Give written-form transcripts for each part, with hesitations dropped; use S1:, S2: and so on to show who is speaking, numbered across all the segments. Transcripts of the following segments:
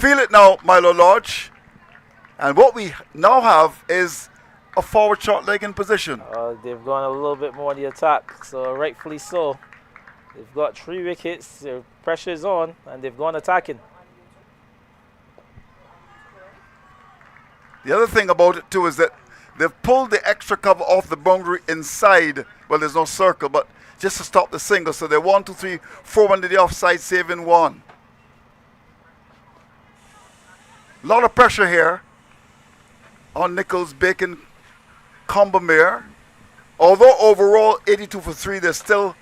S1: Feel it now, Milo Lodge. And what we now have is a forward short leg in position.
S2: They've gone a little bit more on the attack, so rightfully so. They've got 3 wickets, their pressure is on, and they've gone attacking.
S1: The other thing about it too is that they've pulled the extra cover off the boundary inside. Well, there's no circle, but just to stop the single. So they're 1, 2, 3, 4 under the offside, saving 1. A lot of pressure here on Nichols, Bacon, Combermere. Although overall 82 for 3, they're still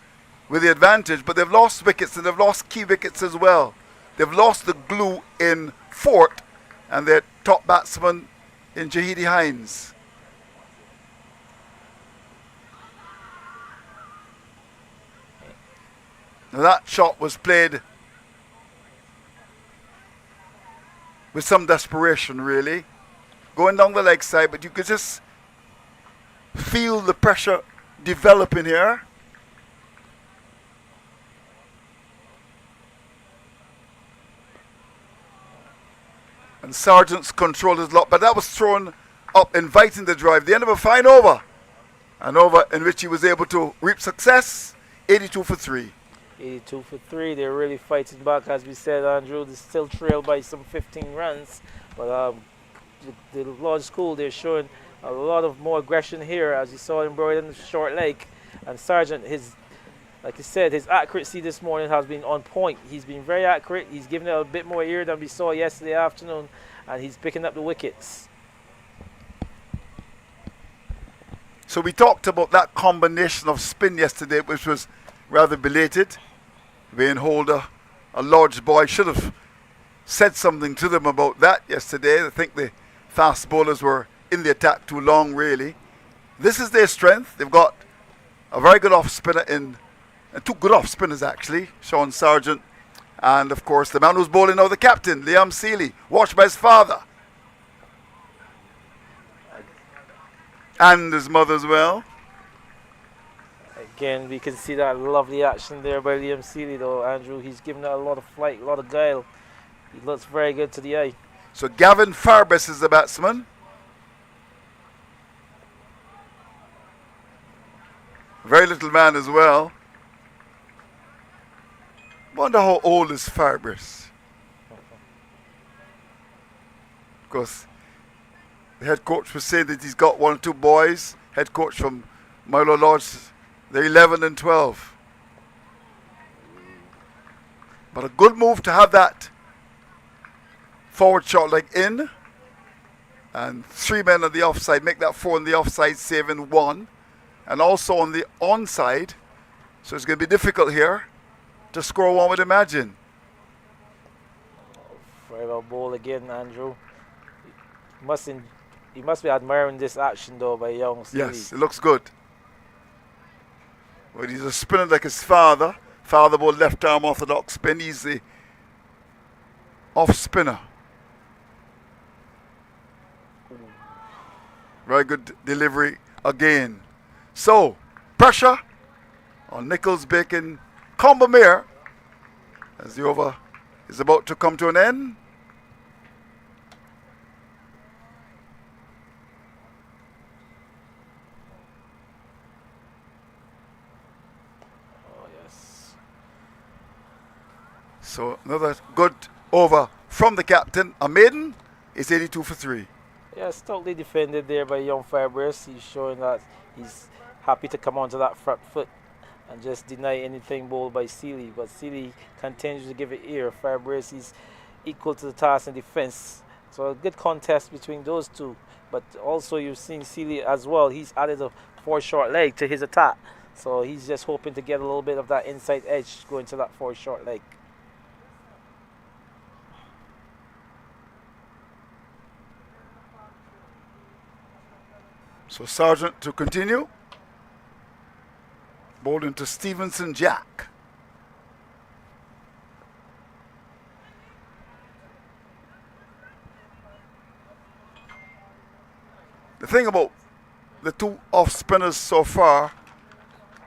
S1: with the advantage, but they've lost wickets and they've lost key wickets as well. They've lost the glue in Fort and their top batsman in Jahidi Hines. Now that shot was played with some desperation, really, going down the leg side, but you could just feel the pressure developing here. And Sargent's controlled his lot, but that was thrown up, inviting the drive. The end of a fine over. An over in which he was able to reap success. 82 for 3.
S2: 82 for 3. They're really fighting back, as we said, Andrew. They're still trailed by some 15 runs. But the Lodge School, they're showing a lot of more aggression here, as you saw him brought in the short leg. And Sargent, like you said, his accuracy this morning has been on point. He's been very accurate. He's given it a bit more air than we saw yesterday afternoon, and he's picking up the wickets.
S1: So we talked about that combination of spin yesterday, which was rather belated. Wayne Holder, a Lodge boy, should have said something to them about that yesterday. I think the fast bowlers were in the attack too long, really. This is their strength. They've got a very good off spinner in, and 2 good off spinners actually, Sean Sargent, and of course the man who's bowling now, the captain, Liam Seeley, watched by his father and his mother as well.
S2: Again, we can see that lovely action there by Liam Seeley, though, Andrew. He's given it a lot of flight, a lot of guile. He looks very good to the eye.
S1: So Gavin Farbus is the batsman. Very little man as well. Wonder how old is Farbus. Because the head coach was saying that he's got 1 or 2 boys. Head coach from Milo Lodge, they're 11 and 12. But a good move to have that forward shot leg in. And 3 men on the offside, make that 4 on the offside, saving 1. And also on the onside. So it's going to be difficult here to score 1, would imagine.
S2: Very well bowled again, Andrew. He must be admiring this action, though, by young Seeley.
S1: Yes, it looks good. Well, he's a spinner like his father. Father bowled left arm orthodox spin. He's the off spinner. Very good delivery again. So, pressure on Nichols, Bacon, Combermere as the over is about to come to an end.
S2: Oh, yes.
S1: So, another good over from the captain. A maiden is 82 for 3.
S2: Yes, totally defended there by young Farbus. He's showing that he's happy to come onto that front foot and just deny anything bowled by Seeley. But Seeley continues to give it ear. Farbus is equal to the task in defense. So a good contest between those two. But also you've seen Seeley as well. He's added a 4 short leg to his attack. So he's just hoping to get a little bit of that inside edge going to that 4 short leg.
S1: So Sargent to continue. Bowled into Stevenson Jack. The thing about the 2 off spinners so far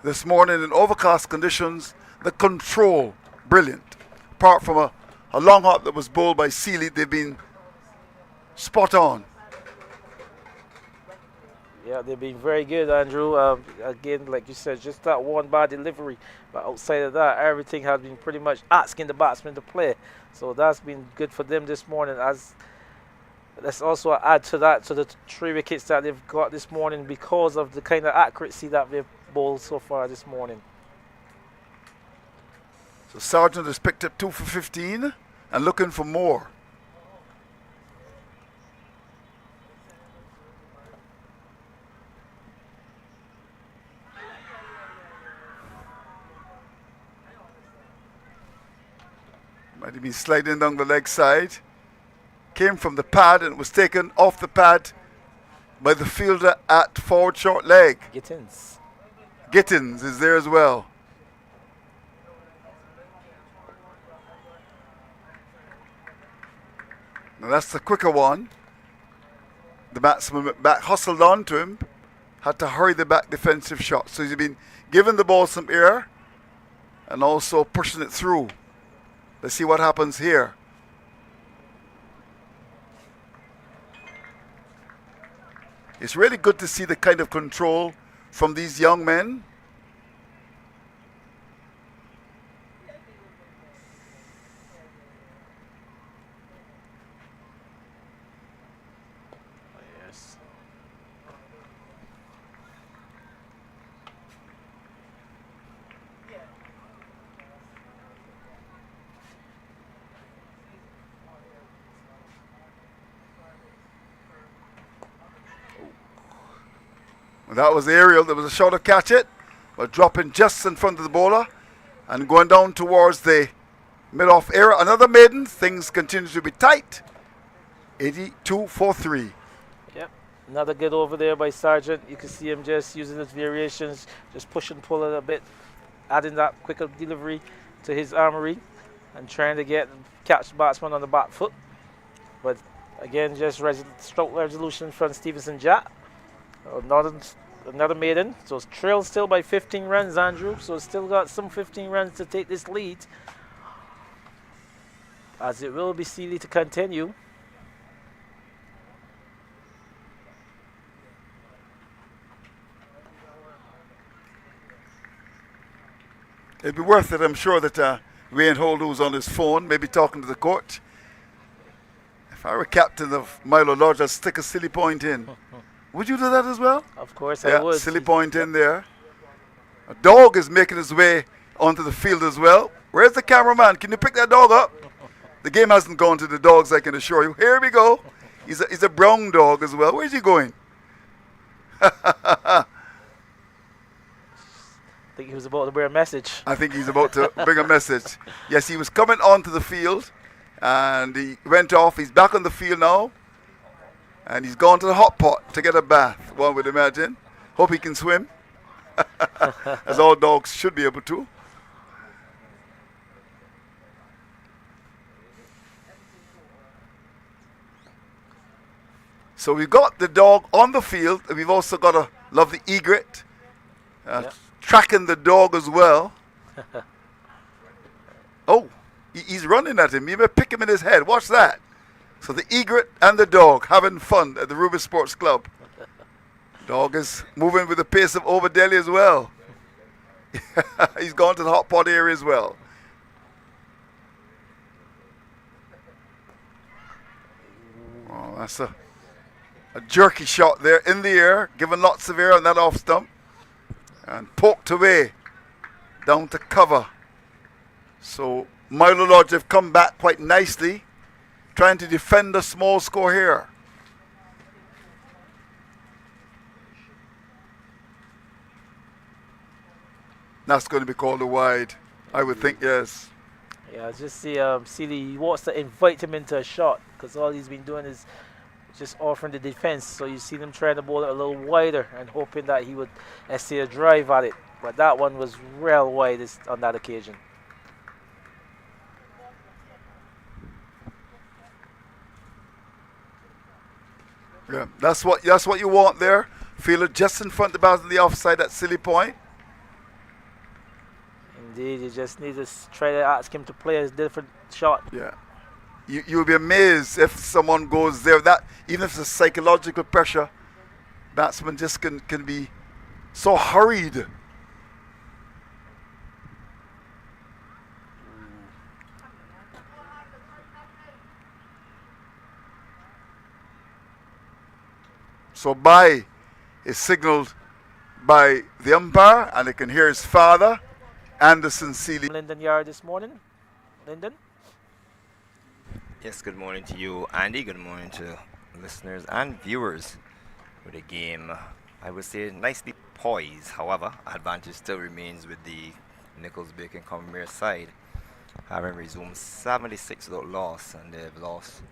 S1: this morning in overcast conditions, the control, brilliant. Apart from a a long hop that was bowled by Seeley. They've been spot on.
S2: Yeah, they've been very good, Andrew. Again, like you said, just that one bad delivery. But outside of that, everything has been pretty much asking the batsman to play. So that's been good for them this morning. As let's also add to that, to the 3 wickets that they've got this morning because of the kind of accuracy that they've bowled so far this morning.
S1: So Sargent has picked up 2 for 15 and looking for more. Might have been sliding down the leg side. Came from the pad and was taken off the pad by the fielder at forward short leg. Gittins is there as well. Now that's the quicker one. The batsman went back, hustled on to him, had to hurry the back defensive shot. So he's been giving the ball some air and also pushing it through. Let's see what happens here. It's really good to see the kind of control from these young men.
S2: Yes.
S1: That was aerial. There was a shot to catch it, but dropping just in front of the bowler and going down towards the mid-off area. Another maiden. Things continue to be tight. 82-43.
S2: Yep. Another good over there by Sargent. You can see him just using his variations, just push and pull it a bit, adding that quicker delivery to his armory and trying to catch the batsman on the back foot. But again, just stroke resolution from Stevenson Jack. Another maiden. So it's trailed still by 15 runs, Andrew. So it's still got some 15 runs to take this lead. As it will be Seeley to continue.
S1: It'd be worth it, I'm sure, that Wayne Holt, who's on his phone, maybe talking to the coach. If I were captain of Milo Lodge, I'd stick a silly point in. Would you do that as well?
S2: Of course I would.
S1: Silly point in there. A dog is making his way onto the field as well. Where's the cameraman? Can you pick that dog up? The game hasn't gone to the dogs, I can assure you. Here we go. He's a brown dog as well. Where's he going?
S2: I think he was about to bring a message.
S1: I think he's about to bring a message. Yes, he was coming onto the field and he went off. He's back on the field now. And he's gone to the hot pot to get a bath, one would imagine. Hope he can swim, as all dogs should be able to. So we've got the dog on the field, and we've also got a lovely egret tracking the dog as well. Oh, he's running at him. You may pick him in his head. Watch that. So the egret and the dog having fun at the Rubis Sports Club. Dog is moving with the pace of Over Delhi as well. He's gone to the hot pot area as well. Oh, that's a jerky shot there in the air, given lots of air on that off stump. And poked away down to cover. So Milo Lodge have come back quite nicely, trying to defend a small score here. That's going to be called a wide, I would think, yes.
S2: Yeah, I just see Seeley wants to invite him into a shot because all he's been doing is just offering the defense. So you see them trying to bowl it a little wider and hoping that he would essay a drive at it. But that one was real wide on that occasion.
S1: Yeah, that's what you want there. Feel it just in front of the bat on the offside, that silly point.
S2: Indeed, you just need to try to ask him to play a different shot.
S1: Yeah. You'll be amazed if someone goes there. That even if it's a psychological pressure, batsmen just can be so hurried. So bye is signalled by the umpire, and they can hear his father, Anderson Seeley.
S2: Linden Yard this morning. Linden?
S3: Yes, good morning to you, Andy. Good morning to listeners and viewers. With a game, I would say, nicely poised. However, advantage still remains with the Nichols-Bacon Combermere side, having resumed 76 without loss, and they've lost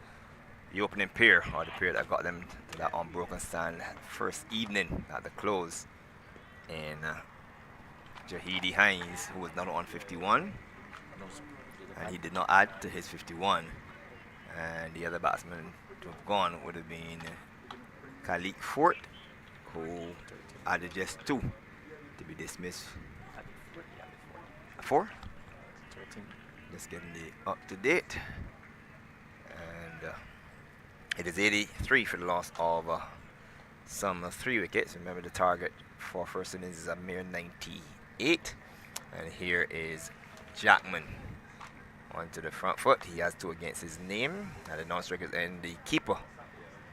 S3: the opening pair, or the pair that got them to that unbroken stand first evening at the close. And Jahidi Hines, who was not on 51, and he did not add to his 51. And the other batsman to have gone would have been Khalik Fort, who added just 2 to be dismissed. 4?
S2: 13.
S3: Just getting the up to date. And it is 83 for the loss of some 3 wickets. Remember, the target for first innings is a mere 98. And here is Jackman onto the front foot. He has 2 against his name. And the non-strikers and the keeper,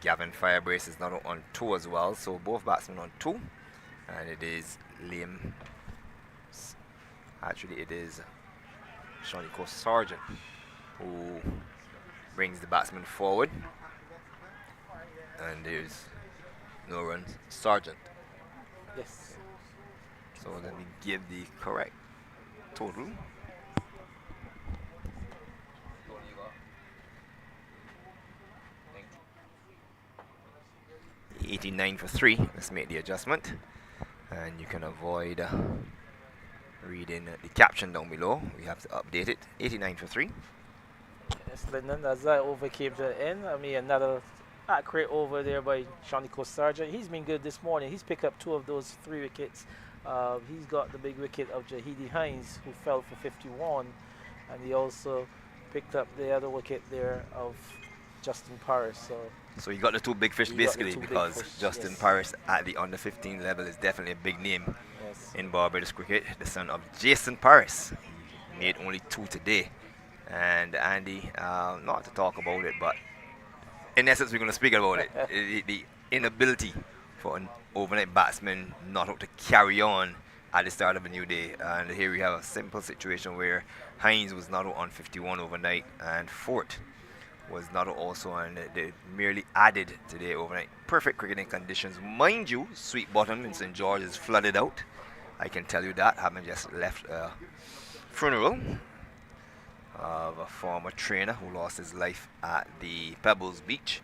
S3: Gavin Firebrace, is not on 2 as well. So both batsmen on 2. And it is Liam. Actually, it is Nico Sargent who brings the batsman forward. And there's no runs. Sargent.
S2: Yes.
S3: So let me give the correct total. $89 for 3. Let's make the adjustment. And you can avoid reading the caption down below. We have to update it. 89 for 3.
S2: Yes, Linden, as that over came to the end, I mean, another accurate over there by Nico Sargent. He's been good this morning. He's picked up 2 of those 3 wickets. He's got the big wicket of Jahidi Hines, who fell for 51. And he also picked up the other wicket there of Justin Paris.
S3: So you got the 2 big fish
S2: You got the
S3: basically,
S2: 2 big
S3: because
S2: fish,
S3: Justin
S2: yes.
S3: Paris at the under 15 level is definitely a big name
S2: Yes.
S3: in Barbados cricket. The son of Jason Paris. He made only 2 today. And Andy, not to talk about it, but in essence we're going to speak about it. The inability for an overnight batsman not to carry on at the start of a new day. And here we have a simple situation where Hines was not on 51 overnight, and Fort was not also on. They merely added today overnight. Perfect cricketing conditions. Mind you, Sweet Bottom in St. George is flooded out. I can tell you that, having just left a funeral of a former trainer who lost his life at the Pebbles Beach.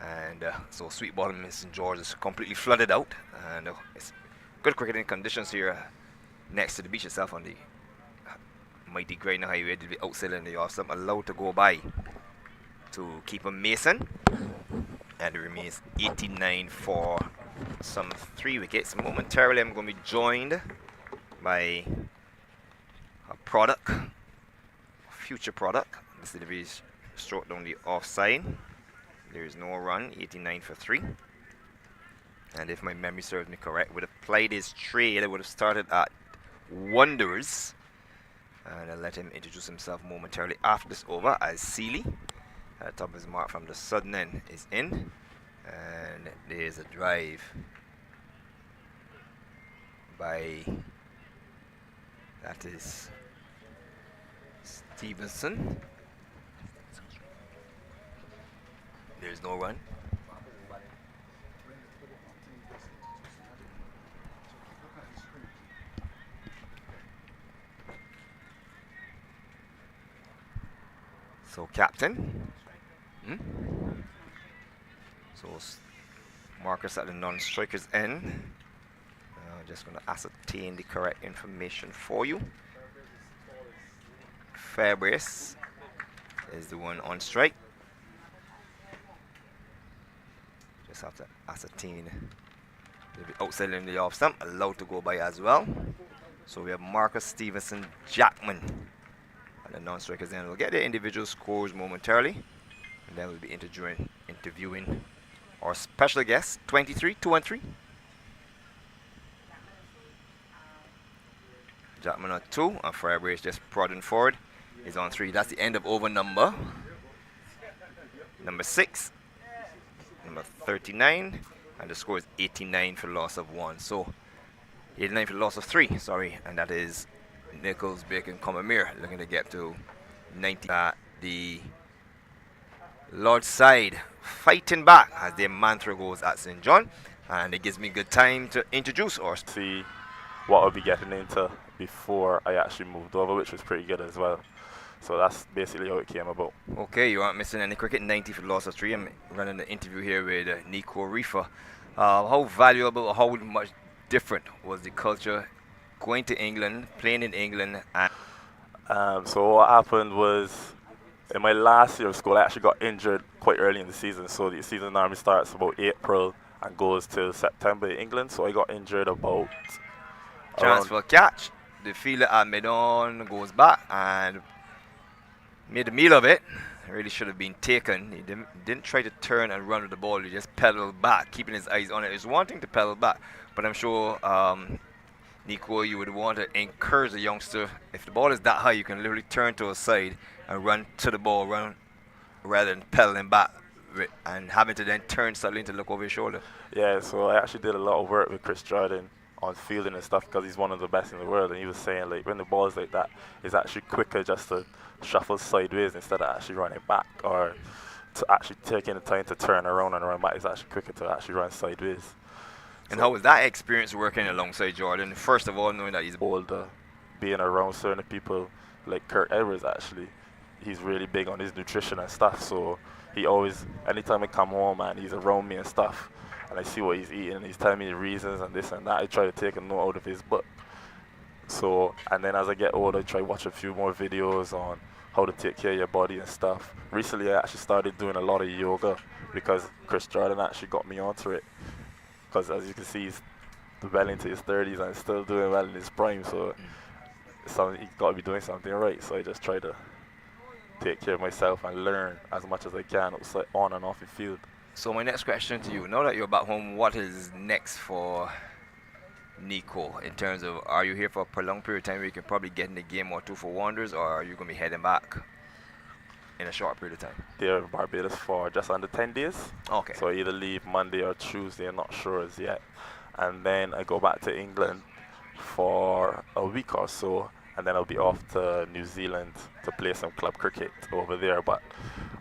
S3: And so Sweet Bottom in St. George is completely flooded out. And it's good cricketing conditions here next to the beach itself on the mighty Grynner Highway. They'll be outsailing the off stump, allowed to go by to Keeper Mason. And it remains 89 for some 3 wickets. Momentarily I'm going to be joined by a product, future product. This is the stroke down the offside. There is no run. 89 for 3. And if my memory serves me correct, would have played his trade. It would have started at Wanderers. And I'll let him introduce himself momentarily after this over, as Seeley, at the top of his mark from the southern end, is in. And there's a drive by, that is Stevenson. There's no run. So captain. So markers at the non-strikers end. Just going to ascertain the correct information for you. Fairbrace is the one on strike. Just have to ascertain. They'll be outside in the off stump, allowed to go by as well. So we have Marcus Stevenson Jackman And the non-strikers then will get their individual scores momentarily. And then we'll be interviewing our special guest, 23, 2 and 3. Jackman on 2, and Fairbury is just prodding forward. He's on 3. That's the end of over number 6, number 39, and the score is 89 for loss of 1. So 89 for loss of 3, sorry, and that is Nichols, Bacon, Combermere looking to get to 90. The Lord side fighting back as their mantra goes at St. John, and it gives me good time to introduce or
S4: see what I'll be getting into before I actually moved over, which was pretty good as well. So that's basically how it came about.
S3: Okay, you aren't missing any cricket. 90 for the loss of 3. I'm running the interview here with Nico Reifer. How valuable, how much different was the culture going to England, playing in England? And
S4: so what happened was, in my last year of school, I actually got injured quite early in the season. So the season normally starts about April and goes till September in England. So I got injured about
S3: chance for a catch. The fielder at mid-on goes back and made a meal of it. Really should have been taken. He didn't try to turn and run with the ball. He just pedaled back, keeping his eyes on it. He's wanting to pedal back, but I'm sure Nico, you would want to encourage the youngster. If the ball is that high, you can literally turn to a side and run to the ball, run rather than pedaling back and having to then turn suddenly to look over your shoulder.
S4: Yeah, so I actually did a lot of work with Chris Jordan on fielding and stuff because he's one of the best in the world, and he was saying like when the ball is like that, it's actually quicker just to shuffle sideways instead of actually running back, or to actually taking the time to turn around and run back. It's actually quicker to actually run sideways.
S3: And so how was that experience working alongside Jordan? First of all, knowing that he's
S4: older, being around certain people like Kirk Edwards, actually, he's really big on his nutrition and stuff. So he always, anytime I come home and he's around me and stuff, and I see what he's eating, he's telling me the reasons and this and that, I try to take a note out of his book. So, and then as I get older, I try to watch a few more videos on how to take care of your body and stuff. Recently, I actually started doing a lot of yoga because Chris Jordan actually got me onto it. Because as you can see, he's well into his 30s and still doing well in his prime. So, he's got to be doing something right. So I just try to take care of myself and learn as much as I can outside, on and off the field.
S3: So my next question to you, now that you're back home, what is next for Nico in terms of, are you here for a prolonged period of time where you can probably get in the game or two for Wanderers, or are you going to be heading back in a short period of time?
S4: They're in Barbados for just under 10 days.
S3: Okay.
S4: So I either leave Monday or Tuesday, I'm not sure as yet. And then I go back to England for a week or so, and then I'll be off to New Zealand to play some club cricket over there. But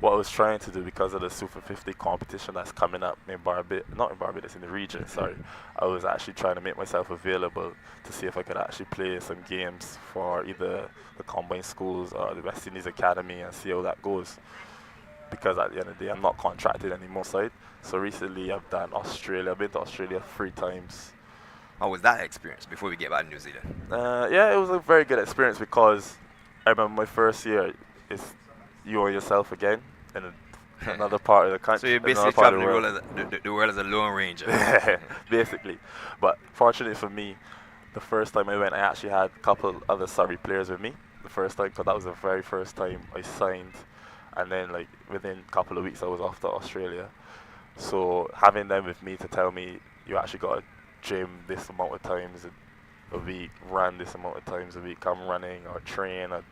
S4: what I was trying to do, because of the Super 50 competition that's coming up in Barbados, not in Barbados, in the region, sorry, I was actually trying to make myself available to see if I could actually play some games for either the combined schools or the West Indies Academy and see how that goes. Because at the end of the day, I'm not contracted anymore. So recently I've done Australia. I've been to Australia 3 times.
S3: How was that experience before we get back to New Zealand?
S4: Yeah, it was a very good experience because I remember my first year is you and yourself again in another part of the country.
S3: So you're basically traveling the world as a lone ranger.
S4: Basically. But fortunately for me, the first time I went, I actually had a couple other Surrey players with me. The first time, because that was the very first time I signed. And then like within a couple of weeks, I was off to Australia. So having them with me to tell me, you actually got to gym this amount of times a week, run this amount of times a week, come running or train, or,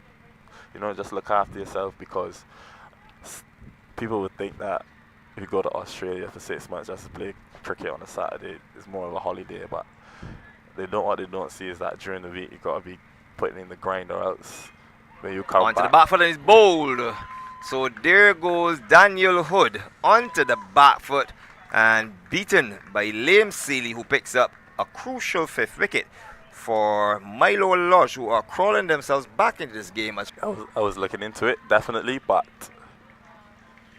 S4: you know, just look after yourself, because people would think that if you go to Australia for 6 months just to play cricket on a Saturday, it's more of a holiday. But what they don't see is that during the week you got to be putting in the grind, or else when you come
S3: onto
S4: back.
S3: the back foot, and he's bowled. So there goes Daniel Hood onto the back foot and beaten by Liam Seeley, who picks up a crucial 5th wicket for Milo Lodge, who are crawling themselves back into this game.
S4: I was looking into it, definitely, but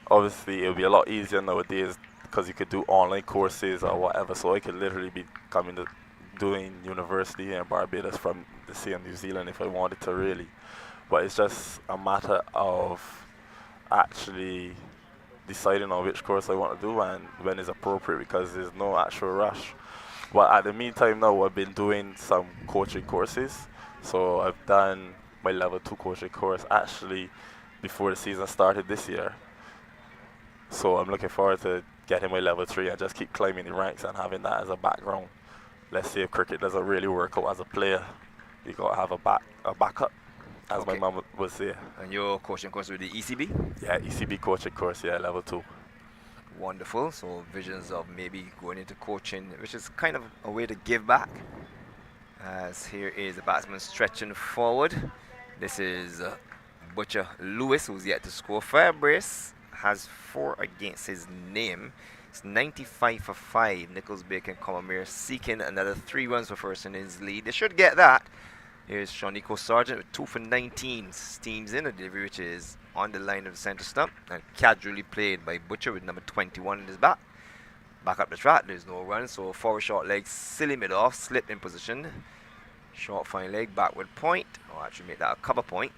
S4: obviously it would be a lot easier nowadays because you could do online courses or whatever, so I could literally be coming to doing university here in Barbados from the sea in New Zealand if I wanted to, really. But it's just a matter of actually deciding on which course I want to do and when is appropriate, because there's no actual rush. But at the meantime now, I've been doing some coaching courses. So I've done my level 2 coaching course actually before the season started this year. So I'm looking forward to getting my level 3 and just keep climbing the ranks and having that as a background. Let's say if cricket doesn't really work out as a player, you got to have a backup, as my mum would say.
S3: And your coaching course with the ECB?
S4: Yeah, ECB coaching course, yeah, level 2.
S3: Wonderful. So visions of maybe going into coaching, which is kind of a way to give back. As here is the batsman stretching forward. This is Butcher Lewis, who's yet to score. Fairbrace has 4 against his name. It's 95 for 5. Nichols, Baker, and Combermere seeking another 3 runs for first innings lead. They should get that. Here's Nico Sargent with 2 for 19. Steams in a delivery which is on the line of the centre stump and casually played by Butcher with number 21 in his bat. Back up the track, there's no run, so forward short leg, silly mid off, slipped in position. Short fine leg, backward point. I'll actually make that a cover point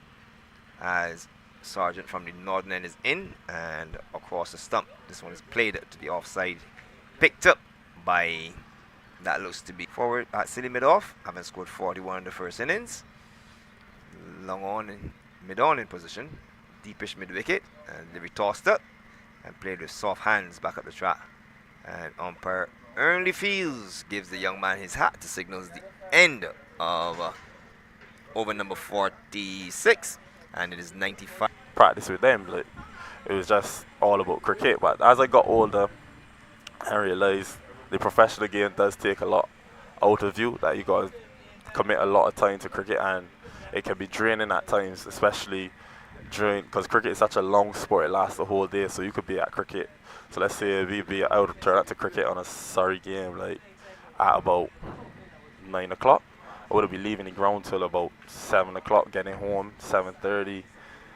S3: as Sargent from the northern end is in and across the stump. This one is played to the offside, picked up by, that looks to be forward at silly mid off, having scored 41 in the first innings. Long on and mid on in position, deepish mid wicket, and they be tossed up and played with soft hands back up the track. And umpire Ernley Fields gives the young man his hat to signals the end of over number 46, and it is 95.
S4: Practice with them, like, it was just all about cricket. But as I got older, I realized the professional game does take a lot out of you, that you got to commit a lot of time to cricket, and it can be draining at times, especially during, because cricket is such a long sport, it lasts the whole day, so you could be at cricket. So let's say we'd be out, turn up to cricket on a Surrey game like at about 9 o'clock. I would be leaving the ground till about 7 o'clock, getting home 7:30,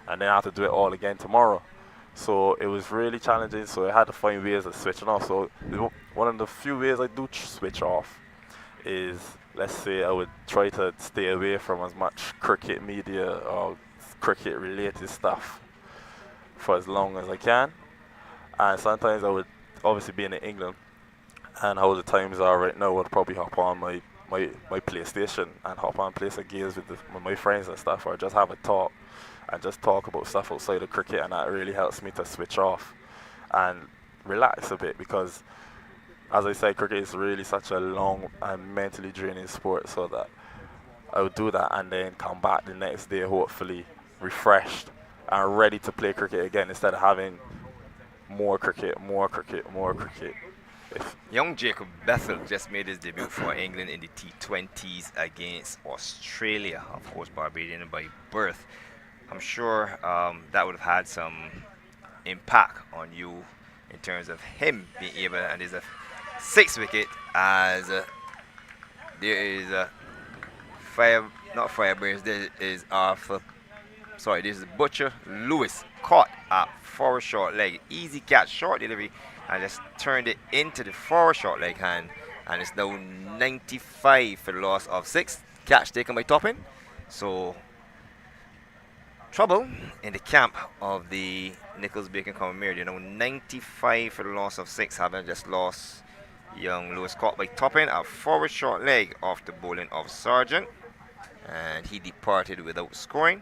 S4: and then I have to do it all again tomorrow. So it was really challenging, so I had to find ways of switching off. So one of the few ways I do switch off is, let's say I would try to stay away from as much cricket media or cricket related stuff for as long as I can. And sometimes I would, obviously being in England and how the times are right now, I would probably hop on my PlayStation and hop on, play some games with my friends and stuff, or just have a talk and just talk about stuff outside of cricket, and that really helps me to switch off and relax a bit, because as I said, cricket is really such a long and mentally draining sport, so that I would do that and then come back the next day hopefully refreshed and ready to play cricket again, instead of having more cricket.
S3: Young Jacob Bethel just made his debut for England in the T20s against Australia, of course Barbadian by birth. I'm sure that would have had some impact on you in terms of him being able, and there's a 6th wicket as there is a Firebrace, there is this is Butcher Lewis caught at forward short leg, easy catch, short delivery, and just turned it into the forward short leg hand, and it's now 95 for the loss of 6. Catch taken by Toppin. So trouble in the camp of the Nichols, Bacon, Combermere. You know, 95 for the loss of 6, having just lost young Lewis, caught by Toppin at forward short leg off the bowling of Sargent, and he departed without scoring.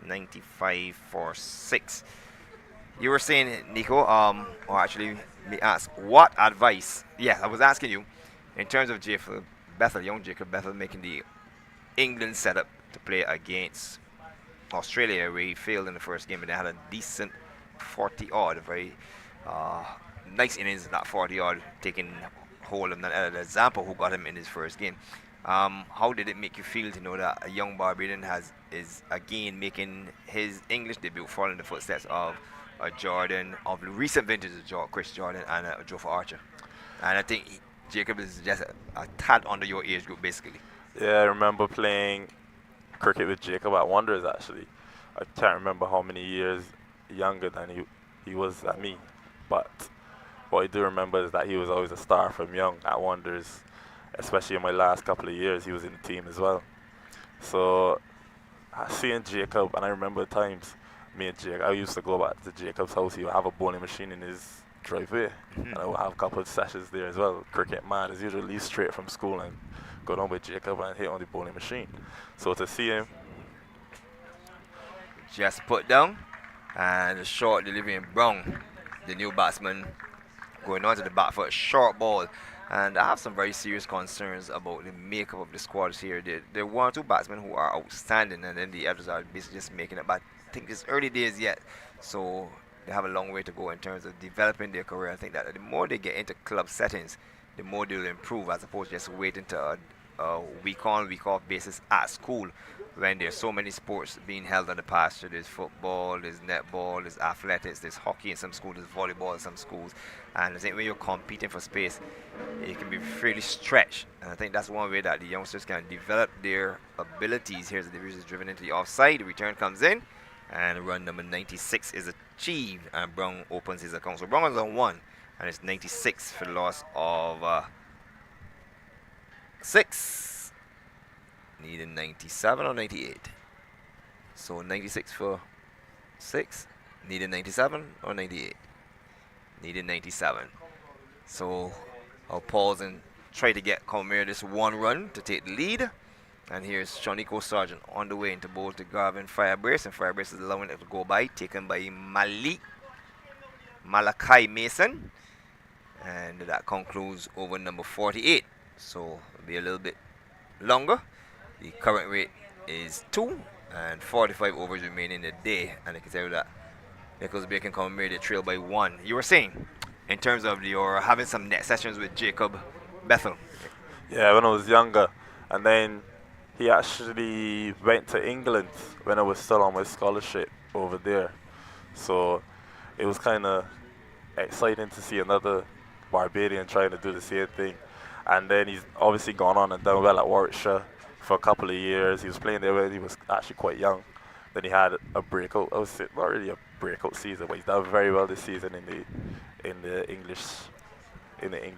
S3: 95 for 6. You were saying, Nico, or actually me ask, what advice, I was asking you, in terms of Jacob Bethel, young Jacob Bethel making the England setup to play against Australia, where he failed in the first game, and they had a decent 40-odd, very nice innings, that 40-odd, taking hold of the example who got him in his first game. How did it make you feel to know that a young Barbadian is again making his English debut, following the footsteps of a Jordan, of the recent vintage of Chris Jordan and Joe Archer? And I think Jacob is just a tad under your age group, basically.
S4: Yeah, I remember playing cricket with Jacob at Wanderers, actually. I can't remember how many years younger than he was than me, but what I do remember is that he was always a star from young at Wanderers, especially in my last couple of years. He was in the team as well. So seeing Jacob, and I remember times me and Jacob, I used to go back to Jacob's house. He would have a bowling machine in his driveway, and I would have a couple of sessions there as well. Cricket man is usually leave straight from school and go down with Jacob and hit on the bowling machine. So to see him
S3: just put down. And a short delivery in Brown, the new batsman, going on to the back foot, short ball. And I have some very serious concerns about the makeup of the squads here. There are one or two batsmen who are outstanding, and then the others are basically just making it. But I think it's early days yet, so they have a long way to go in terms of developing their career. I think that the more they get into club settings, the more they'll improve, as opposed to just waiting to a week on, week off basis at school, when there's so many sports being held on the pasture. There's football, there's netball, there's athletics, there's hockey in some schools, there's volleyball in some schools. And I think when you're competing for space, it can be fairly stretched. And I think that's one way that the youngsters can develop their abilities. Here's the division is driven into the offside. The return comes in, and run number 96 is achieved, and Brown opens his account. So Brown is on 1, and it's 96 for the loss of 6. Needed 97 or 98. So 96 for 6. Needed 97 or 98. Needed 97. So I'll pause and try to get Combermere this 1 run to take the lead. And here's Nico Reifer on the way into bowl to Garvin Firebrace, and Firebrace is allowing it to go by, taken by Malachi Mason. And that concludes over number 48. So it'll be a little bit longer. The current rate is 2, and 45 overs remaining in the day. And I can tell you that Nichols Bacon Combermere, they trail by 1. You were saying, in terms of your having some net sessions with Jacob Bethel.
S4: Yeah, when I was younger. And then he actually went to England when I was still on my scholarship over there. So it was kind of exciting to see another Barbadian trying to do the same thing. And then he's obviously gone on and done well at Warwickshire for a couple of years. He was playing there when he was actually quite young. Then he had a breakout. I would say not really a breakout season, but he's done very well this season in the English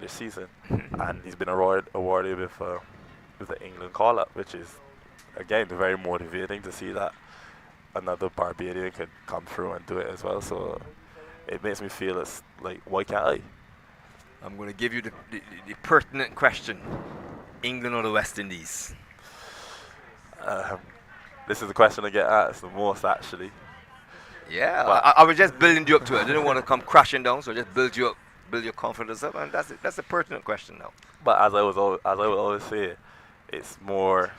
S4: season. And he's been awarded with the England call-up, which is again very motivating to see that another Barbadian could come through and do it as well. So it makes me feel it's like, why can't I?
S3: I'm going to give you the pertinent question: England or the West Indies?
S4: This is the question I get asked the most, actually.
S3: Yeah, I was just building you up to it. I didn't want to come crashing down, so I just build you up, build your confidence up, and that's a pertinent question now.
S4: But as I would always say, it's more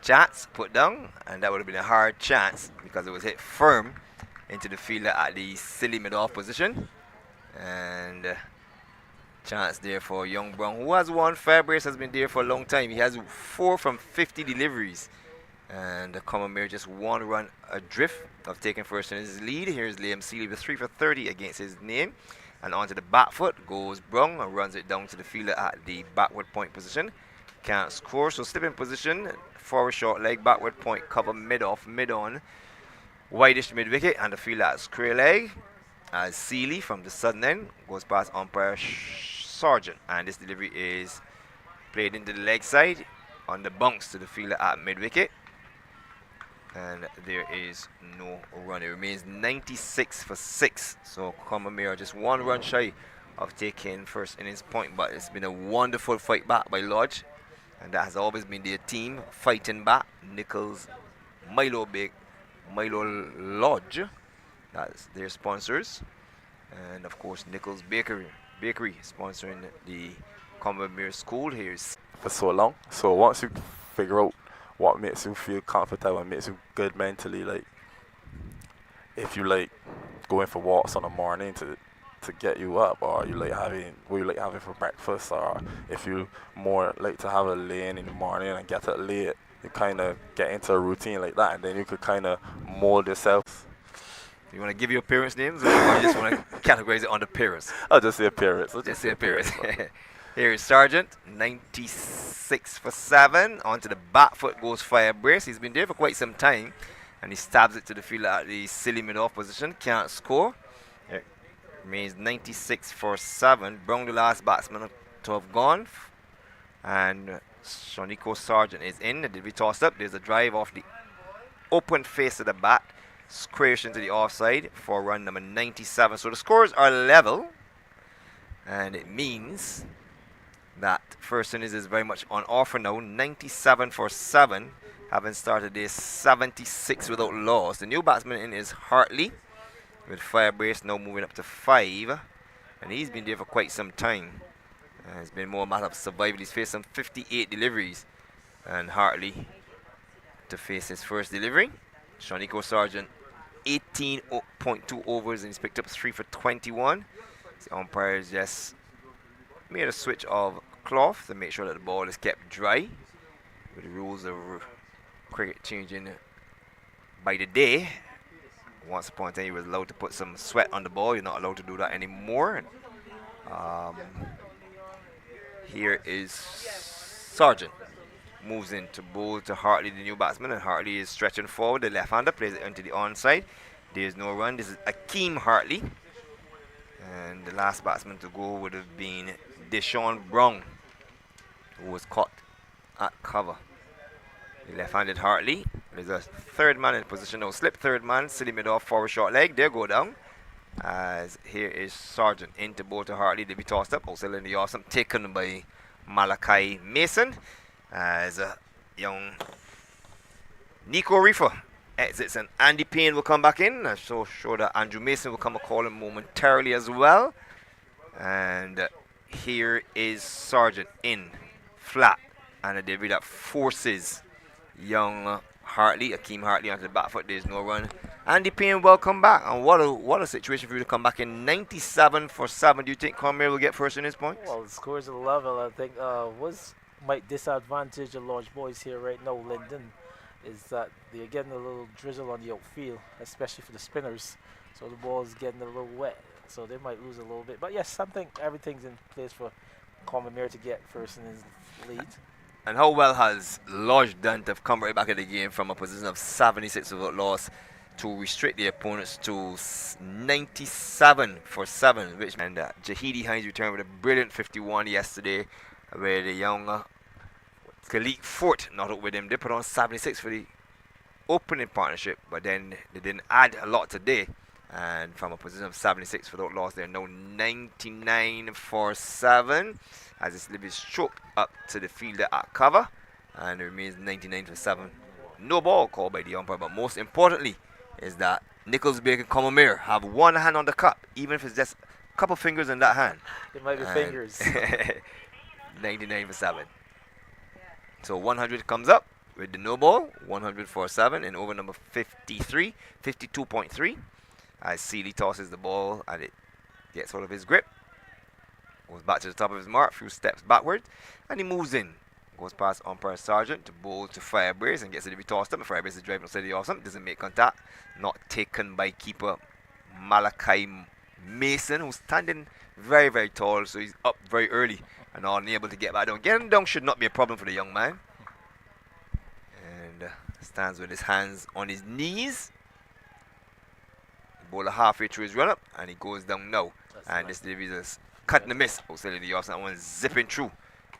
S3: chance put down, and that would have been a hard chance because it was hit firm into the fielder at the silly mid-off position, and chance there for young Brown, who has won. Fairbrace has been there for a long time. He has 4 from 50 deliveries, and the Combermere just 1 run adrift of taking first in his lead. Here's Liam Seeley with 3 for 30 against his name, and onto the back foot goes Brown and runs it down to the fielder at the backward point position. Can't score, so slipping position, forward short leg, backward point, cover mid-off, mid-on, wideish mid-wicket, and the fielder at square leg as Seeley from the southern end goes past umpire Sargent, and this delivery is played into the leg side on the bounce to the fielder at mid-wicket, and there is no run. It remains 96 for 6, so Combermere just 1 run shy of taking first innings point, but it's been a wonderful fight back by Lodge, and that has always been their team, fighting back. Nichols, Milo Lodge, that's their sponsors, and of course Nichols Bakery sponsoring the Combermere School here.
S4: For so long. So once you figure out what makes you feel comfortable and makes you good mentally, like if you like going for walks on a morning to get you up, or you like having for breakfast, or if you more like to have a lane in the morning and get it late, you kind of get into a routine like that, and then you could kind of mold yourself.
S3: You want to give your parents' names, or you just want to categorize it on the parents?
S4: I'll just say appearance.
S3: Just say appearance. Here is Sargent, 96 for 7. Onto the back foot goes Firebrace. He's been there for quite some time, and he stabs it to the fielder at the silly mid-off position. Can't score. It remains 96 for 7. Brown, the last batsman to have gone, and Nico Reifer is in. It did be tossed up. There's a drive off the open face of the bat, squares into the offside for run number 97. So the scores are level, and it means that first innings is very much on offer now. 97 for 7. having started this 76 without loss. The new batsman in is Hartley, with Firebrace now moving up to 5. And he's been there for quite some time. It's been more a matter of survival. He's faced some 58 deliveries. And Hartley to face his first delivery. Nico Sargent, 18.2 overs, and he's picked up 3 for 21. The umpires just made a switch of cloth to make sure that the ball is kept dry. With the rules of cricket changing by the day. Once upon a time, he was allowed to put some sweat on the ball. You're not allowed to do that anymore. Here is Sargent. Moves in to bowl to Hartley, the new batsman, and Hartley is stretching forward. The left-hander plays it into the onside. There's no run. This is Akeem Hartley. And the last batsman to go would have been Deshaun Brown, who was caught at cover. The left-handed Hartley. There's a third man in position now. Slip third man, silly mid-off, forward short leg. There go down. As here is Sargent into bowl to Hartley. They be tossed up. Also in the awesome, taken by Malachi Mason. As young Nico Reifer exits and Andy Payne will come back in. I'm so sure that Andrew Mason will come a call him momentarily as well. And here is Sargent in flat, and a delivery that forces young Hartley, Akeem Hartley, onto the back foot. There's no run. Andy Payne will come back, and what a situation for you to come back in 97 for 7. Do you think Combermere will get first in his points?
S2: Well, the scores are level. I think might disadvantage the large boys here right now, Linden, is that they're getting a little drizzle on the outfield, especially for the spinners. So the ball's getting a little wet, so they might lose a little bit. But yes, I think everything's in place for Combermere to get first in his lead.
S3: And how well has Lodge done to come right back in the game from a position of 76 without loss to restrict the opponents to 97 for 7, and Jahidi Hines returned with a brilliant 51 yesterday, where the young Khalid Fort not out with him. They put on 76 for the opening partnership, but then they didn't add a lot today. And from a position of 76 without loss, they're now 99 for 7. As this is stroked up to the fielder at cover, and it remains 99 for 7. No ball called by the umpire, but most importantly is that Nichols, Bacon, Combermere have one hand on the cup, even if it's just a couple fingers in that hand.
S2: It might be fingers.
S3: 99 for 7. So 100 comes up with the no ball, 100 for 7 in over number 53, 52.3. As Seeley tosses the ball and it gets out of his grip. Goes back to the top of his mark, few steps backward, and he moves in. Goes past umpire Sargent to bowl to Firebrace and gets it to be tossed up. And Firebrace is driving outside the off stump, doesn't make contact. Not taken by keeper Malachi Mason, who's standing very, very tall, so he's up very early and unable to get back down. Getting down should not be a problem for the young man. And stands with his hands on his knees. The bowler halfway through his run up, and he goes down now. And this delivery is cut and a miss outside the off stump. That one zipping through.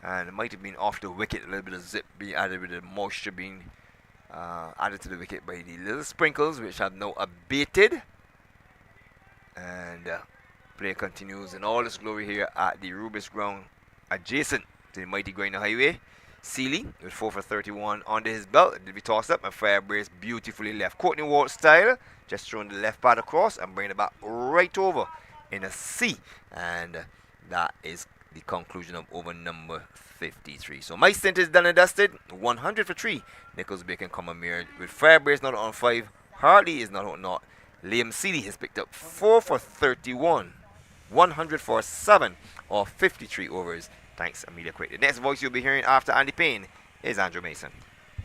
S3: And it might have been off the wicket, a little bit of zip being added with the moisture being added to the wicket by the little sprinkles, which have now abated. And play continues in all its glory here at the Rubis ground, adjacent to the mighty Grynner Highway. Seeley with 4 for 31 under his belt. It did be tossed up, and Firebrace beautifully left. Courtney Walt style, just throwing the left pad across and bringing it back right over in a C. And that is the conclusion of over number 53. So my stint is done and dusted. 100 for 3. Nichols, Bacon, Combermere with Firebrace not on 5. Hartley is not on not. Liam Seeley has picked up 4 for 31. 100 for 7 or 53 overs. Thanks, Amelia Quaid. The next voice you'll be hearing after Andy Payne is Andrew Mason.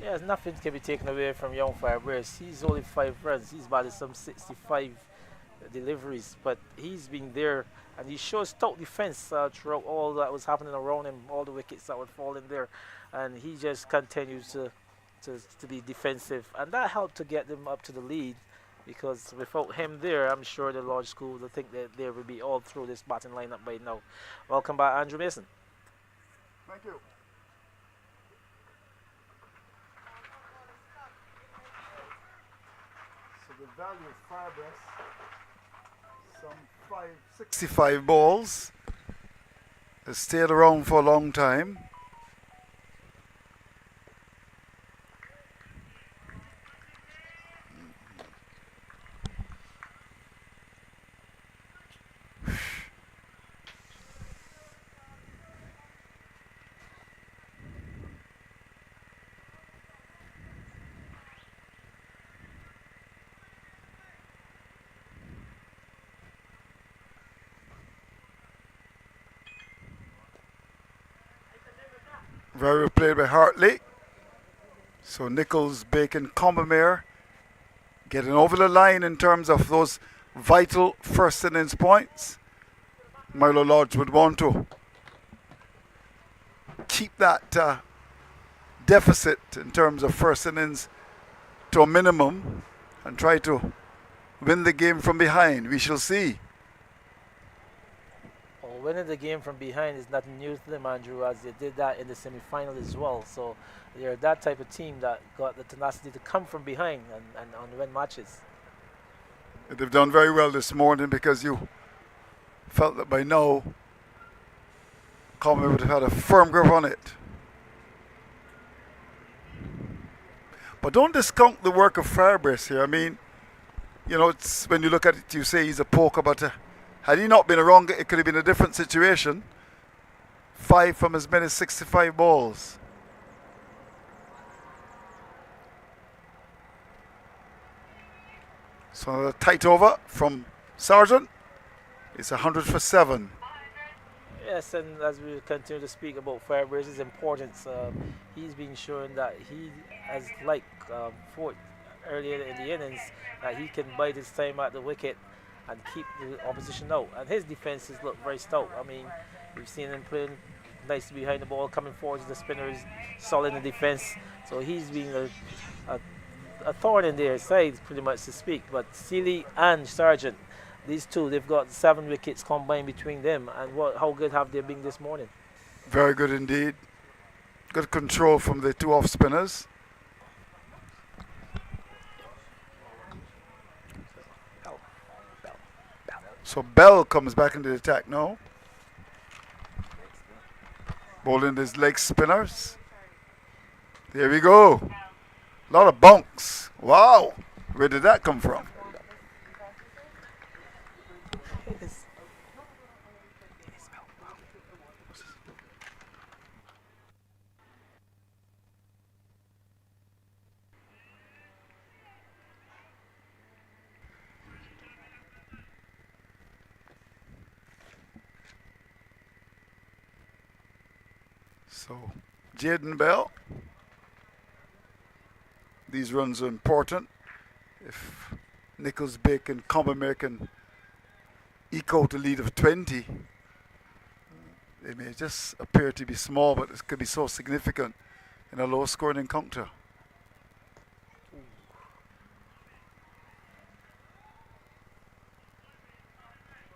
S2: Yes, nothing can be taken away from young Firebrace. He's only 5 runs. He's batted some 65 deliveries, but he's been there and he shows stout defense throughout all that was happening around him, all the wickets that were falling there, and he just continues to be defensive, and that helped to get them up to the lead, because without him there, I'm sure the Lodge School will think that they will be all through this batting lineup by now. Welcome back, Andrew Mason.
S1: Thank you. So the value of Firebrace, some 65 balls, has stayed around for a long time. Very well played by Hartley. So Nichols, Bacon, Combermere getting over the line in terms of those vital first innings points. Milo Lodge would want to keep that deficit in terms of first innings to a minimum and try to win the game from behind. We shall see.
S2: Well, winning the game from behind is nothing new to them, Andrew, as they did that in the semi-final as well. So they're that type of team that got the tenacity to come from behind and win matches.
S1: They've done very well this morning because you felt that by now Combermere would have had a firm grip on it. But don't discount the work of Fairbrace here. I mean, you know, it's when you look at it, you say he's a poker, but had he not been around, it could have been a different situation. 5 from as many as 65 balls. So a tight over from Sargent. It's 100 for 7.
S2: Yes, and as we continue to speak about Fairbrace's importance, he's been showing that he, as like Fort earlier in the innings, that he can bide his time at the wicket and keep the opposition out. And his defenses look very stout. I mean, we've seen him playing nice behind the ball, coming forward to the spinners, solid in the defense. So he's been a thorn in their side, pretty much to speak. But Seeley and Sargent, these two, they've got 7 wickets combined between them. And how good have they been this morning?
S1: Very good indeed. Good control from the 2 off spinners. So Bell comes back into the attack now. Bowling his leg spinners. There we go. A lot of bunks. Wow. Where did that come from? So, Jaden Bell. These runs are important. If Nichols, Bacon, Combermere can eke out a lead of 20, they may just appear to be small, but it could be so significant in a low-scoring encounter.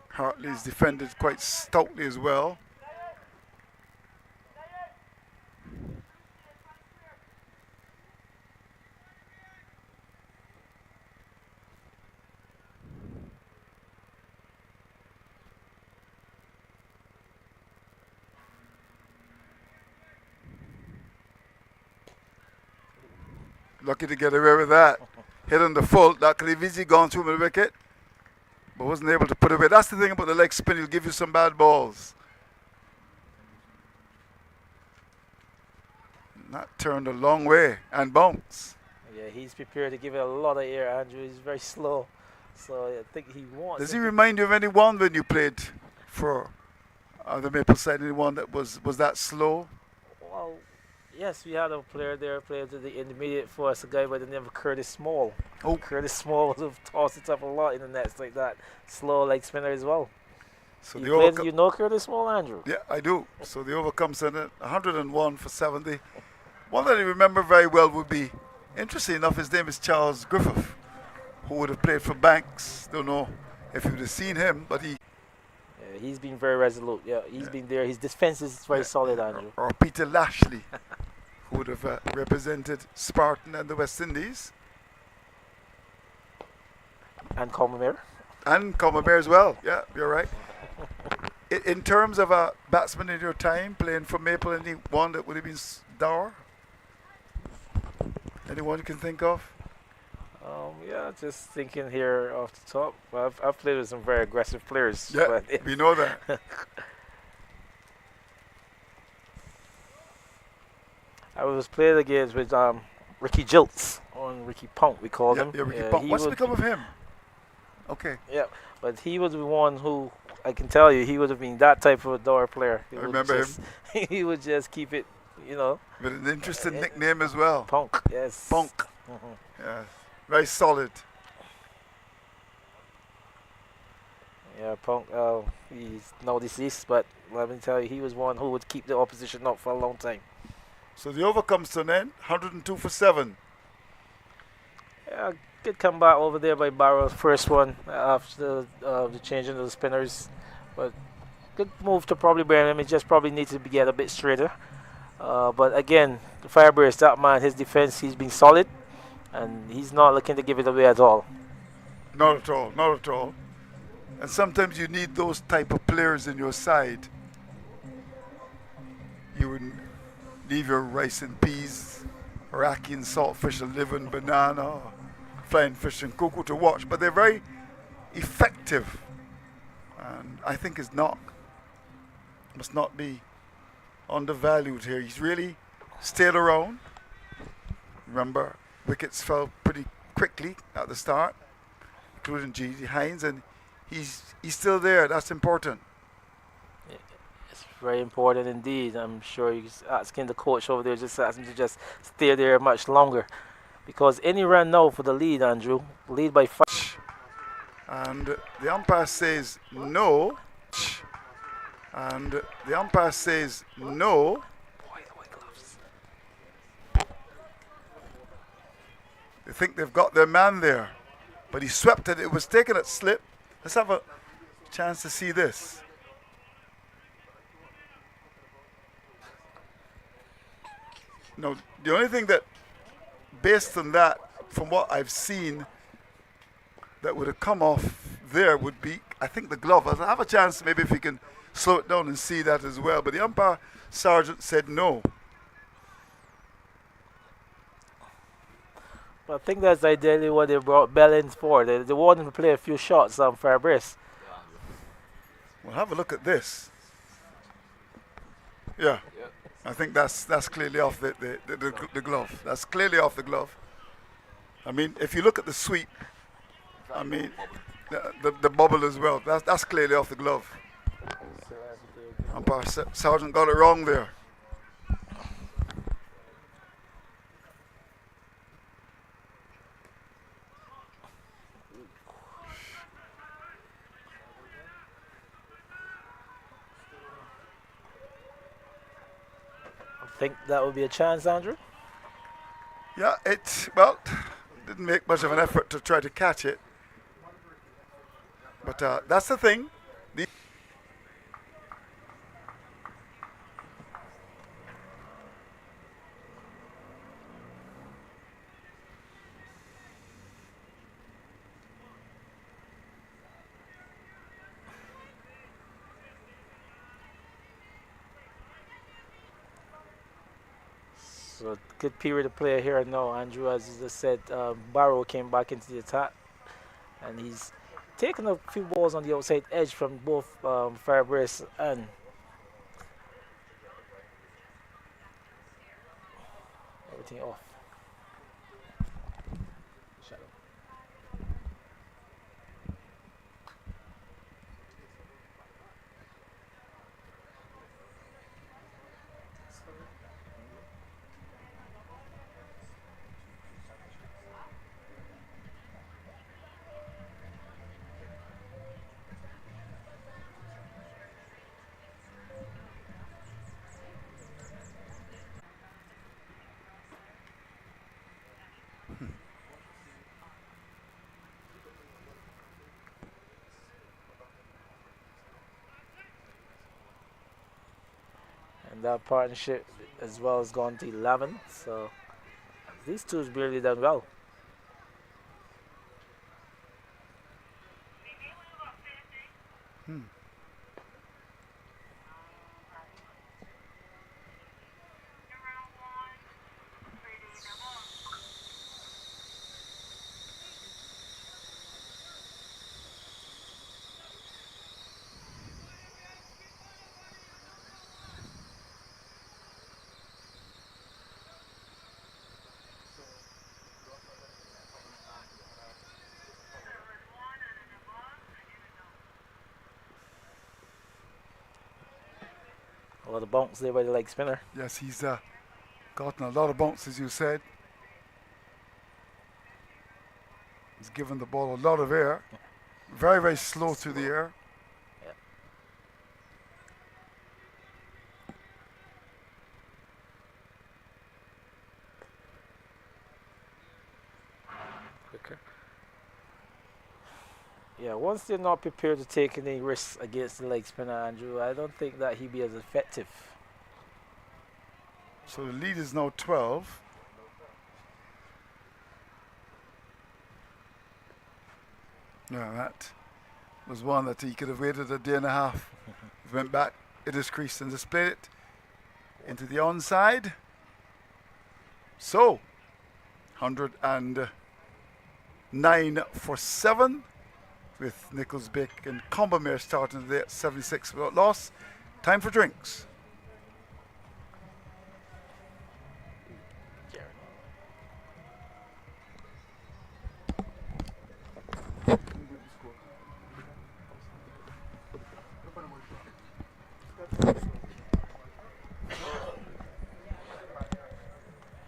S1: Hartley's defended quite stoutly as well. Lucky to get away with that. Hit on the full. That could have easily gone through the wicket, but wasn't able to put it away. That's the thing about the leg spin. He'll give you some bad balls. That turned a long way and bounced.
S2: Yeah, he's prepared to give it a lot of air, Andrew. He's very slow. So I think he wants...
S1: Does he remind you of anyone when you played for the Maple side? Anyone that was that slow?
S2: Well, yes, we had a player there, played to the intermediate for us, a guy by the name of Curtis Small.
S1: Oh.
S2: Curtis Small would have tossed it up a lot in the nets like that. Slow leg spinner as well.
S1: So
S2: You know Curtis Small, Andrew?
S1: Yeah, I do. So the over comes in at 101 for 70. One that I remember very well would be, interesting enough, his name is Charles Griffith, who would have played for Banks. Don't know if you would have seen him, but
S2: he's been very resolute. Yeah, he's been there. His defense is very solid, Andrew.
S1: Or Peter Lashley, who would have represented Spartan and the West Indies.
S2: And Combermere.
S1: And Combermere as well. Yeah, you're right. In terms of a batsman in your time playing for Maple, anyone that would have been dour? Anyone you can think of?
S2: Yeah, just thinking here off the top. I've played with some very aggressive players.
S1: Yeah, we know that.
S2: I was playing against with Ricky Jilts, on Ricky Punk, we called him.
S1: Yeah, Ricky Punk. What's become of him? Okay.
S2: Yeah, but he was the one who, I can tell you, he would have been that type of a door player.
S1: I remember
S2: him. He would just keep it. you know.
S1: With an interesting nickname as well.
S2: Punk, yes.
S1: Punk. Yeah, very solid.
S2: Yeah, Punk, he's now deceased, but let me tell you, he was one who would keep the opposition up for a long time.
S1: So the over comes to an end, 102 for 7.
S2: Yeah, good comeback over there by Barrow, first one after the changing of the spinners. But good move to probably burn him. It just probably needs to get a bit straighter. But again, the Firebirds, that man, his defense, he's been solid, and he's not looking to give it away at all.
S1: Not at all, not at all. And sometimes you need those type of players in your side. You would leave your rice and peas, raki and saltfish and liver and banana, or flying fish and cocoa to watch, but they're very effective. And I think his knock must not be undervalued here. He's really stayed around. Remember, wickets fell pretty quickly at the start, including G.D. Hines, and he's still there. That's important.
S2: It's very important indeed. I'm sure he's asking the coach over there, just asking him to just stay there much longer. Because any run now for the lead, Andrew, lead by 5.
S1: And the umpire says no. And the umpire says no. They think they've got their man there. But he swept it. It was taken at slip. Let's have a chance to see this. No, the only thing that, based on that, from what I've seen, that would have come off there would be, I think, the glove. I'll have a chance maybe if we can slow it down and see that as well. But the umpire sergeant said no.
S2: But I think that's ideally what they brought Bellins for. They wanted to play a few shots on Fairbrace.
S1: Well, have a look at this. Yeah, I think that's clearly off the glove. That's clearly off the glove. I mean, if you look at the sweep, I mean, the bubble as well. That's clearly off the glove. Umpire sergeant got it wrong there.
S2: I think that would be a chance, Andrew.
S1: Yeah, well, didn't make much of an effort to try to catch it. But that's the thing.
S2: So good period of play here now, Andrew. As you just said, Barrow came back into the attack, and he's taken a few balls on the outside edge from both Fairbrace and everything off. Shadow. And that partnership as well has gone to 11. So these two have really done well. A lot of bounce there by the leg spinner.
S1: Yes, he's Gotten a lot of bounce, as you said. He's given the ball a lot of air. Very, very slow through the air.
S2: Yeah. Quicker. Yeah, once they're not prepared to take any risks against the leg spinner, Andrew, I don't think that he'd be as effective.
S1: So the lead is now 12. Yeah, that was one that he could have waited a day and a half. He went back, it is creased and displayed it into the onside. So, 109 for 7 with Nichols, Bick and Combermere starting today at 76 without loss. Time for drinks.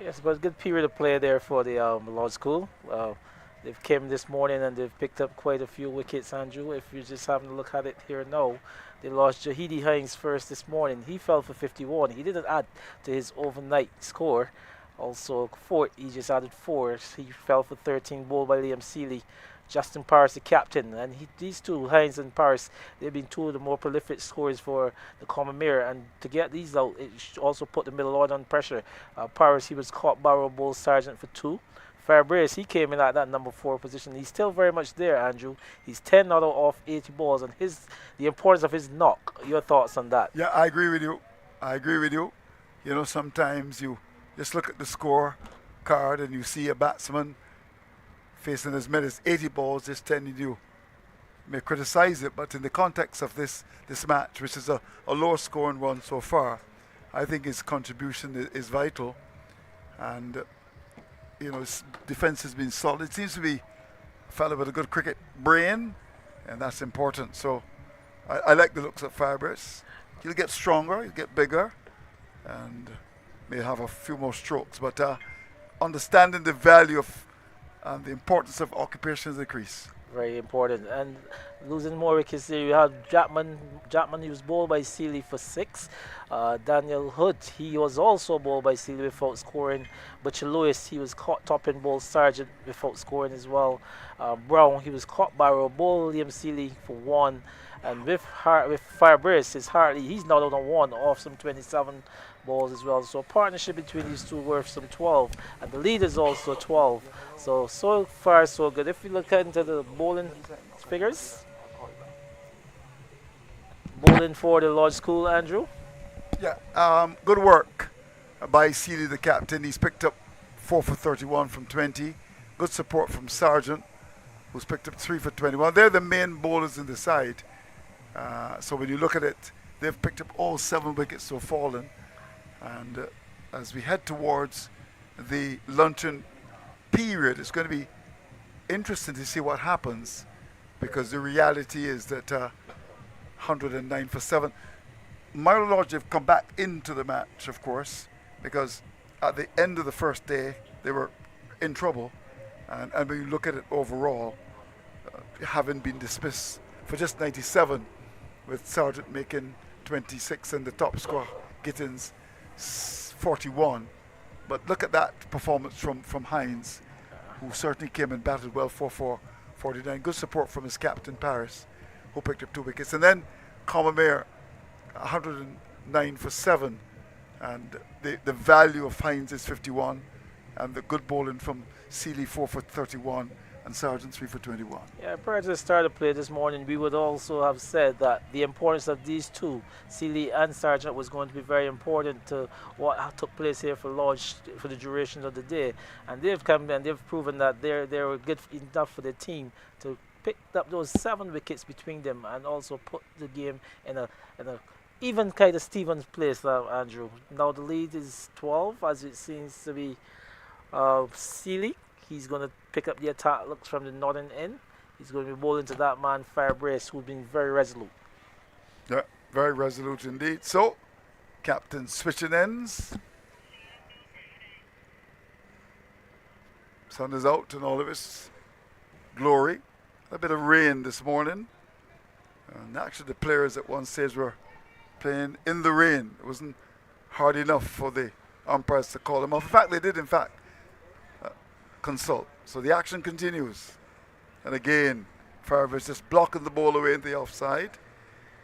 S2: Yes, but a good period of play there for the Lord School. They've came this morning and they've picked up quite a few wickets, Andrew. If you're just having a look at it here now, they lost Jahidi Hines first this morning. He fell for 51. He didn't add to his overnight score. Also, he just added 4. He fell for 13, bowled by Liam Seeley. Justin Paris, the captain, and these two, Hines and Paris, they've been two of the more prolific scorers for the Combermere, and to get these out, it also put the middle order on pressure. Paris, he was caught barrel ball Sargent for 2. Fairbrace, he came in at that number 4 position. He's still very much there, Andrew. He's 10 out of 80 balls, and the importance of his knock. Your thoughts on that?
S1: Yeah, I agree with you. You know, sometimes you just look at the score card and you see a batsman facing as many as 80 balls, just telling you may criticize it, but in the context of this match, which is a lower scoring one so far, I think his contribution is vital. And you know, his defense has been solid. It seems to be a fellow with a good cricket brain, and that's important. So I like the looks of Fabrice. He'll get stronger, he'll get bigger, and may have a few more strokes. But understanding the value of and the importance of occupation of the crease.
S2: Very important. And losing more wickets there, you have Japman, he was bowled by Seeley for 6. Daniel Hood, he was also bowled by Seeley without scoring. Butcher Lewis, he was caught top in bowl Sargent without scoring as well. Brown, he was caught by a ball Liam Seeley for 1. And with Fairbrace, he's not on 1 off some 27 balls as well. So partnership between these two worth some 12, and the lead is also 12. So far so good. If you look into the bowling figures, bowling for the Lodge School, Andrew.
S1: Yeah, good work by Seeley, the captain. He's picked up 4 for 31 from 20. Good support from Sargent, who's picked up 3 for 21. They're the main bowlers in the side. So when you look at it, they've picked up all 7 wickets so fallen. And as we head towards the luncheon period, it's going to be interesting to see what happens, because the reality is that 109 for 7. Milo Lodge have come back into the match, of course, because at the end of the first day, they were in trouble. And when you look at it overall, having been dismissed for just 97, with Sargent making 26 and the top score, Gittins 41. But look at that performance from Hines, who certainly came and batted well, 4 for 49. Good support from his captain, Paris, who picked up 2 wickets. And then Combermere, 109 for 7. And the value of Hines is 51. And the good bowling from Seeley, 4 for 31. And Sargent 3 for 21.
S2: Yeah, prior to the start of play this morning, we would also have said that the importance of these two, Seeley and Sargent, was going to be very important to what took place here for Lodge for the duration of the day. And they've come and they've proven that they're good enough for the team to pick up those 7 wickets between them, and also put the game in a even kind of Stevens place, Andrew. Now the lead is 12, as it seems to be Seeley. He's going to pick up the attack looks from the northern end. He's going to be bowling to that man, Fairbrace, who's been very resolute.
S1: Yeah, very resolute indeed. So, captain switching ends. Sun is out in all of its glory. A bit of rain this morning. And actually the players at one stage were playing in the rain. It wasn't hard enough for the umpires to call them off. In fact, they did consult. So the action continues. And again, Farbus just blocking the ball away into the offside.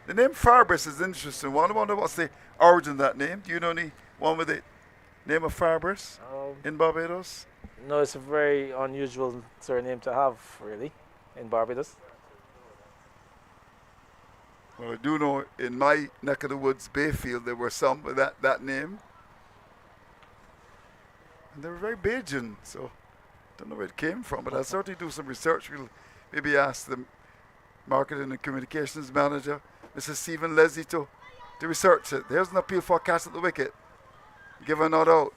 S1: The name Farbus is an interesting one. I wonder what's the origin of that name. Do you know anyone with the name of Farbus in Barbados?
S2: No, it's a very unusual surname to have, really, in Barbados.
S1: Well, I do know in my neck of the woods, Bayfield, there were some with that name. And they were very Bajan, so I don't know where it came from, but I'll certainly do some research. We'll maybe ask the marketing and communications manager, Mr. Stephen Leslie, to research it. There's an appeal for a catch at the wicket. Give a nod out.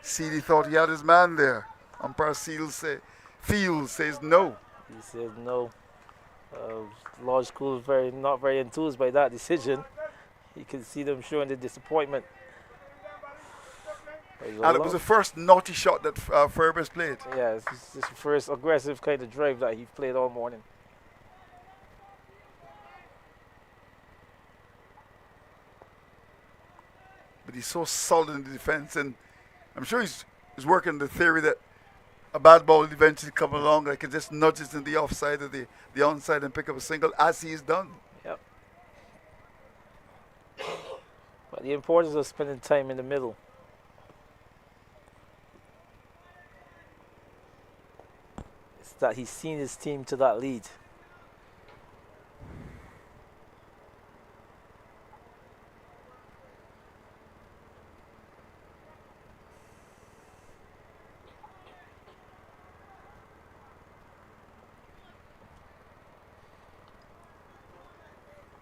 S1: Seeley thought he had his man there. Umpire Field says no.
S2: He says no. Lodge School is not very enthused by that decision. You can see them showing the disappointment.
S1: And it was the first naughty shot that Farbus played.
S2: Yeah, it's the first aggressive kind of drive that he's played all morning.
S1: But he's so solid in the defence, and I'm sure he's working the theory that a bad ball will eventually come along that can just nudge it in the offside or the onside and pick up a single, as he's done.
S2: Yep. But the importance of spending time in the middle. Is that he's seen his team to that lead.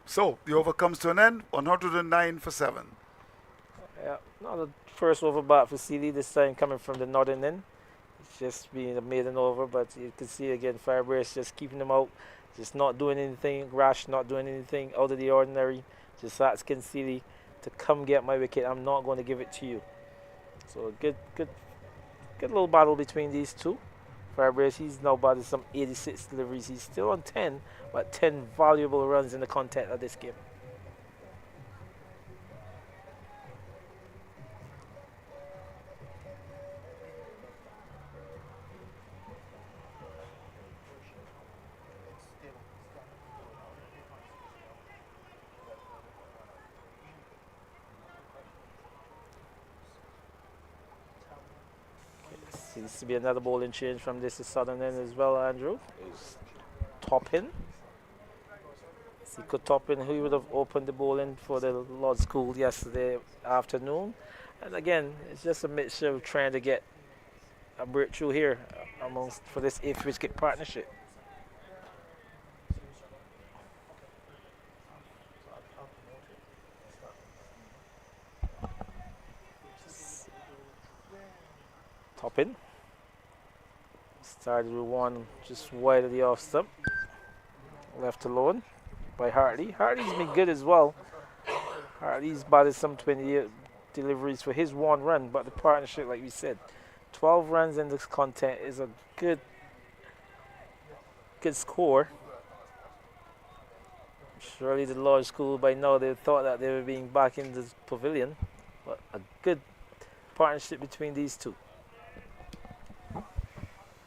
S1: So the over comes to an end, 109 for 7.
S2: Yeah, not the first over bat for Seeley, this time coming from the northern end. It's just being a maiden over, but you can see again Firebrace just keeping them out, just not doing anything rash, not doing anything out of the ordinary, just asking Seeley to come get my wicket. I'm not going to give it to you. So good little battle between these two. Firebrace, he's now batted some 86 deliveries. He's still on 10, but 10 valuable runs in the content of this game. Seems to be another bowling change from this southern end as well, Andrew. It's Toppin. He could Toppin, who would have opened the bowling for the Lord School yesterday afternoon. And again, it's just a mixture of trying to get a breakthrough here for this 8th wicket partnership. Toppin. Started with one just wide of the off stump. Left alone by Hartley. Hartley's been good as well. Hartley's batted some 28 deliveries for his one run, but the partnership, like we said, 12 runs in this content is a good score. Surely the Lodge School by now they thought that they were being back in the pavilion, but a good partnership between these two.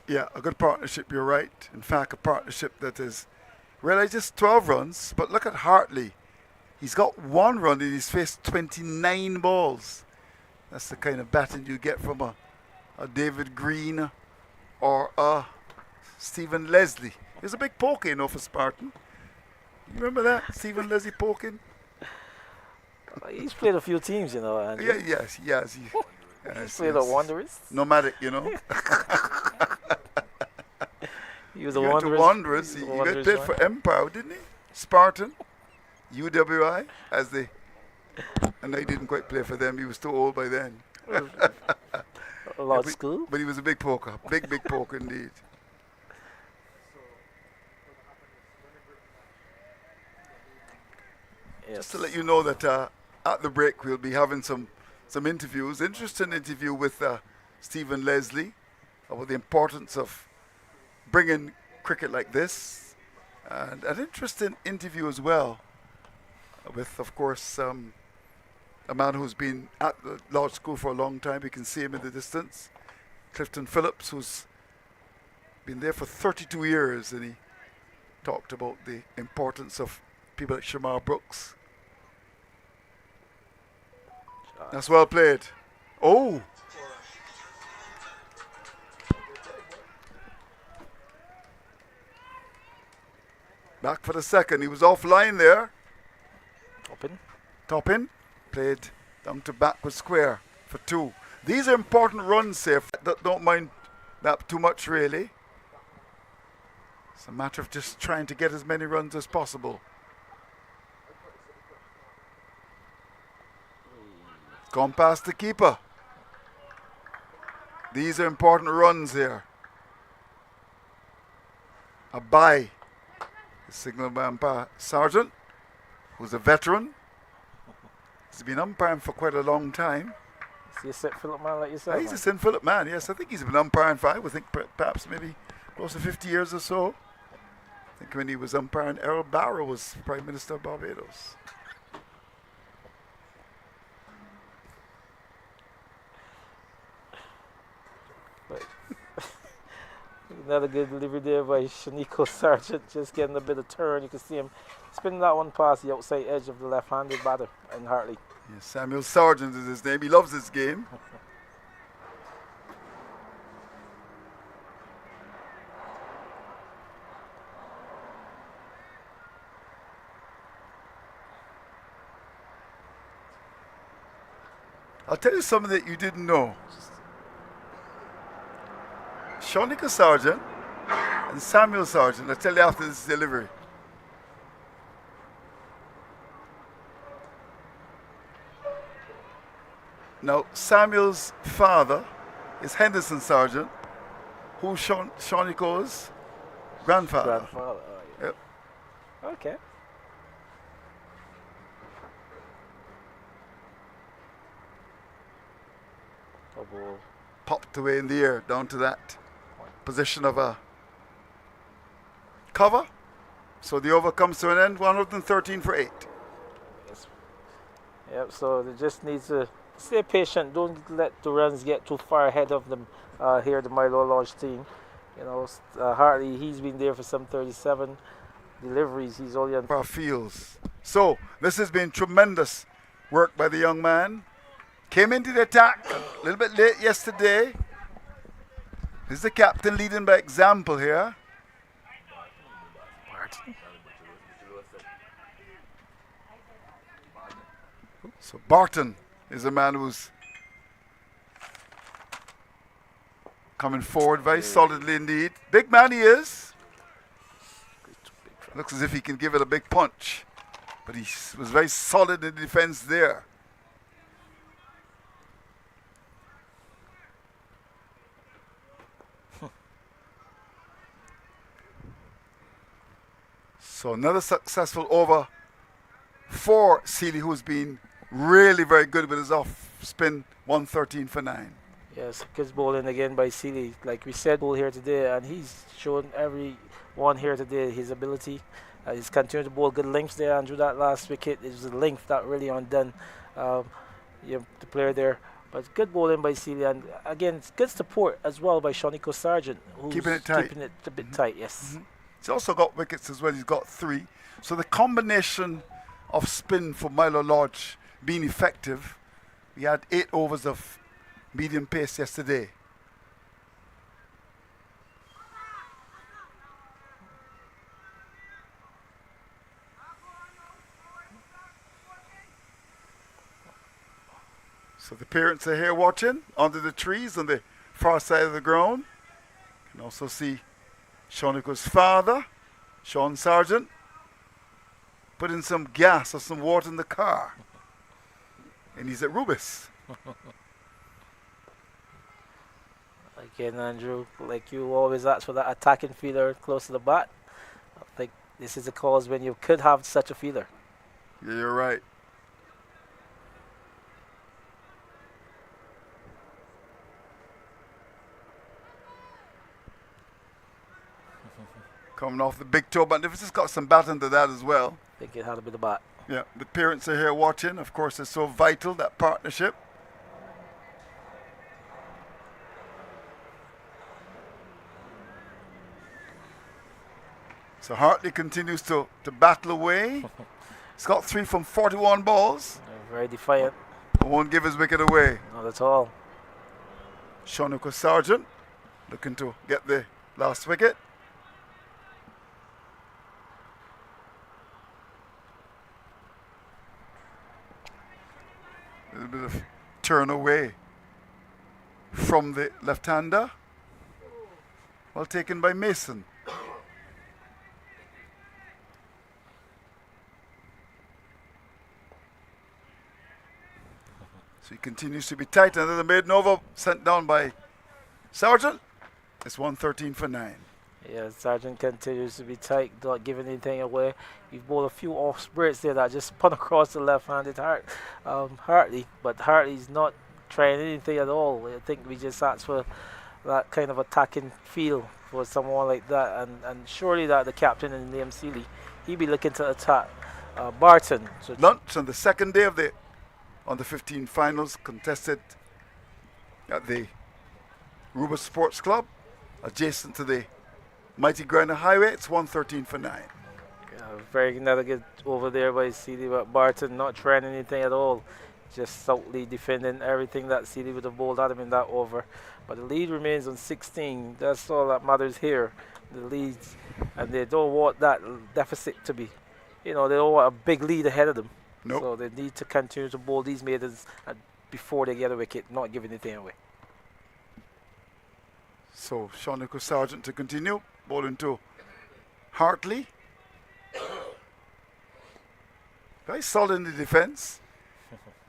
S1: Yeah, a good partnership, you're right. In fact, a partnership that is really just 12 runs. But look at Hartley. He's got 1 run and he's faced 29 balls. That's the kind of batting you get from a David Grynner or a Stephen Leslie. He was a big poker, for Spartan. You remember that? Stephen Leslie poking?
S2: He's played a few teams, Andrew.
S1: Yeah, yes.
S2: He's played at Wanderers.
S1: Nomadic,
S2: He was
S1: he
S2: a
S1: went to Wanderers. He played for Empire, didn't he? Spartan, UWI, and they didn't quite play for them. He was too old by then.
S2: A lot of school.
S1: But he was a big poker, big poker indeed.
S2: Yes.
S1: Just to let you know that at the break we'll be having some interviews. Interesting interview with Stephen Leslie about the importance of bringing cricket like this. And an interesting interview as well with, of course, a man who's been at the Lodge School for a long time. You can see him in the distance. Clifton Phillips, who's been there for 32 years, and he talked about the importance of people like Shamar Brooks. That's well played. Oh! Back for the second. He was offline there. Top in. Played down to backward square for 2. These are important runs here. Don't mind that too much, really. It's a matter of just trying to get as many runs as possible. Gone past the keeper. These are important runs here. A bye. Signal by umpire Sargent, who's a veteran. He's been umpiring for quite a long time.
S2: Is he a St. Philip man like yourself?
S1: He's a St. Philip man, yes. I think he's been umpiring for, I would think, perhaps maybe close to 50 years or so. I think when he was umpiring, Errol Barrow was Prime Minister of Barbados.
S2: Another good delivery there by Nico Sargent, just getting a bit of turn. You can see him spinning that one past the outside edge of the left-handed batter in Hartley.
S1: Yes, Samuel Sargent is his name. He loves this game. I'll tell you something that you didn't know. Nico Sargent and Samuel Sargent, I'll tell you after this delivery. Now, Samuel's father is Henderson Sargent, who's Nico's grandfather.
S2: Grandfather, oh, yeah.
S1: Yep.
S2: Okay. Oh, ball.
S1: Popped away in the air, down to that position of a cover. So the over comes to an end, 113 for 8.
S2: Yes. Yep, so they just need to stay patient. Don't let the runs get too far ahead of them here, the Milo Lodge team. You know, Hartley, he's been there for some 37 deliveries. He's only on
S1: our fields. So this has been tremendous work by the young man. Came into the attack a little bit late yesterday. This is the captain leading by example here. So Barton is a man who's coming forward very solidly indeed. Big man he is. Looks as if he can give it a big punch. But he was very solid in the defense there. So another successful over for Seeley, who's been really very good with his off spin, 113 for 9.
S2: Yes, good bowling again by Seeley. Like we said, ball here today, and he's shown everyone here today his ability. He's continued to bowl good lengths there, and through that last wicket, it was a length that really undone the player there. But good bowling by Seeley, and again, it's good support as well by Nico Sargent, who's
S1: keeping it tight.
S2: Keeping it a bit tight, yes.
S1: Mm-hmm. He's also got wickets as well. He's got 3. So the combination of spin for Milo Lodge being effective, we had 8 overs of medium pace yesterday. So the parents are here watching under the trees on the far side of the ground. You can also see Nico's father, Sean Sargent, putting some gas or some water in the car. And he's at Rubis.
S2: Again, Andrew, like you always ask for that attacking fielder close to the bat. I think this is a cause when you could have such a fielder.
S1: Yeah, you're right. Coming off the big toe, but they've just got some bat into that as well.
S2: I think it had a bit of bat.
S1: Yeah, the parents are here watching. Of course, it's so vital, that partnership. So Hartley continues to battle away. He's got 3 from 41 balls.
S2: Very defiant.
S1: Won't give his wicket away.
S2: Not at all.
S1: Shonico Sargent looking to get the last wicket. A little bit of turn away from the left-hander. Well taken by Mason. So he continues to be tight. Another maiden over sent down by Sargent. It's 113 for 9.
S2: Yeah, Sargent continues to be tight, not giving anything away. You've bowled a few off spirits there that just spun across the left-handed Hartley, but Hartley's not trying anything at all. I think we just asked for that kind of attacking feel for someone like that, and surely that the captain in Liam Seeley, he'd be looking to attack Barton. So
S1: Lunch on the second day of the on the 15 finals contested at the Rubis Sports Club, adjacent to the mighty Grynner Highway. It's 113 for 9.
S2: very another good over there by Seeley, but Barton not trying anything at all. Just stoutly defending everything that Seeley would have bowled at him in that over. But the lead remains on 16. That's all that matters here. The leads, and they don't want that deficit to be, they don't want a big lead ahead of them.
S1: Nope.
S2: So they need to continue to bowl these maidens before they get a wicket, not giving anything away.
S1: So Shonico Sargent to continue, bowling to Hartley. Very solid in the defence.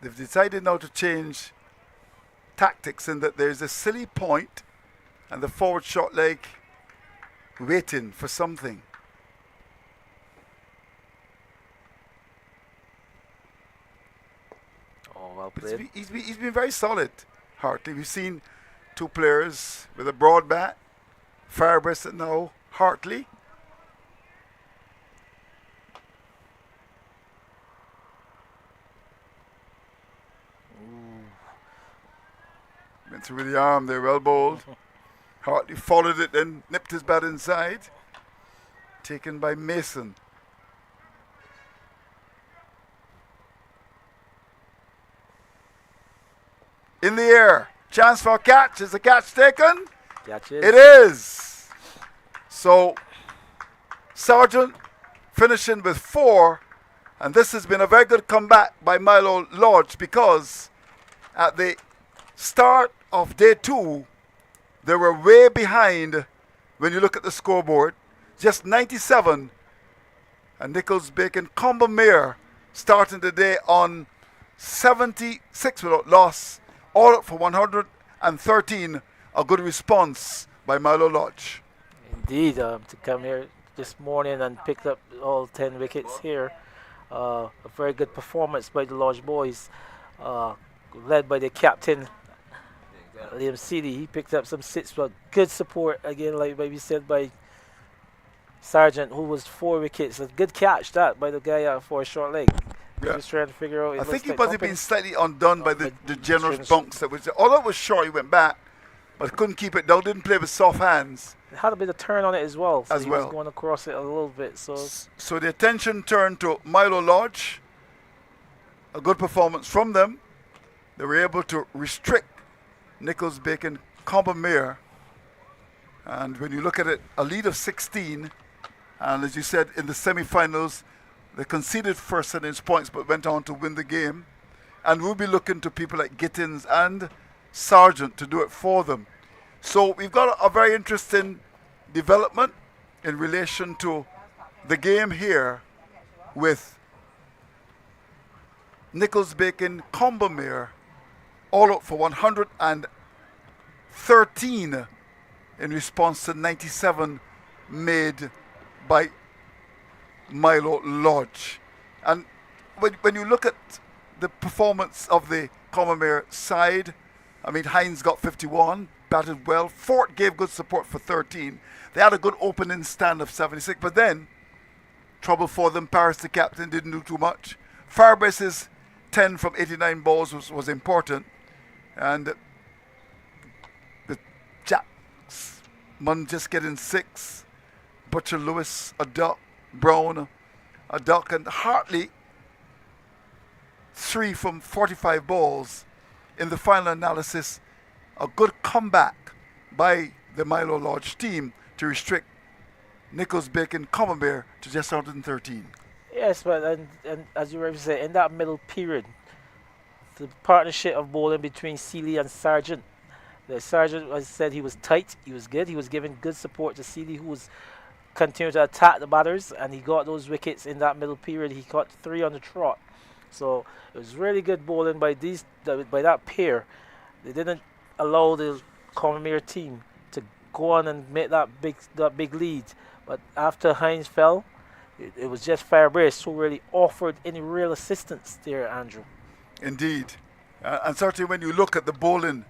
S1: They've decided now to change tactics in that there's a silly point and the forward short leg waiting for something.
S2: Oh, well played.
S1: He's been very solid, Hartley. We've seen two players with a broad bat, Firebreast and now Hartley. Went through with the arm there, well bowled. Hartley followed it, then nipped his bat inside. Taken by Mason. In the air. Chance for a catch. Is the catch taken?
S2: Catch it.
S1: It is. So, Sargent finishing with 4. And this has been a very good comeback by Milo Lodge, because at the start of day 2, they were way behind when you look at the scoreboard. Just 97. And Nichols Bacon Combermere starting the day on 76 without loss. All up for 113. A good response by Milo Lodge.
S2: Indeed, to come here this morning and pick up all 10 wickets here. A very good performance by the Lodge boys, led by the captain, Liam Seeley. He picked up some 6, but good support again, like we said, by Sargent, who was 4 wickets. A good catch that by the guy out for a short leg.
S1: Yeah.
S2: Just trying to figure out.
S1: I think he must have been slightly undone by the generous bunks that was there. Although it was short, he went back, but couldn't keep it down. Didn't play with soft hands.
S2: It had a bit of turn on it as well. So
S1: As
S2: he
S1: well.
S2: was going across it a little bit. So
S1: the attention turned to Milo Lodge. A good performance from them. They were able to restrict Nichols Bacon Combermere. And when you look at it, a lead of 16. And as you said, in the semi-finals, they conceded first innings points but went on to win the game. And we'll be looking to people like Gittins and Sargent to do it for them. So we've got a very interesting development in relation to the game here with Nichols Bacon Combermere all up for 113 in response to 97 made by Milo Lodge. And when you look at the performance of the Combermere side, I mean, Hines got 51, batted well. Fort gave good support for 13. They had a good opening stand of 76, but then trouble for them. Paris, the captain, didn't do too much. Farbiss's 10 from 89 balls was important. And the Jacks, Munn just getting 6. Butcher Lewis, a duck. Brown, a duck. And Hartley, 3 from 45 balls. In the final analysis, a good comeback by the Milo Lodge team to restrict Nichols, Bacon, Combermere to just 113.
S2: Yes, but and as you already said, in that middle period, the partnership of bowling between Seeley and Sargent. The Sargent, as I said, he was tight, he was good, he was giving good support to Seeley, who was continuing to attack the batters, and he got those wickets in that middle period. He caught 3 on the trot. So it was really good bowling by that pair. They didn't allow the Combermere team to go on and make that big lead. But after Hines fell, it was just Fairbrace who really offered any real assistance there, Andrew.
S1: Indeed. And certainly when you look at the bowling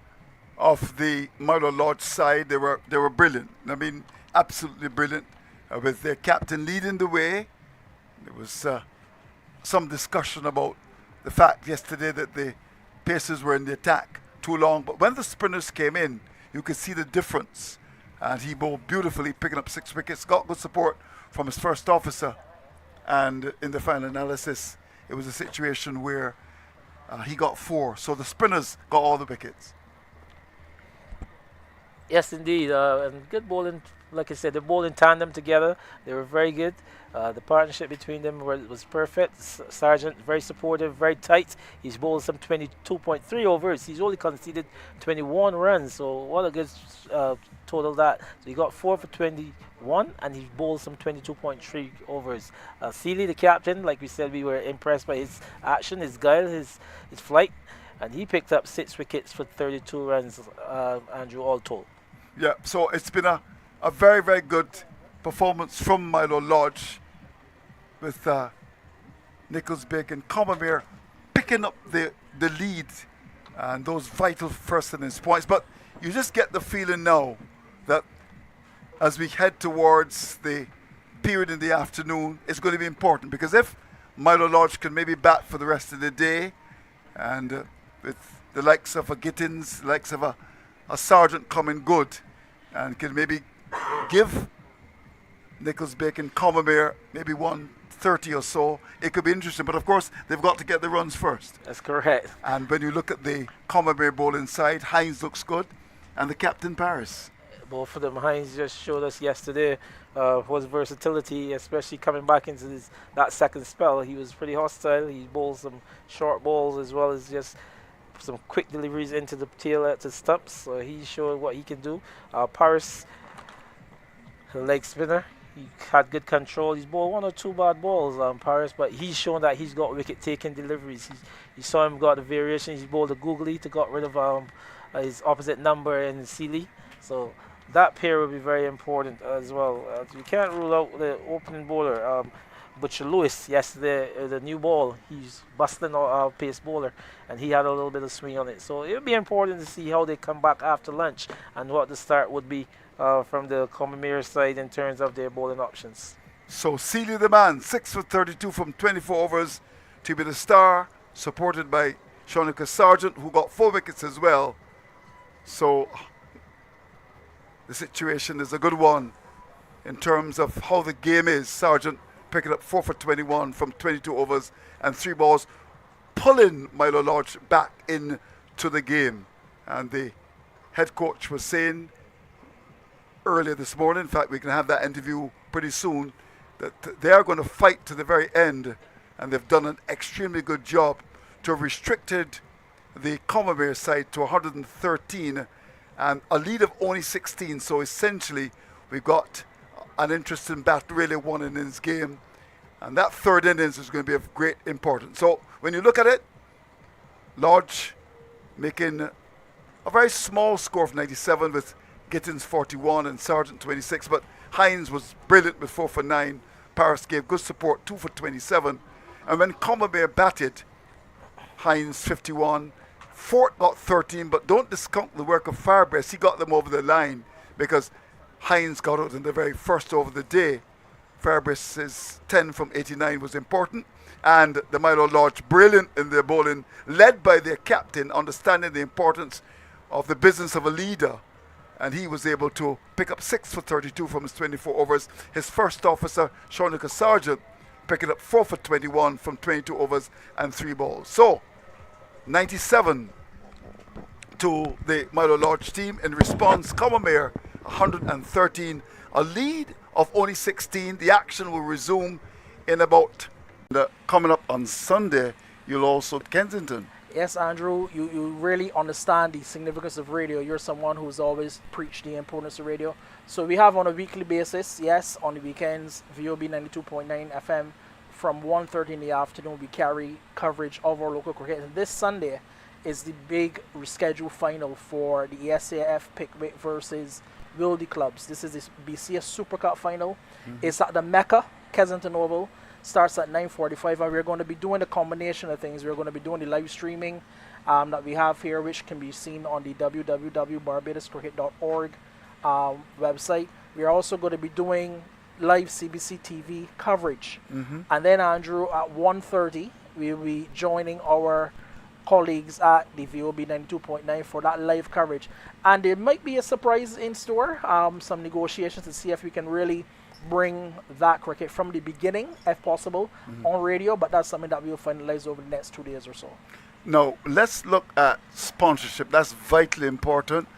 S1: of the Milo Lodge side, they were brilliant. I mean, absolutely brilliant. With their captain leading the way. There was some discussion about the fact yesterday that the Pacers were in the attack too long. But when the spinners came in, you could see the difference. And he bowled beautifully, picking up 6 wickets, got good support from his first officer. And in the final analysis, it was a situation where he got 4. So the spinners got all the wickets.
S2: Yes, indeed. And good bowling. Like I said, they bowled in tandem together. They were very good. The partnership between them was perfect. Sargent, very supportive, very tight. He's bowled some 22.3 overs. He's only conceded 21 runs. So what a good total that. So he got 4 for 21, and he bowled some 22.3 overs. Seeley, the captain, like we said, we were impressed by his action, his guile, his flight. And he picked up 6 wickets for 32 runs, Andrew, all told.
S1: Yeah, so it's been a very, very good performance from Milo Lodge with Nichols, Bacon, Combermere picking up the lead and those vital first innings points. But you just get the feeling now that as we head towards the period in the afternoon, it's going to be important, because if Milo Lodge can maybe bat for the rest of the day, and with the likes of a Gittins, the likes of a Sargent coming good, and can maybe give Nichols, Bacon, Combermere maybe 130 or so, it could be interesting. But of course, they've got to get the runs first.
S2: That's correct.
S1: And when you look at the Combermere bowling side, Hines looks good, and the captain Paris.
S2: Both of them. Hines just showed us yesterday his versatility, especially coming back into that second spell. He was pretty hostile. He bowled some short balls as well as just some quick deliveries into the tail at the stumps. So he showed what he can do. Paris, the leg spinner, he had good control. He's bowled 1 or 2 bad balls, Paris, but he's shown that he's got wicket-taking deliveries. You saw him got the variations. He bowled a googly to got rid of his opposite number in Seeley. So that pair will be very important as well. You can't rule out the opening bowler. Butcher Lewis yesterday, the new ball, he's busting our pace bowler, and he had a little bit of swing on it. So it'll be important to see how they come back after lunch and what the start would be from the Combermere side in terms of their bowling options.
S1: So Seeley the man, 6 for 32 from 24 overs to be the star, supported by Shonika Sargent, who got 4 wickets as well. So the situation is a good one in terms of how the game is. Sargent picking up 4 for 21 from 22 overs and 3 balls, pulling Milo Lodge back into the game. And the head coach was saying earlier this morning, in fact we can have that interview pretty soon, that they are going to fight to the very end, and they've done an extremely good job to have restricted the Combermere side to 113 and a lead of only 16. So essentially we've got an interesting bat, really one innings game, and that third innings is going to be of great importance. So when you look at it, Lodge making a very small score of 97 with Gittins 41 and Sargent 26, but Hines was brilliant with 4 for 9. Paris gave good support, 2 for 27, and when Combermere batted, Hines 51, Fort got 13, but don't discount the work of Firebrace. He got them over the line because Hines got out in the very first over of the day. Firebrace's 10 from 89 was important. And the Milo Lodge, brilliant in their bowling, led by their captain, understanding the importance of the business of a leader. And he was able to pick up 6 for 32 from his 24 overs. His first officer, Shaunika Sargent, picking up 4 for 21 from 22 overs and 3 balls. So, 97 to the Milo Lodge team. In response, Combermere 113, a lead of only 16. The action will resume in about coming up on Sunday. You'll also Kensington.
S2: Yes, Andrew, you really understand the significance of radio. You're someone who's always preached the importance of radio. So we have on a weekly basis, yes, on the weekends, VOB 92.9 FM from 1:30 in the afternoon. We carry coverage of our local cricket. And this Sunday is the big rescheduled final for the ESAF Pickwick versus Wildy clubs. This is the BCA Super Cup final. It's at the Mecca, Kensington Oval. Starts at 9:45, and we're going to be doing a combination of things. We're going to be doing the live streaming that we have here, which can be seen on the www.barbadoscricket.org website. We're also going to be doing live CBC TV coverage. And then, Andrew, at 1:30, we'll be joining our colleagues at the VOB 92.9 for that live coverage. And there might be a surprise in store, some negotiations to see if we can really bring that cricket from the beginning, if possible, on radio, but that's something that we'll finalize over the next 2 days or so.
S1: Now, let's look at sponsorship. That's vitally important.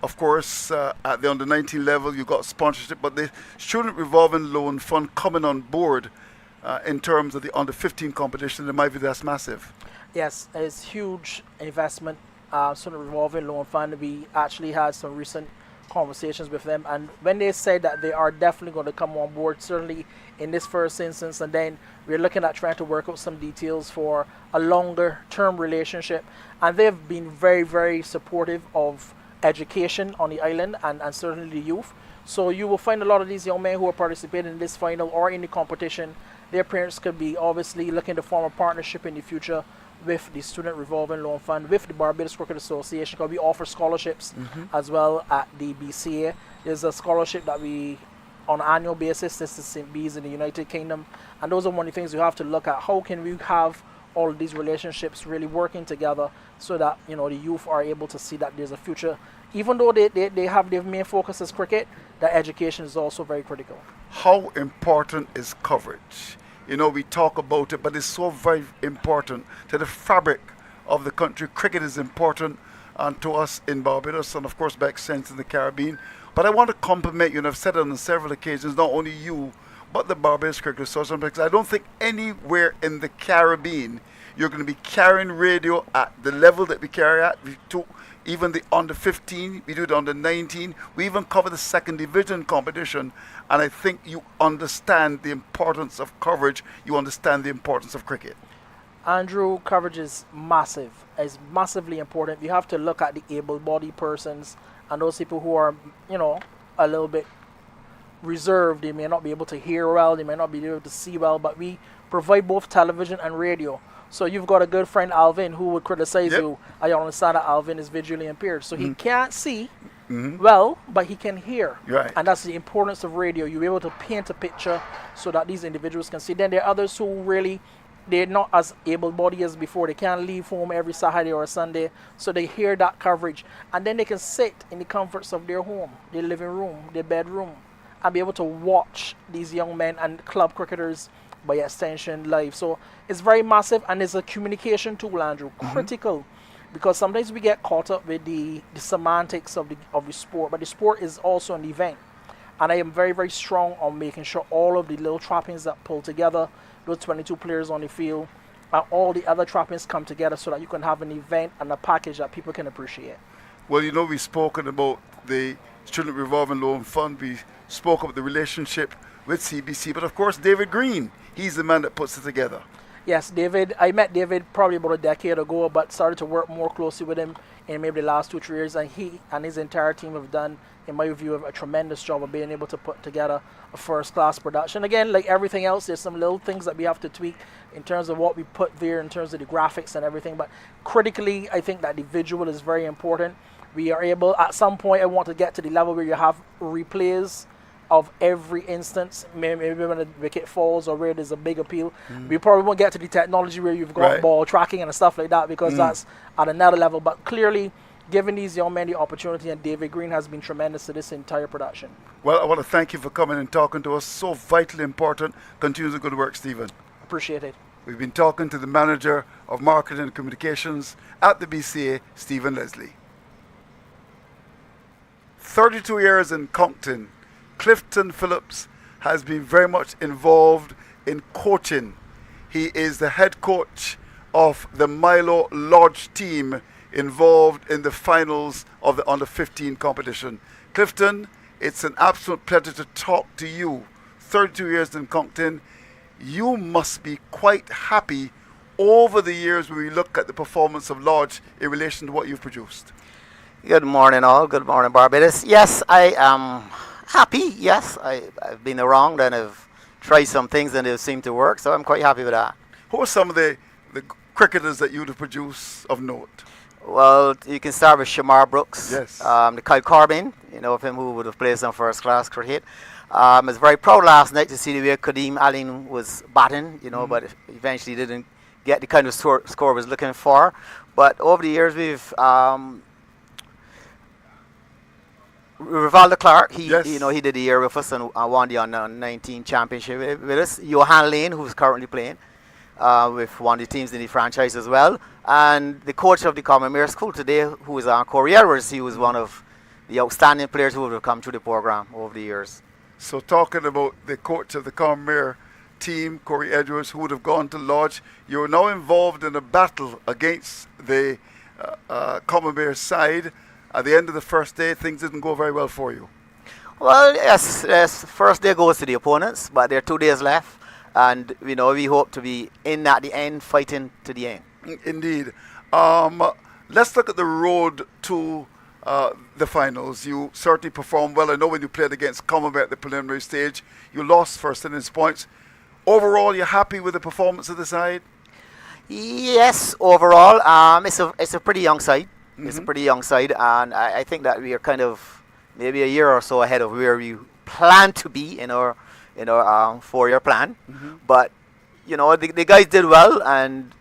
S1: Of course, at the under-19 level, you got sponsorship, but the Student Revolving Loan Fund coming on board in terms of the under-15 competition, in my view, that's massive.
S2: Yes, it's huge investment. Student Revolving Loan Fund, we actually had some recent conversations with them, and when they said that they are definitely going to come on board, certainly in this first instance, and then we're looking at trying to work out some details for a longer term relationship, and they've been very, very supportive of education on the island and certainly the youth. So you will find a lot of these young men who are participating in this final or in the competition, their parents could be obviously looking to form a partnership in the future with the Student Revolving Loan Fund, with the Barbados Cricket Association, because we offer scholarships as well at the BCA. There's a scholarship that we, on an annual basis, this is St. Bees in the United Kingdom, and those are one of the things we have to look at. How can we have all of these relationships really working together so that, you know, the youth are able to see that there's a future. Even though they have their main focus as cricket, that education is also very critical.
S1: How important is coverage? You know, we talk about it, but it's so very important to the fabric of the country. Cricket is important to us in Barbados and, of course, by extension in the Caribbean. But I want to compliment you, and I've said it on several occasions, not only you, but the Barbados Cricket Association, because I don't think anywhere in the Caribbean you're going to be carrying radio at the level that we carry at. We took even the under 15, we do the under 19, we even cover the second division competition, and I think you understand the importance of coverage, you understand the importance of cricket.
S2: Andrew, coverage is massive. It's massively important. You have to look at the able-bodied persons and those people who are, you know, a little bit reserved. They may not be able to hear well, they may not be able to see well, but we provide both television and radio. So you've got a good friend, Alvin, who would criticize you. I understand that Alvin is visually impaired. So he can't see well, but he can hear.
S1: Right.
S2: And that's the importance of radio. You're able to paint a picture so that these individuals can see. Then there are others who really, they're not as able-bodied as before. They can't leave home every Saturday or Sunday. So they hear that coverage. And then they can sit in the comforts of their home, their living room, their bedroom, and be able to watch these young men and club cricketers by extension live. So it's very massive, and it's a communication tool, Andrew, critical, because sometimes we get caught up with the semantics of the sport, but the sport is also an event, and I am very, very strong on making sure all of the little trappings that pull together those 22 players on the field and all the other trappings come together so that you can have an event and a package that people can appreciate.
S1: Well, you know, we've spoken about the Student Revolving Loan Fund, we spoke about the relationship with CBC, but of course David Green, he's the man that puts it together.
S5: Yes, David. I met David probably about a decade ago, but started to work more closely with him in maybe the last 2-3 years, and he and his entire team have done, in my view, a tremendous job of being able to put together a first-class production. Again, like everything else, there's some little things that we have to tweak in terms of what we put there, in terms of the graphics and everything. But critically, I think that the visual is very important. We are able, at some point, I want to get to the level where you have replays of every instance, maybe when a wicket falls or where there's a big appeal. We probably won't get to the technology where you've got ball tracking and stuff like that, because that's at another level. But clearly, giving these young men the opportunity, and David Green has been tremendous to this entire production.
S1: Well, I want to thank you for coming and talking to us. So vitally important. Continue the good work, Stephen.
S5: Appreciate it.
S1: We've been talking to the manager of marketing and communications at the BCA, Stephen Leslie. 32 years in Compton, Clifton Phillips has been very much involved in coaching. He is the head coach of the Milo Lodge team involved in the finals of the under-15 competition. Clifton, it's an absolute pleasure to talk to you. 32 years in Compton. You must be quite happy over the years when we look at the performance of Lodge in relation to what you've produced.
S6: Good morning, all. Good morning, Barbados. Yes, I am happy. Yes, I've been around and I've tried some things and they seem to work, so I'm quite happy with that.
S1: Who are some of the cricketers that you would have produced of note?
S6: Well, you can start with Shamar Brooks.
S1: Yes.
S6: The Kyle Corbin, you know, of him who would have played some first-class cricket. I was very proud last night to see the way Kadeem Allen was batting, you know, but eventually didn't get the kind of score I was looking for. But over the years, we've Rivaldo Clark, he did a year with us and won the under-19 championship with us. Johan Lane, who's currently playing with one of the teams in the franchise as well. And the coach of the Combermere school today, who is Corey Edwards, he was one of the outstanding players who have come through the program over the years.
S1: So talking about the coach of the Combermere team, Corey Edwards, who would have gone to Lodge, you're now involved in a battle against the Combermere side. At the end of the first day, things didn't go very well for you.
S6: Well, yes, first day goes to the opponents, but there are 2 days left. And, you know, we hope to be in at the end, fighting to the end.
S1: Indeed. Let's look at the road to the finals. You certainly performed well. I know when you played against Combermere at the preliminary stage, you lost first innings points. Overall, you're happy with the performance of the side?
S6: Yes, overall. It's a pretty young side. It's a pretty young side, and I think that we are kind of maybe a year or so ahead of where we plan to be in our 4-year plan. But you know, the guys did well, and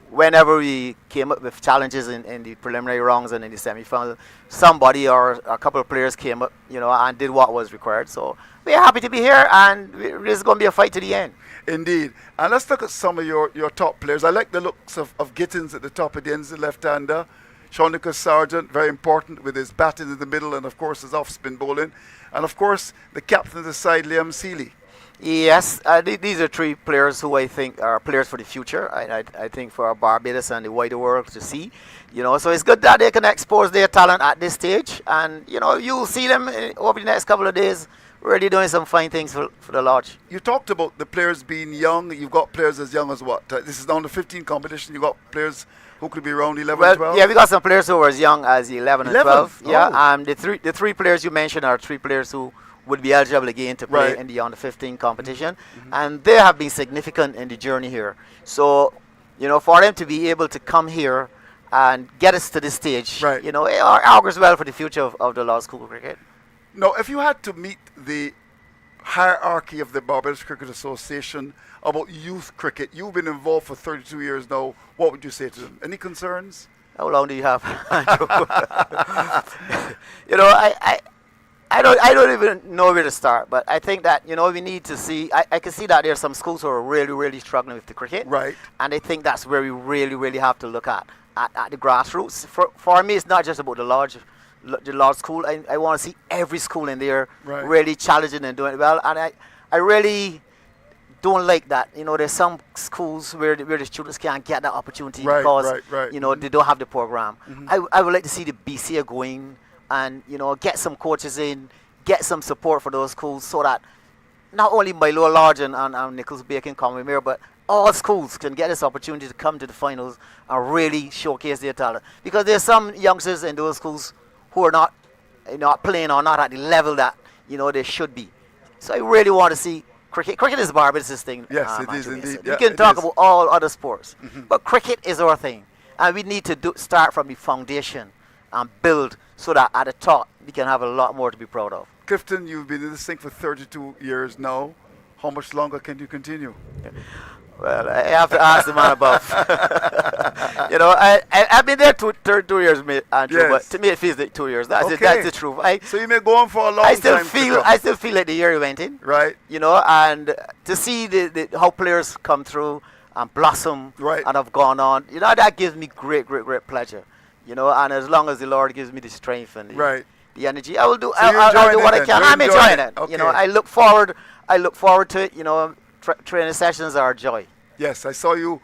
S6: whenever we came up with challenges in the preliminary rounds and in the semi-final, somebody or a couple of players came up, you know, and did what was required. So we're happy to be here, and there's going to be a fight to the end.
S1: Indeed. And let's look at some of your top players. I like the looks of Gittins at the top of the ends, the left-hander. Seanica Sargent, very important with his batting in the middle and, of course, his off-spin bowling. And, of course, the captain of the side, Liam Seeley.
S6: Yes, these are 3 players who I think are players for the future. I think for Barbados and the wider world to see. You know, so it's good that they can expose their talent at this stage. And, you know, you'll see them over the next couple of days really doing some fine things for the Lodge.
S1: You talked about the players being young. You've got players as young as what? This is under 15 competition. You've got players who could be around 11 and 12?
S6: Yeah, we got some players who are as young as 11 and 12.
S1: Oh.
S6: Yeah, the three players you mentioned are 3 players who would be eligible again to play in the under 15 competition. And they have been significant in the journey here. So, you know, for them to be able to come here and get us to this stage, you know, it augurs well for the future of the Lodge School cricket.
S1: Now, if you had to meet the hierarchy of the Barbados Cricket Association about youth cricket, you've been involved for 32 years now, what would you say to them? Any concerns?
S6: How long do you have? You know, I don't even know where to start, but I think that, you know, we need to see, I can see that there are some schools who are really, really struggling with the cricket.
S1: Right.
S6: And I think that's where we really, really have to look at the grassroots. For me, it's not just about the Lodge School. I want to see every school in there really challenging and doing it well. And I really don't like that. You know, there's some schools where the students can't get that opportunity because, you know, they don't have the program. I would like to see the BCA going and, you know, get some coaches in, get some support for those schools so that not only Milo Lodge and Nichols Bacon Combermere, but all schools can get this opportunity to come to the finals and really showcase their talent. Because there's some youngsters in those schools who are not playing or not at the level that they should be. So I really want to see cricket. Cricket is Barbados' thing.
S1: Yes, it is
S6: Andrew
S1: indeed.
S6: Mason.
S1: Yeah,
S6: We can
S1: it
S6: talk
S1: is.
S6: about all other sports, but cricket is our thing, and we need to start from the foundation and build so that at the top we can have a lot more to be proud of.
S1: Clifton, you've been in this thing for 32 years now. How much longer can you continue?
S6: Well, I have to ask the man above. I've been there 32 years, mate, Andrew,
S1: Yes.
S6: but to me it feels like 2 years. That's
S1: Okay.
S6: that's the truth.
S1: So you may go on for a long
S6: I still
S1: time. to
S6: feel
S1: come.
S6: I still feel like the year went in.
S1: Right.
S6: And to see how players come through and blossom
S1: Right.
S6: and have gone on, that gives me great, great, great pleasure. And as long as the Lord gives me the strength and
S1: Right.
S6: the energy, I will do.
S1: So you're
S6: I'll do
S1: enjoying
S6: what
S1: it
S6: I
S1: then?
S6: can.
S1: You're
S6: I'm
S1: enjoying
S6: enjoying
S1: it.
S6: it.
S1: Okay.
S6: I look forward to it. Training sessions are a joy.
S1: Yes, I saw you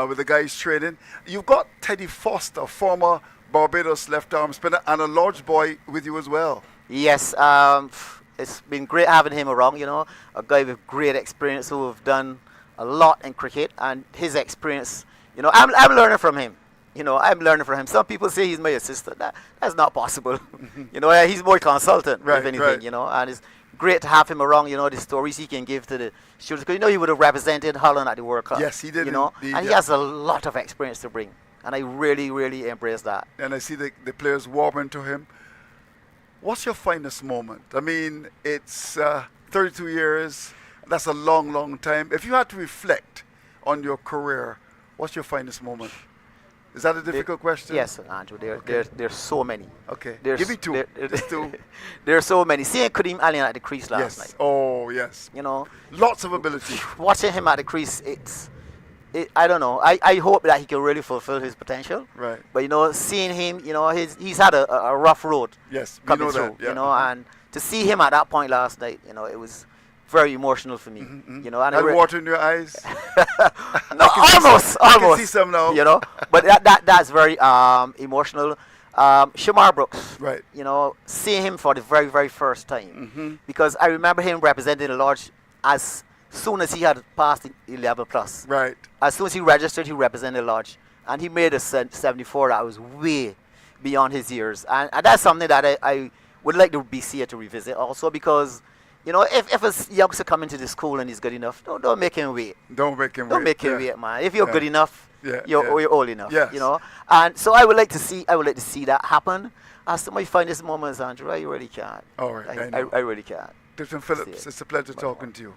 S1: with the guys training. You've got Teddy Foster, former Barbados left arm spinner, and a large boy with you as well.
S6: Yes, it's been great having him around. A guy with great experience who have done a lot in cricket, and his experience. I'm learning from him. I'm learning from him. Some people say he's my assistant. That's not possible. He's more consultant,
S1: Right,
S6: if anything.
S1: right.
S6: And it's great to have him around. The stories he can give to the students. Because he would have represented Holland at the World Cup.
S1: Yes, he did
S6: And
S1: indeed,
S6: he
S1: yeah.
S6: has a lot of experience to bring, and I really, really embrace that.
S1: And I see the players warming to him. What's your finest moment? I mean, it's 32 years. That's a long, long time. If you had to reflect on your career, what's your finest moment? Is that a difficult question?
S6: Yes, Andrew. There's so many.
S1: Okay.
S6: There's
S1: Give me two.
S6: there-
S1: Just two.
S6: There's so many. Seeing Kareem Allen at the crease last
S1: Yes.
S6: night.
S1: Oh, yes.
S6: You know,
S1: Lots of ability.
S6: watching him at the crease, I don't know. I hope that he can really fulfill his potential.
S1: Right.
S6: But seeing him, he's had a rough road
S1: Yes. We
S6: coming
S1: know
S6: through.
S1: that. Yeah.
S6: And to see him at that point last night, it was very emotional for me. And I
S1: And water in your eyes.
S6: no, almost.
S1: I can see some now.
S6: But that's very emotional. Shamar Brooks,
S1: Right.
S6: seeing him for the very, very first time, because I remember him representing the lodge as soon as he had passed the 11 plus.
S1: Right.
S6: As soon as he registered, he represented the lodge, and he made a 74 that was way beyond his years, and that's something that I would like the BCA to revisit also, because if a youngster come into the school and he's good enough, don't make him wait.
S1: Don't make him
S6: Don't
S1: wait.
S6: make him
S1: Yeah.
S6: wait, man. If you're
S1: Yeah.
S6: good enough,
S1: Yeah,
S6: you're
S1: yeah.
S6: old enough.
S1: Yes.
S6: And so I would like to see that happen. As to my finest moments, Andrew, I really can't.
S1: All right. I know.
S6: I really can't.
S1: Clifton Phillips,
S6: See it.
S1: it's a pleasure talking to you.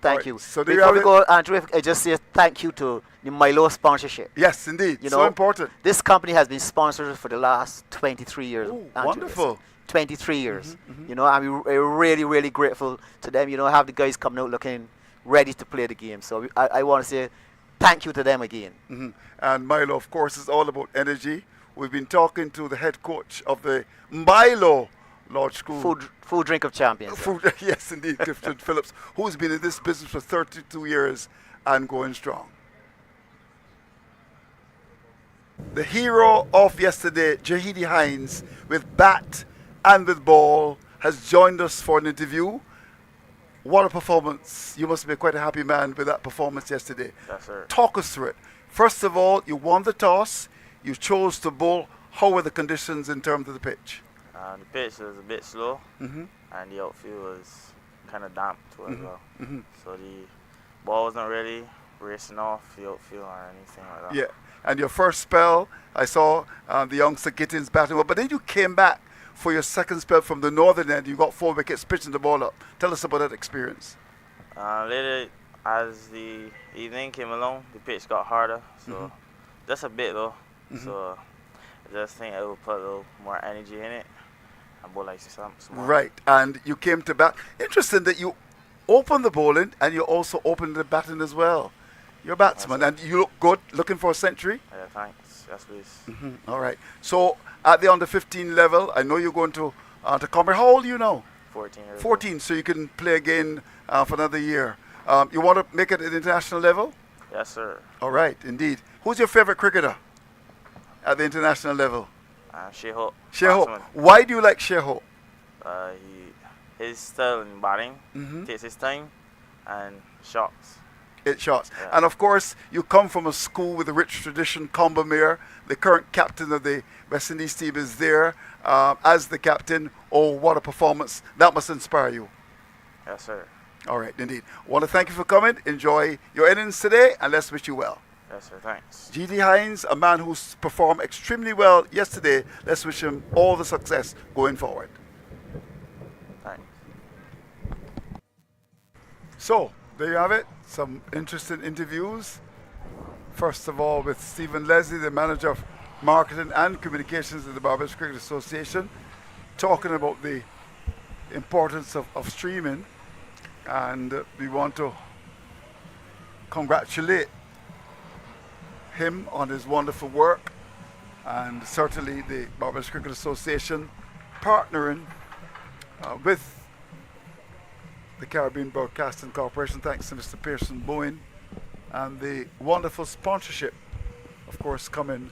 S6: Thank
S1: Right,
S6: you.
S1: so do you
S6: Before
S1: have
S6: we
S1: it?
S6: go, Andrew, I just say thank you to the Milo sponsorship.
S1: Yes, indeed. So important.
S6: This company has been sponsored for the last 23 years.
S1: Ooh,
S6: Andrew.
S1: wonderful.
S6: 23 years. And we're really, really grateful to them. Have the guys coming out looking ready to play the game. So I want to say thank you to them again.
S1: And Milo, of course, is all about energy. We've been talking to the head coach of the Milo Lodge School.
S6: Food drink of champions.
S1: Food, yes, indeed, Clifton Phillips, who's been in this business for 32 years and going strong. The hero of yesterday, Jahidi Hines, with bat and with ball, has joined us for an interview. What a performance. You must be quite a happy man with that performance yesterday.
S7: Yes, sir.
S1: Talk us through it. First of all, you won the toss. You chose to bowl. How were the conditions in terms of the pitch?
S7: The pitch was a bit slow,
S1: Mm-hmm.
S7: and the outfield was kind of damp too as well. So the ball wasn't really racing off the outfield or anything like that.
S1: Yeah. And your first spell, I saw the youngster Gittins batting well, but then you came back for your second spell from the northern end. You got 4 wickets pitching the ball up. Tell us about that experience.
S7: Later, as the evening came along, the pitch got harder. So just a bit though. So I just think I will put a little more energy in it and bowl like some more.
S1: Right. And you came to bat. Interesting that you opened the bowling and you also opened the batting as well. You're a batsman and you look good, looking for a century.
S7: Yeah, thanks. Yes, please.
S1: All right. So at the under 15 level, I know you're going to Combermere. How old are you now?
S7: 14 years.
S1: 14, so you can play again for another year. You want to make it at international level?
S7: Old. Yes, sir.
S1: All right, indeed. Who's your favorite cricketer at the international level?
S7: Sheho.
S1: Sheho. Why do you like Sheho?
S7: His style in batting takes his time and shots.
S1: 8 shots.
S7: Yeah.
S1: And of course, you come from a school with a rich tradition, Combermere. The current captain of the West Indies team is there as the captain. Oh, what a performance. That must inspire you.
S7: Yes, sir.
S1: All right, indeed. I want to thank you for coming. Enjoy your innings today, and let's wish you well.
S7: Yes, sir. Thanks.
S1: G.D. Hines, a man who's performed extremely well yesterday. Let's wish him all the success going forward.
S7: Thanks.
S1: So, there you have it. Some interesting interviews. First of all, with Stephen Leslie, the manager of marketing and communications at the Barbados Cricket Association, talking about the importance of streaming. And we want to congratulate him on his wonderful work, and certainly the Barbados Cricket Association partnering with the Caribbean Broadcasting Corporation, thanks to Mr. Pearson Bowen, and the wonderful sponsorship, of course, coming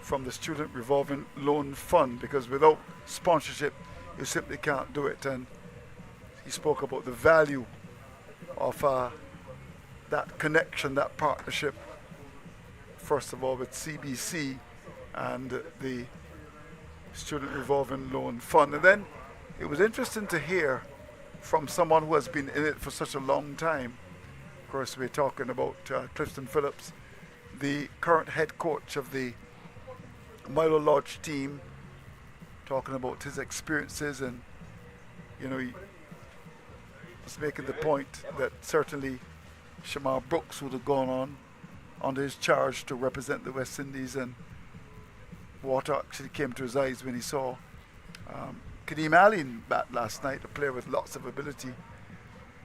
S1: from the Student Revolving Loan Fund, because without sponsorship you simply can't do it. And he spoke about the value of that connection, that partnership, first of all with CBC and the Student Revolving Loan Fund. And then it was interesting to hear from someone who has been in it for such a long time. Of course, we're talking about Clifton Phillips, the current head coach of the Milo Lodge team, talking about his experiences. And, you know, he was making the point that certainly Shamar Brooks would have gone on under his charge to represent the West Indies, and water actually came to his eyes when he saw Kadeem Ali bat last night, a player with lots of ability.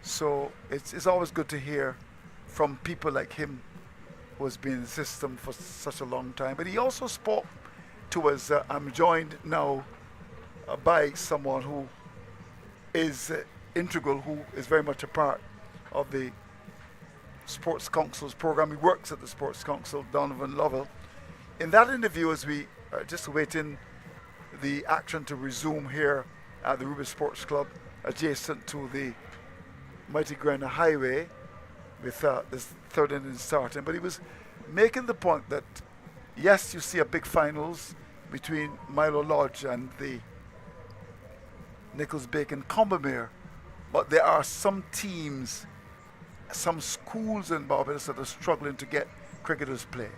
S1: So it's always good to hear from people like him, who has been in the system for such a long time. But he also spoke to us. I'm joined now by someone who is integral, who is very much a part of the Sports Council's program. He works at the Sports Council, Donovan Lovell. In that interview, as we are just waiting the action to resume here at the Rubis Sports Club, adjacent to the mighty Grynner Highway, with this third inning starting. But he was making the point that, yes, you see a big finals between Milo Lodge and the Nichols Bacon Combermere, but there are some teams, some schools in Barbados that are struggling to get cricketers play.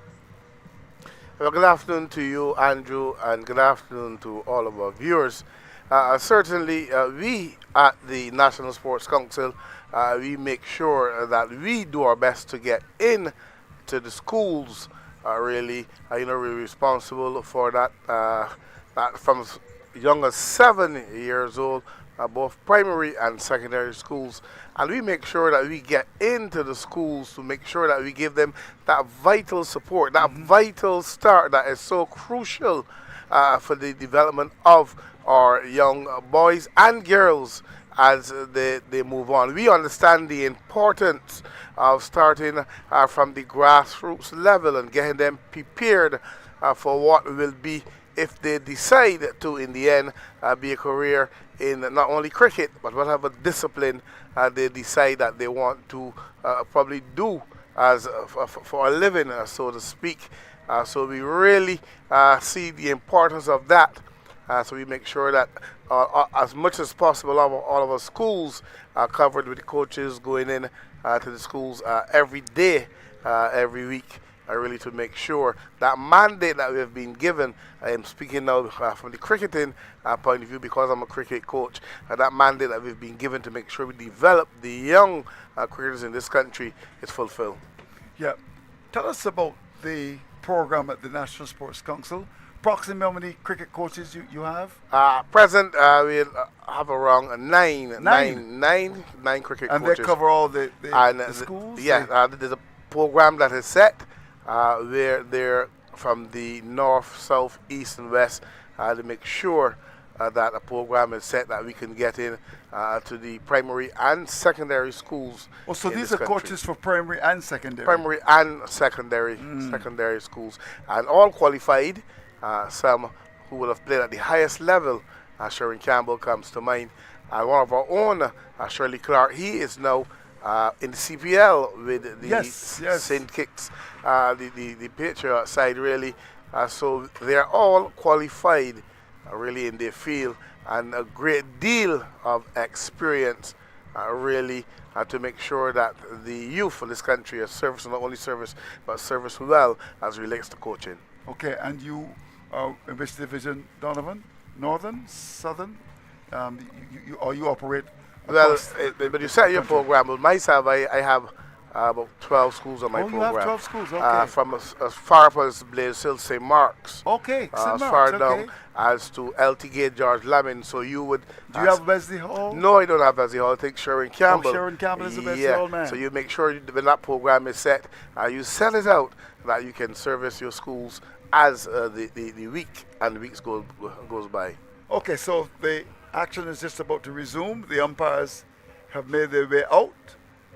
S8: Well, good afternoon to you, Andrew, and good afternoon to all of our viewers. Certainly, we at the National Sports Council, we make sure that we do our best to get in to the schools. Really, we're responsible for that. That from as young as 7 years old, both primary and secondary schools, and we make sure that we get into the schools to make sure that we give them that vital support, that vital start that is so crucial for the development of our young boys and girls as they move on. We understand the importance of starting from the grassroots level and getting them prepared for what will be, if they decide to, in the end, be a career in not only cricket, but whatever discipline they decide that they want to probably do as for a living, so to speak. So we really see the importance of that. So we make sure that as much as possible, all of our schools are covered with coaches going in to the schools every day, every week, really to make sure that mandate that we have been given. I am speaking now from the cricketing point of view, because I'm a cricket coach. That mandate that we've been given to make sure we develop the young cricketers in this country is fulfilled. Yeah.
S1: Tell us about the program at the National Sports Council. Approximately how many cricket coaches you have?
S8: Present, we have around nine cricket
S1: and
S8: coaches.
S1: They cover all the schools?
S8: Yeah, there's a program that is set where they're from the north, south, east, and west to make sure that a program is set that we can get in to the primary and secondary schools.
S1: Oh, so these are coaches for primary and secondary?
S8: Primary and secondary schools, and all qualified. Some who will have played at the highest level. Sharon Campbell comes to mind. And one of our own, Shirley Clark, he is now in the CPL with the
S1: Yes, yes.
S8: St. Kitts, the Patriot side really. So they're all qualified really in their field and a great deal of experience really to make sure that the youth of this country are serviced, not only service, but service well as relates to coaching.
S1: Okay, and you are in which division, Donovan? Northern, Southern? You operate
S8: Well,
S1: across
S8: but you set your
S1: country.
S8: program. Well, myself, I have about 12 schools on my
S1: Oh, you
S8: program.
S1: have 12 schools, okay.
S8: From as far up as Blaze Hill, St. Mark's.
S1: Okay, St.
S8: As
S1: Mark's,
S8: far
S1: okay.
S8: down as to LT Gate, George Lamin. So you would.
S1: Do you have Wesley Hall?
S8: No, I don't have Wesley Hall. I think Sharon Campbell.
S1: Sharon Campbell is the Wesley
S8: Yeah.
S1: Hall man.
S8: So you make sure when that program is set, you set it out that you can service your schools as the week and the weeks goes by.
S1: Okay, so the action is just about to resume. The umpires have made their way out,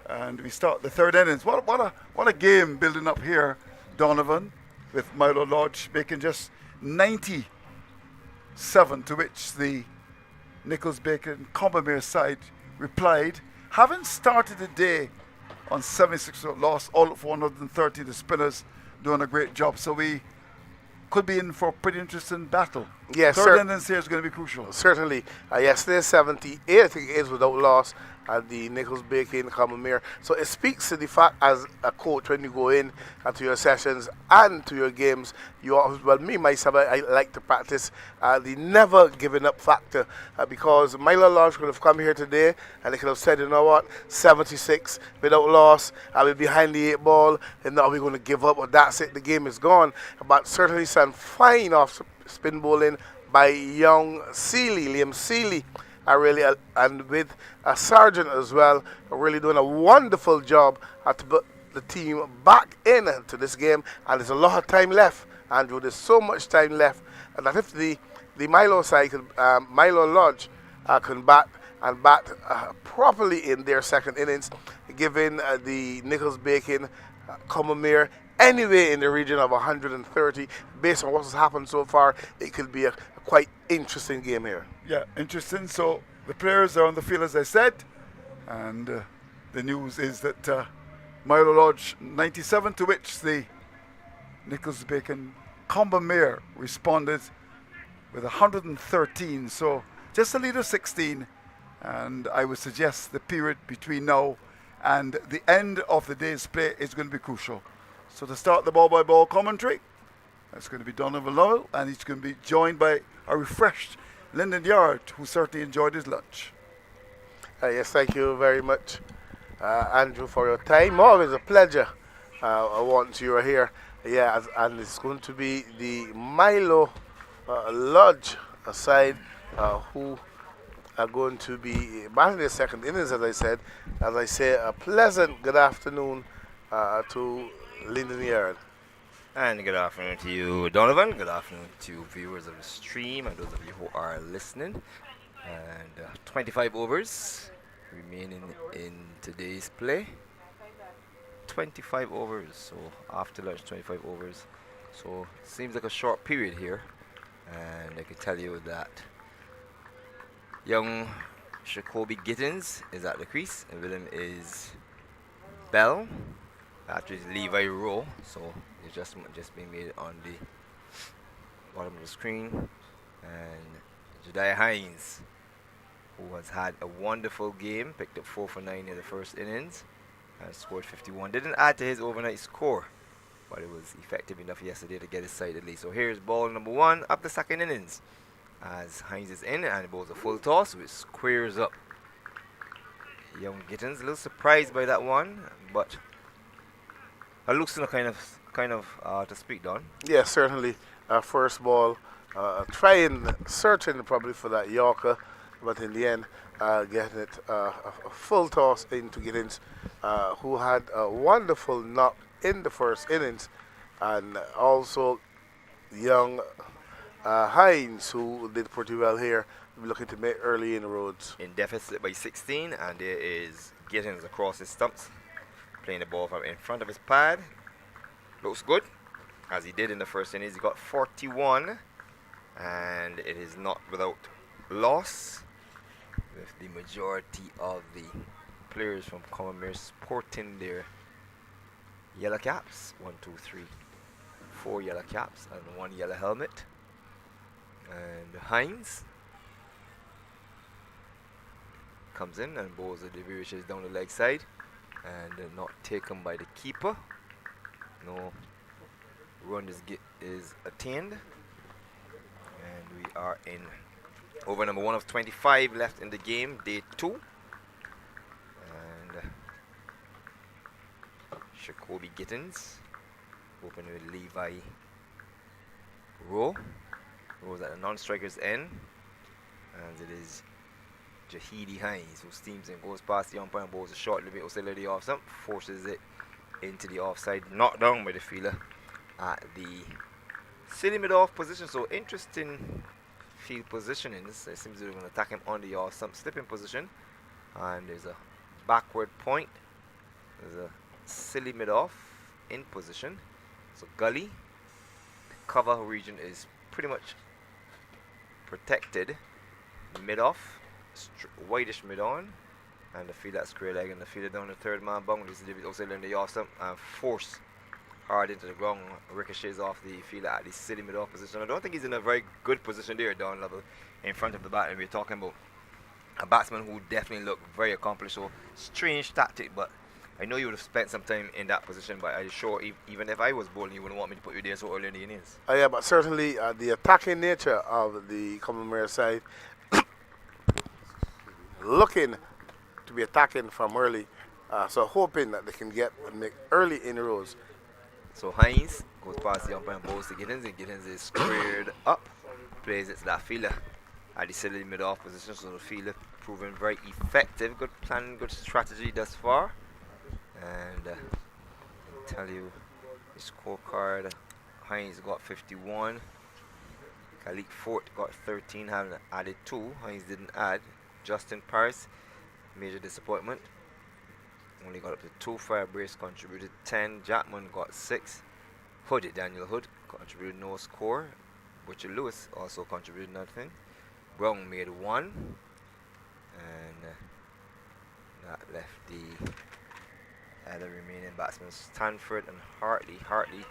S1: and we start the third innings. What a game building up here, Donovan, with Milo Lodge making just 97, to which the Nichols-Bacon Combermere side replied, having started the day on 76 loss, all at 430, the spinners doing a great job. So we could be in for a pretty interesting battle.
S8: Yes,
S1: Third innings here is going to be crucial.
S8: Certainly. Yesterday, 78, I think it is, without loss at the Nichols-Bacon Combermere. So it speaks to the fact as a coach when you go in to your sessions and to your games, you always, well, me, myself, I like to practice the never giving up factor because Milo Lodge could have come here today and they could have said, you know what, 76 without loss, I'll be behind the 8 ball, and now we're going to give up, or that's it, the game is gone. But certainly some fine off spin bowling by young Liam Seeley, and with a sergeant as well, really doing a wonderful job to put the team back into this game. And there's a lot of time left, Andrew. There's so much time left, and that if the Milo side, Milo Lodge, can bat properly in their second innings, giving the Nichols-Bacon Combermere anyway in the region of 130, based on what has happened so far, it could be a quite interesting game here.
S1: Yeah, interesting. So the players are on the field, as I said, and the news is that Milo Lodge 97, to which the Nichols-Bacon Combermere responded with 113. So just a lead of 16, and I would suggest the period between now and the end of the day's play is going to be crucial. So to start the ball-by-ball commentary, that's going to be Donovan Lovell, and he's going to be joined by a refreshed Lyndon Yard, who certainly enjoyed his lunch.
S8: Yes, thank you very much, Andrew, for your time. Always a pleasure once you are here. Yeah, and it's going to be the Milo Lodge side who are going to be batting their second innings, as I said. As I say, a pleasant good afternoon to Lyndon Yard.
S3: And good afternoon to you, Donovan. Good afternoon to viewers of the stream and those of you who are listening. And 25 overs remaining in today's play. 25 overs. So after lunch, 25 overs. So seems like a short period here. And I can tell you that young Jacoby Gittins is at the crease, and with him is Bell. After his Levi Rowe, so the adjustment just being made on the bottom of the screen. And Jediah Hines, who has had a wonderful game, picked up 4 for 9 in the first innings and scored 51. Didn't add to his overnight score, but it was effective enough yesterday to get his side at least. So here's ball number 1 of the second innings, as Hines is in and bowls a full toss, which squares up young Gittins. A little surprised by that one, but looks kind of to speak, Don.
S8: Yes, certainly. First ball, searching probably for that Yorker, but in the end, getting it a full toss into Gittins, who had a wonderful knock in the first innings, and also young Hines, who did pretty well here, looking to make early inroads.
S3: In deficit by 16, and there is Gittins across his stumps, playing the ball from in front of his pad. Looks good, as he did in the first innings. He got 41, and it is not without loss, with the majority of the players from Combermere sporting their yellow caps. 1, 2, 3, 4 yellow caps and 1 yellow helmet. And Hines comes in and bowls a delivery which is down the leg side and not taken by the keeper. No run is attained. And we are in over number 1 of 25 left in the game, day 2. And Jacoby Gittins open with Levi Rowe. Rowe's at the non-striker's end. And it is Jahidi Hines who steams and goes past the umpire and bowls a short limit oscillatory off stump, forces it into the offside, knocked down by the fielder at the silly mid-off position. So interesting field positioning. It seems they're going to attack him on the off stump slipping position. And there's a backward point. There's a silly mid-off in position. So gully, the cover region is pretty much protected. Mid-off, whitish mid-on, and the field at square leg, and the fielder down the third man bung. This is David O'Sullivan in the off stump and force hard into the ground, ricochets off the fielder at the silly mid-off position. I don't think he's in a very good position there, down level in front of the bat, and we're talking about a batsman who definitely looked very accomplished. So strange tactic, but I know you would have spent some time in that position, but I'm sure even if I was bowling, you wouldn't want me to put you there so early in the innings.
S8: Yeah, but certainly the attacking nature of the Combermere side looking to be attacking from early, so hoping that they can get and make early inroads.
S3: So Hines goes past the umpire and bowls to Gittins, and Gittins is squared up, plays it to that fielder at the silly mid-off position. So the fielder proving very effective, good planning, good strategy thus far. And I'll tell you the scorecard. Hines got 51. Khalik Fort got 13, having added 2. Hines didn't add. Justin Paris, major disappointment. Only got up to 2. Firebrace contributed 10. Jackman got 6. Hood, Daniel Hood, contributed no score. Butcher Lewis also contributed nothing. Brown made 1. And that left the other remaining batsmen, Stanford and Hartley. Hartley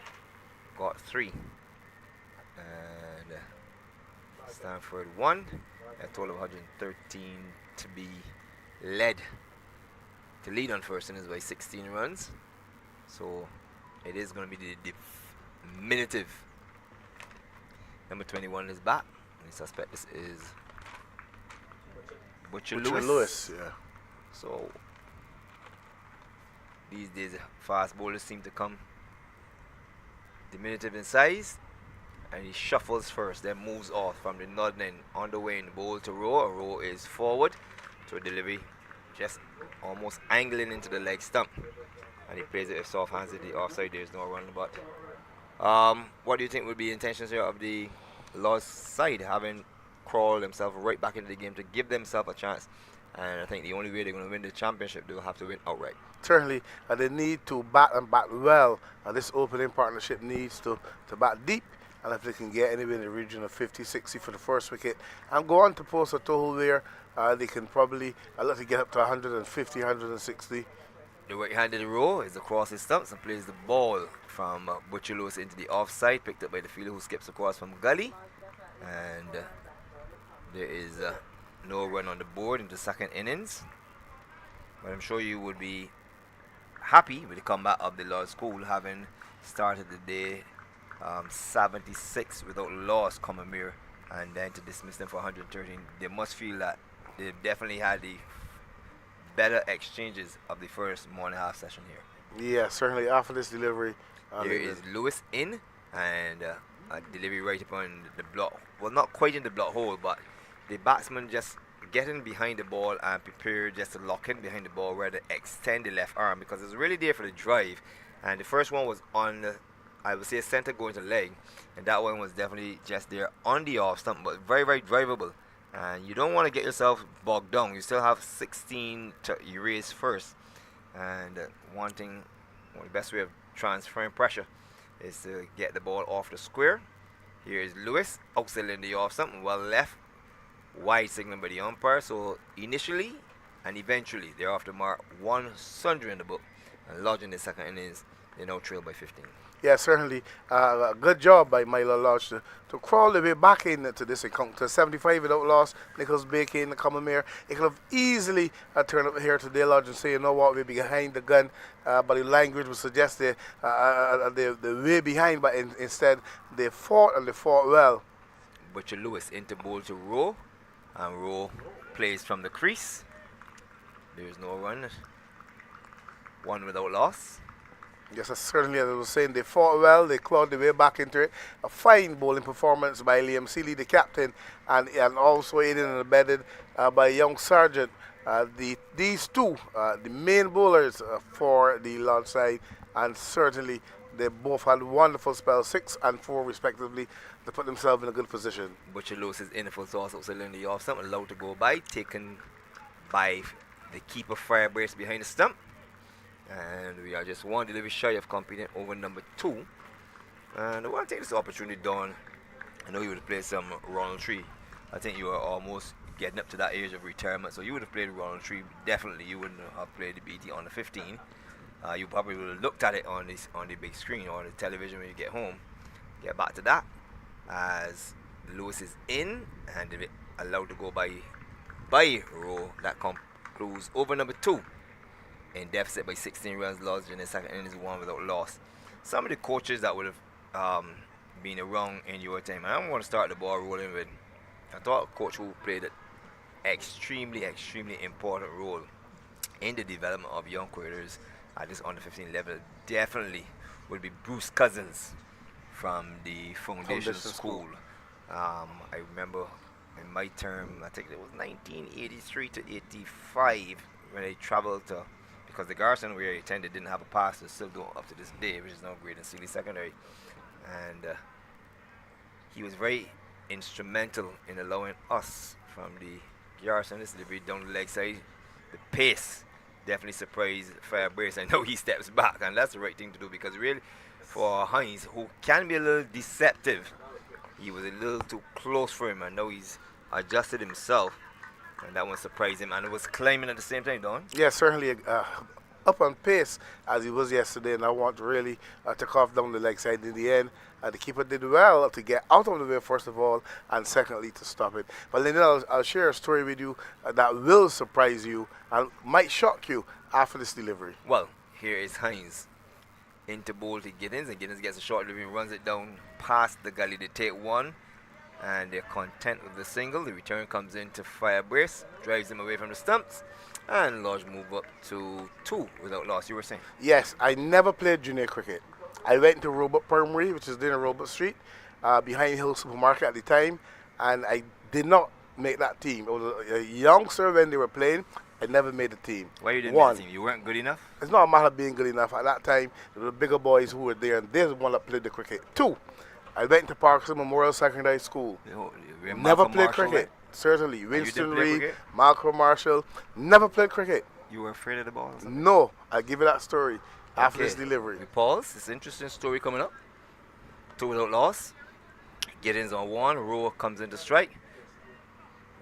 S3: got 3. And Stanford 1. A total of 113 to be lead on first innings by 16 runs. So it is going to be the definitive. Number 21 is back. I suspect this is Butcher Lewis.
S8: Yeah.
S3: So these days fast bowlers seem to come diminutive in size, and he shuffles first, then moves off from the northern end on the way in bowl to Rowe. Rowe is forward to a delivery, just almost angling into the leg stump, and he plays it with soft hands at the offside. There's no run. But what do you think would be the intentions here of the Laws side, having crawled themselves right back into the game to give themselves a chance? And I think the only way they're going to win the championship, they'll have to win outright.
S8: Certainly, they need to bat and bat well. This opening partnership needs to bat deep. And if they can get anywhere in the region of 50, 60 for the first wicket and go on to post a total there, they can probably let it get up to 150, 160.
S3: The right-handed Rowe is across his stumps and plays the ball from Butcher Lewis into the offside, picked up by the fielder who skips across from Gully. And there is no run on the board in the second innings. But I'm sure you would be happy with the comeback of the Law School, having started the day 76 without loss, Combermere, and then to dismiss them for 113. They must feel that they've definitely had the better exchanges of the first morning half session here.
S8: Yeah, certainly after this delivery.
S3: There is Lewis in, and a delivery right upon the block. Well, not quite in the block hole, but the batsman just getting behind the ball and prepare just to lock in behind the ball, rather extend the left arm, because it's really there for the drive. And the first one was on the, I would say, center going to leg, and that one was definitely just there on the off stump, but very, very drivable. And you don't want to get yourself bogged down. You still have 16 to erase first. And the best way of transferring pressure is to get the ball off the square. Here is Lewis, outside in the off stump, well left, wide signal by the umpire. So initially, And eventually, thereafter, mark 100 in the book. And Lodge in the second innings, they now trail by 15.
S8: Yeah, certainly. A good job by Milo Lodge to crawl the way back into this encounter. 75 without loss. Nicholas Baker in the Combermere. It could have easily turned up here today, Lodge, and say, you know what, we're behind the gun. But the language would suggest they're way behind, but instead they fought and they fought well.
S3: Butcher Lewis into bowl to Rowe. And Rowe plays from the crease. There is no run. One without loss.
S8: Yes, certainly, as I was saying, they fought well, they clawed their way back into it. A fine bowling performance by Liam Seeley, the captain, and also aided and abetted by young Sargent. These two, the main bowlers for the Lodge side, and certainly they both had wonderful spells, 6 and 4 respectively, to put themselves in a good position.
S3: Butcher Lewis's innings was also in the off stump, allowed to go by, taken by the keeper Firebrace behind the stump. And we are just one delivery shy of competing over number 2. And I want to take this opportunity, Don. I know you would have played some Ronald Tree. I think you are almost getting up to that age of retirement, so you would have played Ronald Tree. Definitely, you wouldn't have played the BT on the 15. You probably would have looked at it on the big screen or the television when you get home. Get back to that, as Lewis is in and allowed to go by Rowe. That concludes over number 2. In deficit by 16 runs, lost in the second innings, 1 without loss. Some of the coaches that would have been around in your time, and I'm going to start the ball rolling with, I thought a coach who played an extremely important role in the development of young cricketers at this under 15 level definitely would be Bruce Cousins from the Foundation School. I remember in my term, I think it was 1983 to 85 when I traveled to, because the garrison where he attended didn't have a pass, they still don't up to this day, which is now great in Sealy Secondary. And he was very instrumental in allowing us from the garrison, this delivery down the leg side. The pace definitely surprised Firebrace. I know he steps back, and that's the right thing to do, because really, for Hines, who can be a little deceptive, he was a little too close for him, and now he's adjusted himself. And that one surprised him, and it was climbing at the same time, Don.
S8: Yeah, certainly up on pace as he was yesterday, and I want to really take off down the leg side in the end. The keeper did well to get out of the way, first of all, and secondly to stop it. But then I'll share a story with you that will surprise you and might shock you after this delivery.
S3: Well, here is Hines into bowl to Giddens, and Giddens gets a short delivery and runs it down past the gully. They take 1. And they're content with the single. The return comes into Firebrace, drives him away from the stumps, and Lodge move up to 2 without loss. You were saying?
S8: Yes, I never played junior cricket. I went to Robert Primary, which is near Robert Street, behind Hill Supermarket at the time, and I did not make that team. I was a youngster when they were playing. I never made the team.
S3: Why you didn't make the team? You weren't good enough?
S8: It's not a matter of being good enough. At that time, there were bigger boys who were there, and they're the one that played the cricket. 2, I went to Parkinson Memorial Secondary School. Never played cricket. Certainly. Winston Reed, Malcolm Marshall. Never played cricket.
S3: You were afraid of the ball?
S8: No. I'll give you that story after this delivery.
S3: We pause. It's an interesting story coming up. 2 without loss. Giddens on 1. Rowe comes into strike.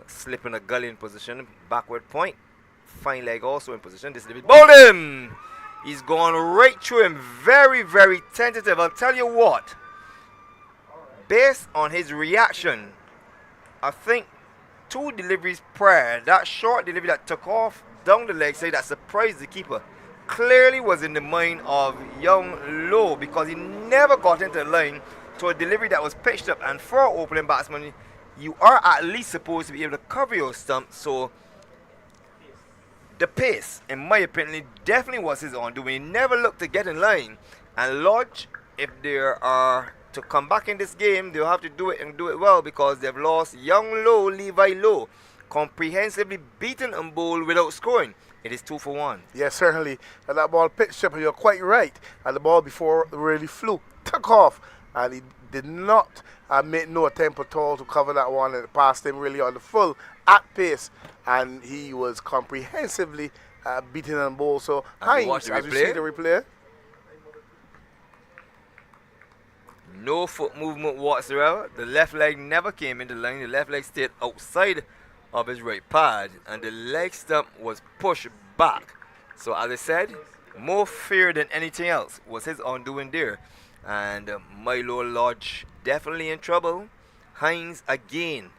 S3: Slip in a gully in position. Backward point. Fine leg also in position. This delivery. Bowled him! He's gone right through him. Very, very tentative. I'll tell you what. Based on his reaction, I think 2 deliveries prior, that short delivery that took off down the leg side that surprised the keeper, clearly was in the mind of young Lowe, because he never got into the line to a delivery that was pitched up. And for an opening batsman, you are at least supposed to be able to cover your stump. So the pace, in my opinion, definitely was his undoing. He never looked to get in line. And Lodge, if there are to come back in this game, they'll have to do it and do it well, because they've lost young Lowe, Levi Lowe, comprehensively beaten and bowled without scoring. It is 2 for 1.
S8: Yes, certainly. And that ball pitched up, and you're quite right. And the ball before really flew, took off, and he did not make no attempt at all to cover that one, and it passed him really on the full at pace, and he was comprehensively beaten and bowled. So Hines, as you see the replay,
S3: no foot movement whatsoever. The left leg never came into line. The left leg stayed outside of his right pad, and the leg stump was pushed back. So as I said, more fear than anything else was his undoing there. And Milo Lodge definitely in trouble. Hines again,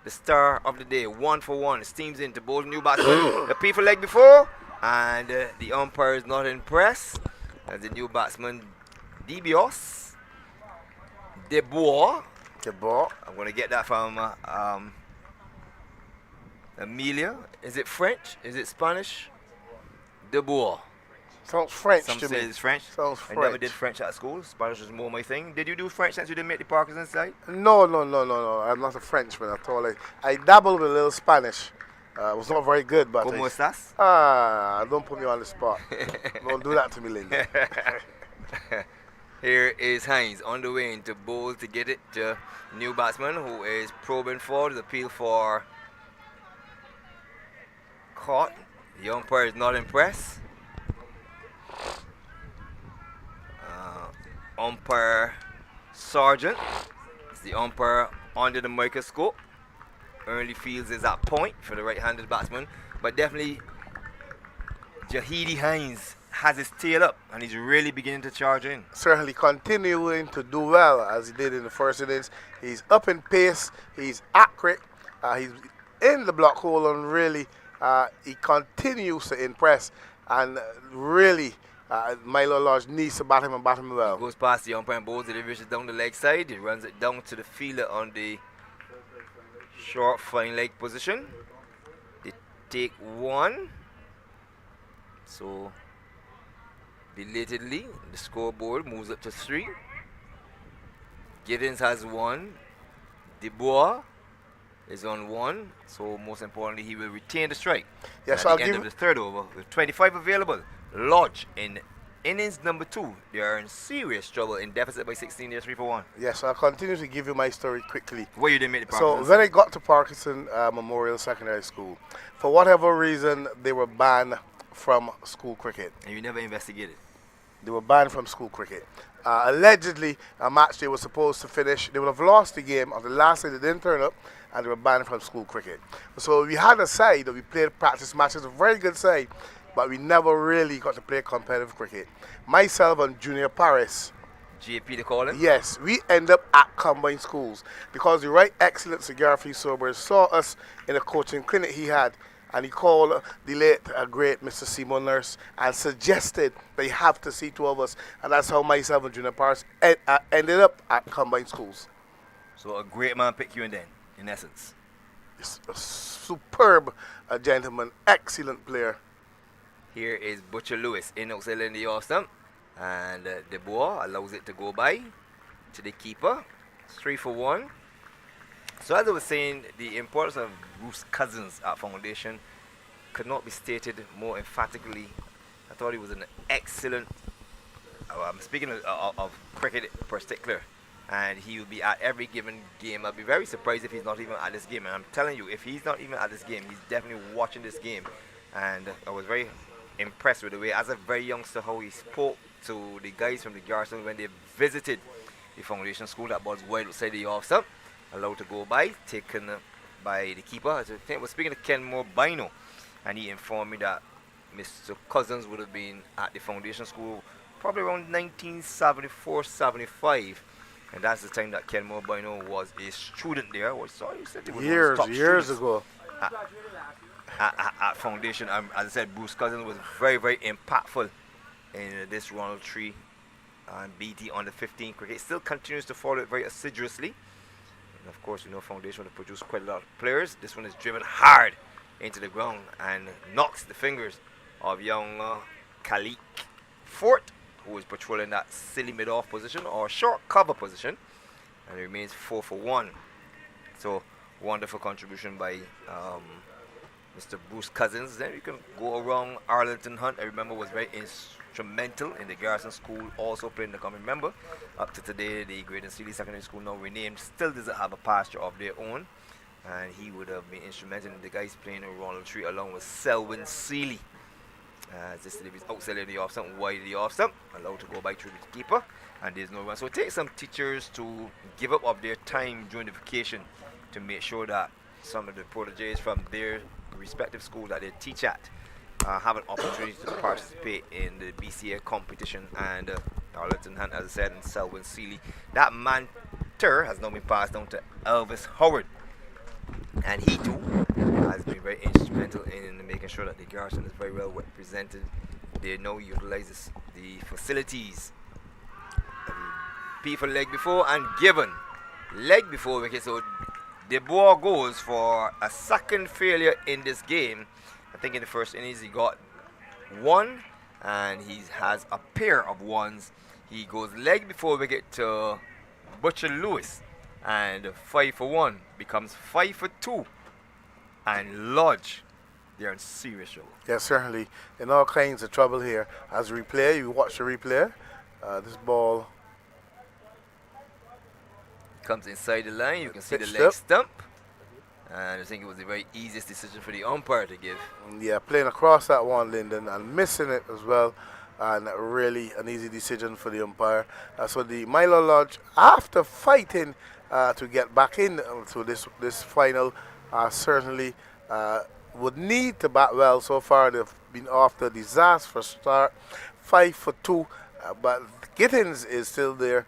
S3: the star of the day, 1-for-1, steams into both new batsmen. The people leg before, and the umpire is not impressed. As the new batsman, Debios, Debois. I'm going to get that from Amelia. Is it French? Is it Spanish? Debois.
S8: Sounds French
S3: Some
S8: to
S3: say
S8: me.
S3: it's French.
S8: Sounds
S3: I
S8: French.
S3: never did French at school. Spanish was more my thing. Did you do French since you didn't make the Parkinson side?
S8: No. I'm not a Frenchman at all. I dabbled with a little Spanish. It was not very good, but
S3: ¿Cómo estás?
S8: don't put me on the spot. Don't do that to me, lady.
S3: Here is Hines on the way into bowl to get it to new batsman who is probing forward. The appeal for caught. The umpire is not impressed. Umpire Sergeant is the umpire under the microscope. Early Fields is at point for the right-handed batsman, but definitely Jahidi Hines has his tail up and he's really beginning to charge in.
S8: Certainly continuing to do well as he did in the first innings. He's up in pace, he's accurate, he's in the block hole, and really he continues to impress, and really Milo Lodge needs to bat him and bat him well.
S3: He goes past the umpire and bowls it, reaches down the leg side, he runs it down to the fielder on the short fine leg position. They take one. So belatedly, the scoreboard moves up to 3. Giddens has 1. Dubois is on 1. So most importantly, he will retain the strike.
S8: Yes,
S3: at the end of the third over, with 25 available. Lodge in innings number 2. They are in serious trouble, in deficit by 16. They're 3-for-1.
S8: Yes, I'll continue to give you my story quickly.
S3: Where you didn't make the
S8: So
S3: Parkinson?
S8: when I got to Parkinson Memorial Secondary School, for whatever reason, they were banned from school cricket.
S3: And you never investigated.
S8: They were banned from school cricket. Allegedly, a match they were supposed to finish, they would have lost the game on the last day. They didn't turn up, and they were banned from school cricket. So we had a side that we played practice matches, a very good side, but we never really got to play competitive cricket. Myself and Junior Paris,
S3: GAP to call him?
S8: yes, we end up at combined schools because the right excellent cigar free sobers saw us in a coaching clinic he had, and he called the late great Mr. Simon Nurse and suggested they have to see 2 of us, and that's how myself and Junior Paris ended up at combined schools.
S3: So a great man picked you in then, in essence.
S8: It's a superb gentleman, excellent player.
S3: Here is Butcher Lewis in outside in the off stump, and Debois allows it to go by to the keeper. 3-for-1. So as I was saying, the importance of Bruce Cousins at Foundation could not be stated more emphatically. I thought he was an excellent, I'm speaking of cricket in particular, and he will be at every given game. I'll be very surprised if he's not even at this game, and I'm telling you, if he's not even at this game, he's definitely watching this game. And I was very impressed with the way, as a very youngster, how he spoke to the guys from the garrison when they visited the Foundation School. That ball's wide outside the off stump, allowed to go by, taken by the keeper. I think I was speaking to Kenmore Bino, and he informed me that Mr. Cousins would have been at the Foundation School probably around 1974-75, and that's the time that Kenmore Bino was a student there. Well, sorry, you said he was one of the top
S8: Years
S3: students
S8: ago.
S3: at Foundation. As I said, Bruce Cousins was very, very impactful in this Ronald Tree and BT on the 15 cricket. Still continues to follow it very assiduously. And of course, Foundation will produce quite a lot of players. This one is driven hard into the ground and knocks the fingers of young Khalik Fort, who is patrolling that silly mid-off position or short cover position, and it remains 4-for-1. So wonderful contribution by Mr. Bruce Cousins. Then you can go around. Arlington Hunt, I remember, was very instrumental in the Garrison School, also playing the common member. Up to today, the Great and Sealy Secondary School, now renamed, still doesn't have a pasture of their own, and he would have been instrumental in the guys playing in Ronald Tree along with Selwyn Seeley. This is outside of the off stump, wide of the off stump, allowed to go by through the keeper, and there's no run. So it takes some teachers to give up of their time during the vacation to make sure that some of the proteges from their respective schools that they teach at have an opportunity to participate in the BCA competition. And Darlington Hunt, as I said, and Selwyn Seeley. That mantle has now been passed down to Elvis Howard. And he too has been very instrumental in making sure that the garrison is very well represented. They now utilize the facilities. P for leg before and given leg before wicket. So the ball goes for a second failure in this game. I think in the first innings he got one, and he has a pair of ones. He goes leg before wicket to Butcher Lewis, and 5 for 1 becomes 5 for 2. And Lodge, they're in serious trouble.
S8: Yes, certainly. In all kinds of trouble here. As a replay, you watch the replay. This ball
S3: comes inside the line. You can see the
S8: pitched
S3: leg
S8: up.
S3: stump. And I think it was the very easiest decision for the umpire to give.
S8: Yeah, playing across that one, Lyndon, and missing it as well. And really an easy decision for the umpire. So the Milo Lodge, after fighting to get back in to this final, certainly would need to bat well. So far they've been off the disastrous start, 5 for 2. But Gittins is still there.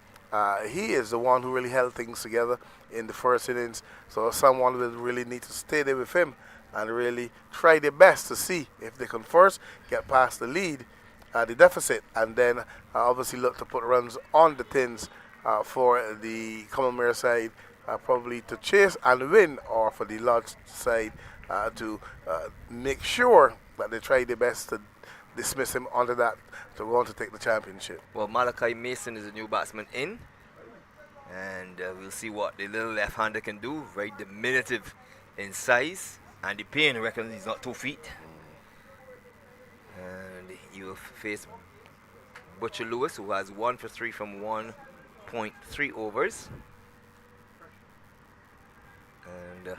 S8: He is the one who really held things together in the first innings. So someone will really need to stay there with him and really try their best to see if they can first get past the lead, the deficit, and then obviously look to put runs on the tins for the Combermere side, probably to chase and win, or for the Lodge side to make sure that they try their best to dismiss him under that to go on to take the championship.
S3: Well, Malachi Mason is a new batsman in, and we'll see what the little left-hander can do. Very diminutive in size, and the Payne reckons he's not 2 feet. And he will face Butcher Lewis, who has 1 for 3 from 1.3 overs. And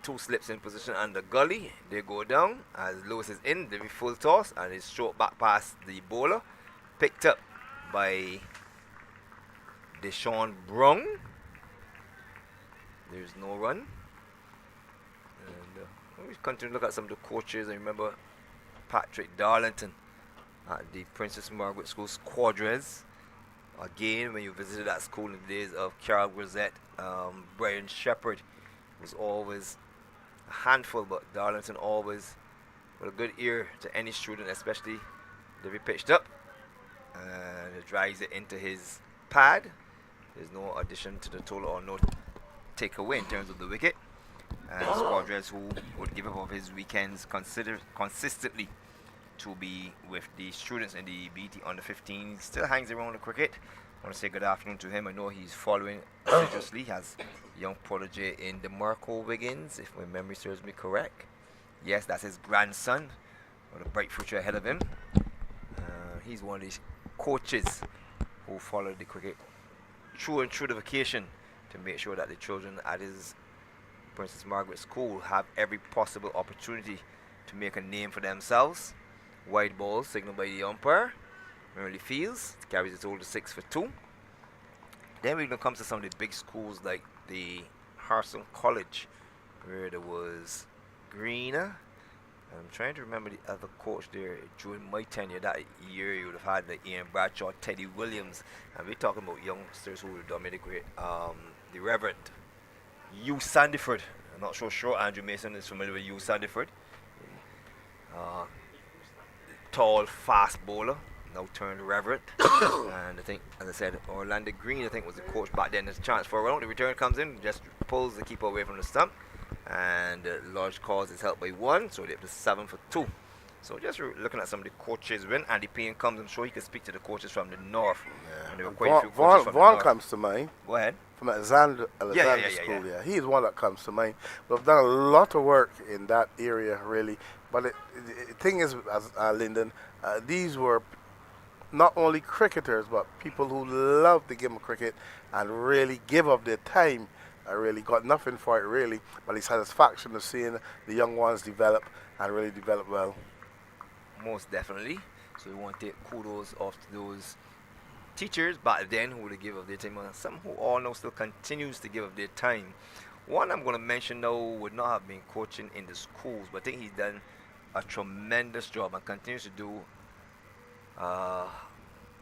S3: 2 slips in position under gully. They go down as Lewis is in. They be full toss, and it's short back past the bowler. Picked up by Deshaun Brown. There's no run. And we continue to look at some of the coaches. I remember Patrick Darlington at the Princess Margaret School's Quadres. Again, when you visited that school in the days of Carol Grisette, Brian Shepherd was always a handful, but Darlington always with a good ear to any student, especially if he pitched up and it drives it into his pad. There's no addition to the total or no takeaway in terms of the wicket. And Squadrez, who would give up of his weekends consistently to be with the students in the BT under 15, still hangs around the cricket. I want to say good afternoon to him. I know he's following assiduously. He has a young protege in DeMarco Wiggins, if my memory serves me correct. Yes, that's his grandson with a bright future ahead of him. He's one of these coaches who followed the cricket through and through the vacation to make sure that the children at his Princess Margaret School have every possible opportunity to make a name for themselves. Wide ball signaled by the umpire. Merrily Fields carries it over to 6 for 2. Then we're going to come to some of the big schools like the Harson College, where there was Grynner. I'm trying to remember the other coach there during my tenure. That year you would have had the Ian Bradshaw, Teddy Williams, and we're talking about youngsters who would dominate great. The Reverend Hugh Sandiford. I'm not so sure Andrew Mason is familiar with Hugh Sandiford. Tall, fast bowler, now turned Reverend. And I think, as I said, Orlando Green, I think, was the coach back then. There's a chance for a round. The return comes in, just pulls the keeper away from the stump. And Large cause is helped by 1, so they're up to 7 for 2. So just looking at some of the coaches win, Andy Payne comes, I'm sure he could speak to the coaches from the north.
S8: Yeah. And
S3: there were quite a few coaches from the
S8: Vaughan
S3: north.
S8: Comes to mind.
S3: Go ahead.
S8: From Alexander School, yeah. He's one that comes to mind. We've done a lot of work in that area, really. But the thing is, as Lyndon, these were not only cricketers, but people who love the game of cricket and really give up their time. I really got nothing for it, really, but the satisfaction of seeing the young ones develop and really develop well.
S3: Most definitely. So we want to take kudos off to those teachers back then who would give up their time, and some who all know still continues to give up their time. One I'm going to mention now would not have been coaching in the schools, but I think he's done a tremendous job and continues to do a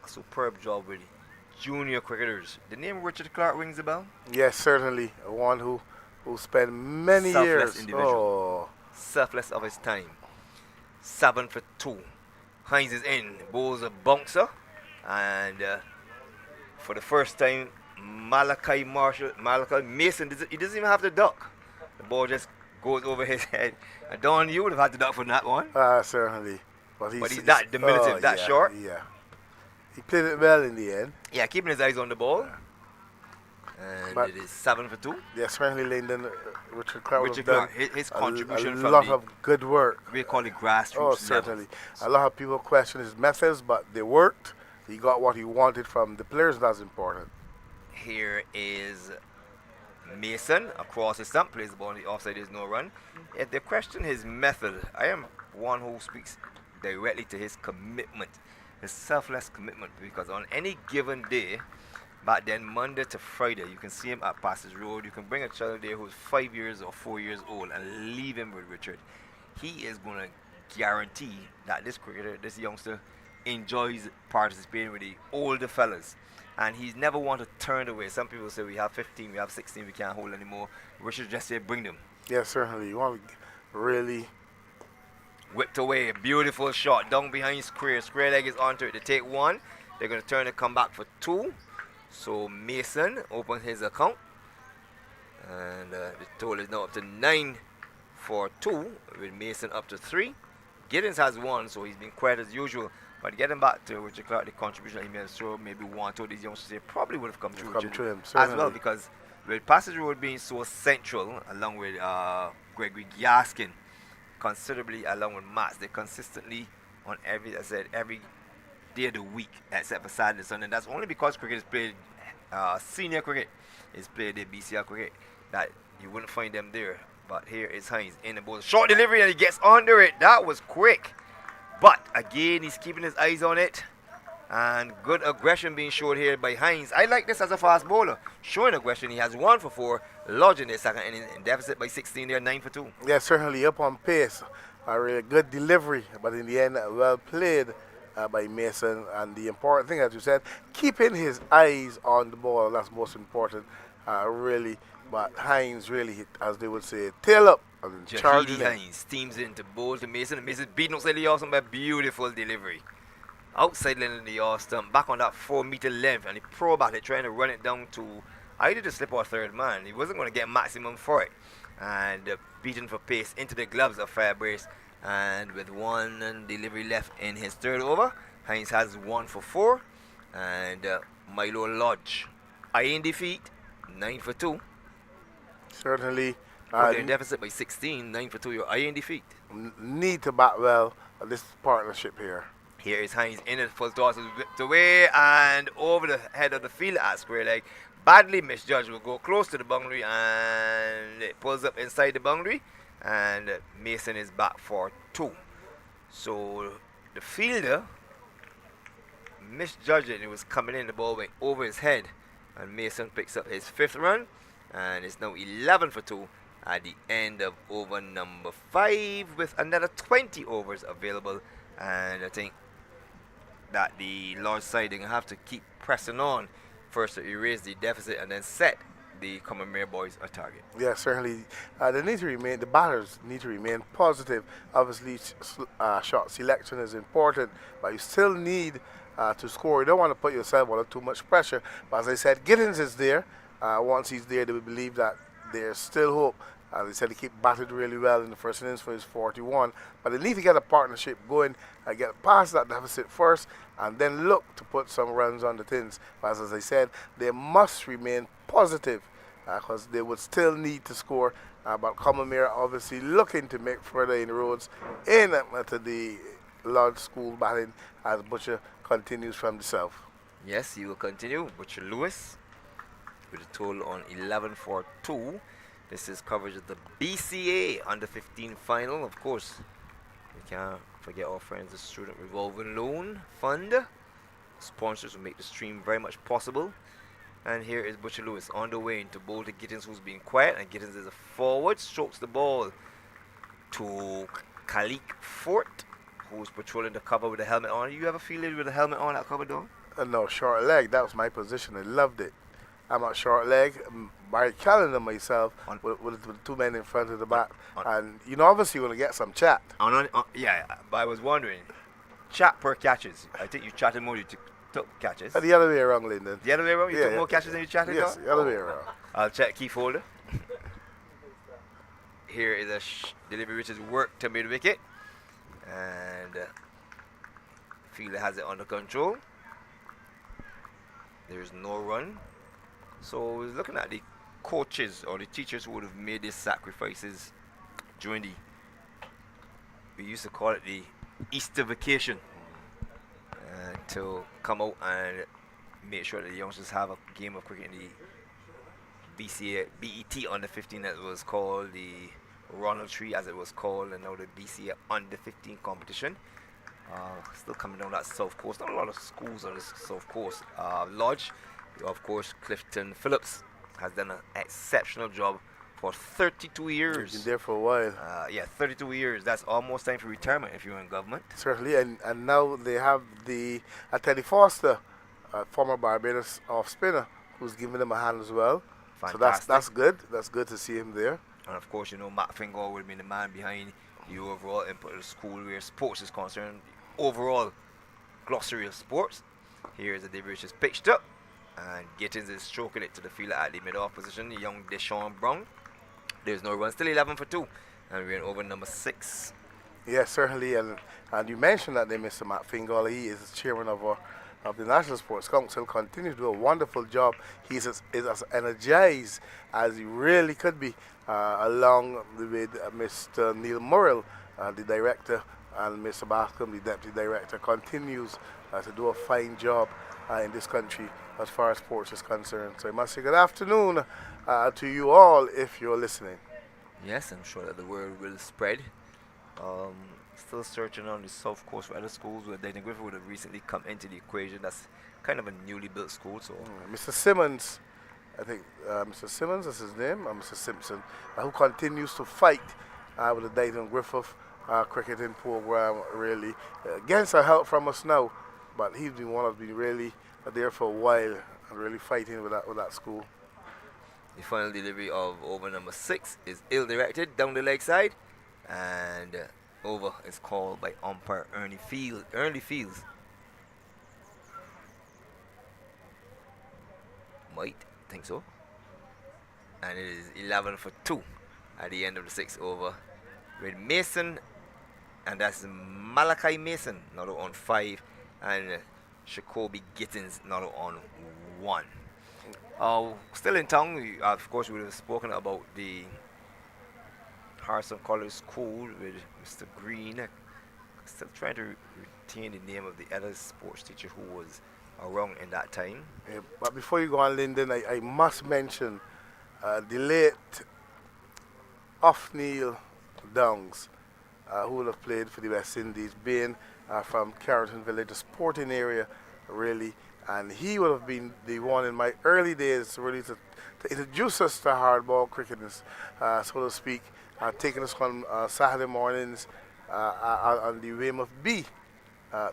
S3: superb job with junior cricketers. The name Richard Clark rings a bell?
S8: Yes, certainly. One who spent many
S3: Selfless
S8: years.
S3: individual. Selfless of his time. 7 for 2. Hines is in, bowls a bouncer, and for the first time, Malachi Mason, he doesn't even have to duck. The ball just goes over his head. And Don, you would have had to duck for that one.
S8: Certainly. But
S3: he's that diminutive, that short.
S8: Yeah. He played it well in the end.
S3: Yeah, keeping his eyes on the ball. And
S8: But
S3: it is 7 for 2.
S8: Yeah, certainly Lyndon, Richard Clark
S3: Richard
S8: have done
S3: Clark, his contribution
S8: a
S3: from
S8: lot
S3: the,
S8: of good work.
S3: we call it grassroots
S8: Oh,
S3: level.
S8: certainly. A lot of people question his methods, but they worked. He got what he wanted from the players. That's important.
S3: Here is Mason across the stump, plays the ball on the offside, there's no run. If they question his method, I am one who speaks directly to his commitment, his selfless commitment, because on any given day, back then Monday to Friday, you can see him at Passage Road. You can bring a child there who's 5 years or 4 years old and leave him with Richard. He is going to guarantee that this cricketer, this youngster, enjoys participating with the older fellas. And he's never want to turn away. Some people say we have 15, we have 16, we can't hold anymore. Richard just said bring them.
S8: Yeah, certainly. You want to really
S3: Whipped away, a beautiful shot down behind Square. Square leg is onto it. They take one. They're going to turn and come back for 2. So Mason opens his account. And the total is now up to 9 for 2, with Mason up to 3. Giddens has 1, so he's been quiet as usual. But getting back to Richard Clark, the contribution he made, so maybe 1 or 2 these youngsters probably would have come through
S8: him
S3: as
S8: certainly.
S3: well, because with Passage Road being so central, along with Gregory Gaskin, considerably along with Mats, they consistently on every day of the week except for Saturday and Sunday. And that's only because cricket is played, senior cricket is played in BCA cricket, that you wouldn't find them there. But here is Hines in the ball. Short delivery and he gets under it. That was quick. But again, he's keeping his eyes on it. And good aggression being showed here by Hines. I like this as a fast bowler. Showing aggression. He has 1 for 4. Lodging his second inning in deficit by 16 there, 9 for 2.
S8: Yeah, certainly up on pace. A really good delivery, but in the end, well played by Mason. And the important thing, as you said, keeping his eyes on the ball. That's most important, really. But Hines really hit, as they would say, tail up and charging in.
S3: Hines steams into bowl to Mason. And Mason beating outside the off stump by beautiful delivery. Outside line of the off stump, back on that 4-meter length, and he pro back it, trying to run it down to either the slip or third man. He wasn't going to get maximum for it. And beaten for pace into the gloves of Fairbrace. And with 1 delivery left in his third over, Hines has 1 for 4. And Milo Lodge, eyeing defeat, 9 for 2.
S8: Certainly.
S3: They're in deficit by 16, 9 for 2. You're eyeing defeat.
S8: Need to bat well this partnership here.
S3: Here is Hines in it, full toss, is whipped away and over the head of the field at square leg. Badly misjudged, will go close to the boundary and it pulls up inside the boundary, and Mason is back for 2. So the fielder misjudged it. It was coming in, the ball went over his head, and Mason picks up his 5th run, and it's now 11 for 2 at the end of over number 5, with another 20 overs available. And I think that the Lodge side, they're going to have to keep pressing on first to erase the deficit and then set the Combermere boys a target.
S8: Yeah, certainly. The batters need to remain positive. Obviously, shot selection is important, but you still need to score. You don't want to put yourself under too much pressure. But as I said, Giddens is there. Once he's there, they will believe that there's still hope. They said he kept batted really well in the first innings for his 41. But they need to get a partnership going, get past that deficit first, and then look to put some runs on the tins. But as I said, they must remain positive because they would still need to score. But Combermere obviously looking to make further inroads into the Lodge School batting as Butcher continues from the south.
S3: Yes, he will continue. Butcher Lewis with a total on 11 for 2. This is coverage of the BCA under 15 final. Of course, we can't forget our friends, the Student Revolving Loan Fund. sponsors who make the stream very much possible. And here is Butcher Lewis on the way into bowl to Gittins, who's being quiet, and Gittins is a forward, strokes the ball to Khalik Fort, who's patrolling the cover with the helmet on. You ever feel it with the helmet on that cover, though?
S8: No, short leg. That was my position. I loved it. I'm at short leg. By calendar myself with 2 men in front of the back. And, obviously you're going to get some chat.
S3: Yeah, but I was wondering, chat per catches. I think you chatted more than you took catches.
S8: The other way around, Lyndon.
S3: The other way around? You took more catches than you chatted?
S8: Yes, the other way around.
S3: I'll check key folder. Here is a delivery which is worked to mid-wicket. And fielder has it under control. There's no run. So we're looking at the coaches or the teachers who would have made these sacrifices during we used to call it the Easter vacation, to come out and make sure that the youngsters have a game of cricket in the BCA, BET under 15 as it was called, the Ronald Tree as it was called, and now the BCA under 15 competition. Still coming down that south coast. Not a lot of schools on this south coast. Lodge, of course, Clifton Phillips has done an exceptional job for 32 years.
S8: Been there for a while.
S3: Yeah, 32 years. That's almost time for retirement if you're in government.
S8: Certainly, and now they have the Teddy Foster, former Barbados off spinner, who's giving them a hand as well.
S3: Fantastic.
S8: So that's good. That's good to see him there.
S3: And of course, Matt Fingal would have been the man behind the overall input of the school where sports is concerned. Overall glossary of sports. Here is the debut which is pitched up, and Gittins is stroking it to the fielder at the mid-off position, the young Deshaun Brown. There's no run, still 11 for 2, and we're in over number 6.
S8: Yes, certainly, and you mentioned that there, Mr. Matt Fingal. He is the chairman of the National Sports Council. Continues to do a wonderful job. He's as energized as he really could be, along with Mr. Neil Murrell, the director, and Mr. Bascom, the deputy director, continues to do a fine job in this country as far as sports is concerned. So I must say good afternoon to you all if you're listening.
S3: Yes, I'm sure that the word will spread. Still searching on the south coast for other schools where Dayton Griffith would have recently come into the equation. That's kind of a newly built school. So
S8: Mr. Simmons, I think Mr. Simmons is his name, Mr. Simpson, who continues to fight with the Dayton Griffith cricketing program, really against our help from us now, but he's been one that's been really there for a while and really fighting with that school.
S3: The final delivery of over number 6 is ill-directed down the leg side, and over is called by umpire Ernie Fields. Might think so. And it is 11 for 2 at the end of the 6th over, with Mason, and that's Malachi Mason not out on 5, and Shakobi Gittins not out on 1. Still in town, of course, we would have spoken about the Harrison College School with Mr. Grynner. Still trying to retain the name of the other sports teacher who was around in that time.
S8: Yeah, but before you go on, Lyndon, I must mention the late Othniel Downs, who would have played for the West Indies, being from Carrollton Village, the sporting area, really. And he would have been the one in my early days really to introduce us to hardball cricketing, so to speak, taking us on Saturday mornings on the Weymouth B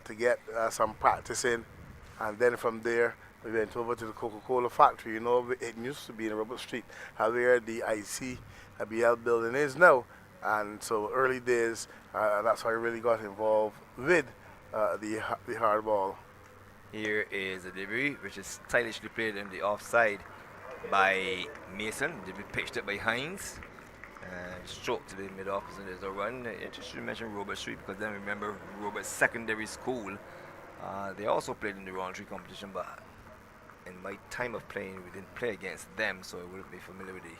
S8: to get some practice in. And then from there, we went over to the Coca-Cola factory. It used to be in Robert Street, where the ICBL building is now. And so early days, that's how I really got involved with the hardball.
S3: Here is a delivery which is stylishly played in the offside by Mason. Delivery pitched up by Hines. And stroke to the mid-off, and there's a run. Interesting to mention Robert Street, because then remember Robert's secondary school. They also played in the Round Tree competition, but in my time of playing, we didn't play against them, so I wouldn't be familiar with the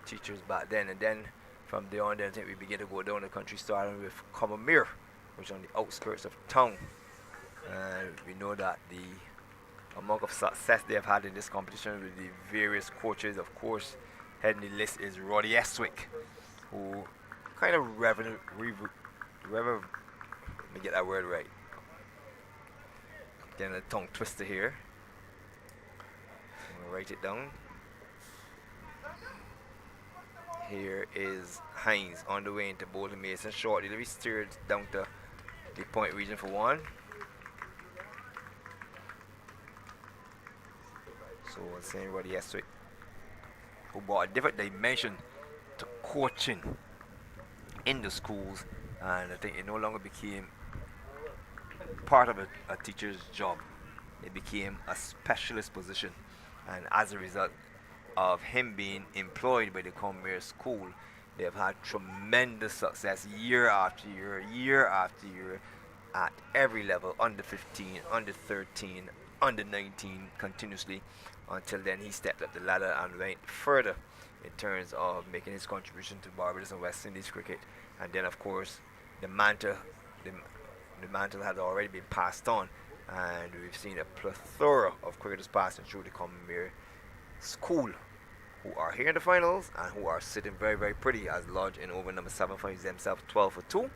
S3: teachers back then. And then from there on, I think we began to go down the country, starting with Combermere, which is on the outskirts of town. And we know that the amount of success they have had in this competition with the various coaches, of course, heading the list is Roddy Eswick, who kind of let me get that word right. Getting a tongue twister here. I'm gonna write it down. Here is Hines on the way into bowling Mason. Short delivery steered down to the point region for one. So saying everybody yesterday who brought a different dimension to coaching in the schools, and I think it no longer became part of a teacher's job. It became a specialist position, and as a result of him being employed by the Combermere school, they have had tremendous success year after year after year at every level, under 15, under 13, under 19, continuously, until then he stepped up the ladder and went further in terms of making his contribution to Barbados and West Indies cricket. And then of course the mantle had already been passed on, and we've seen a plethora of cricketers passing through the Combermere school who are here in the finals and who are sitting very, very pretty, as Lodge in over number 7 finds himself 12 for 2.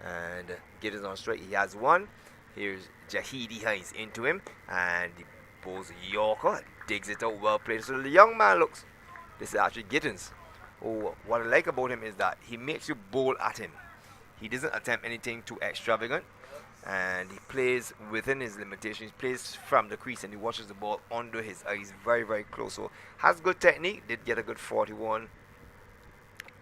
S3: And Giddens on straight, he has one. Here's Jahidi Hines into him, and the bowls a Yorker, digs it out, well played. So the young man looks, this is actually Giddens. Oh, what I like about him is that he makes you bowl at him. He doesn't attempt anything too extravagant, and he plays within his limitations. He plays from the crease and he watches the ball under his eyes very, very close. So has good technique, did get a good 41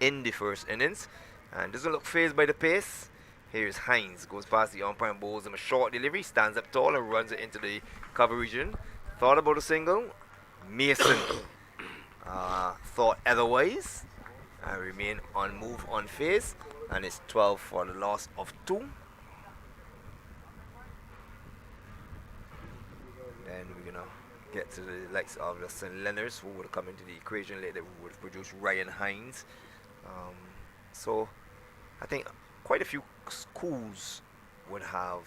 S3: in the first innings, and doesn't look phased by the pace. Here's Hines, goes past the umpire and bowls him a short delivery, stands up tall and runs it into the cover region. Thought about a single. Mason thought otherwise and remain on move on phase, and it's 12 for the loss of 2. Then we're gonna get to the likes of the St. Leonards, who would come into the equation later, who would produce Ryan Hines. So I think quite a few schools would have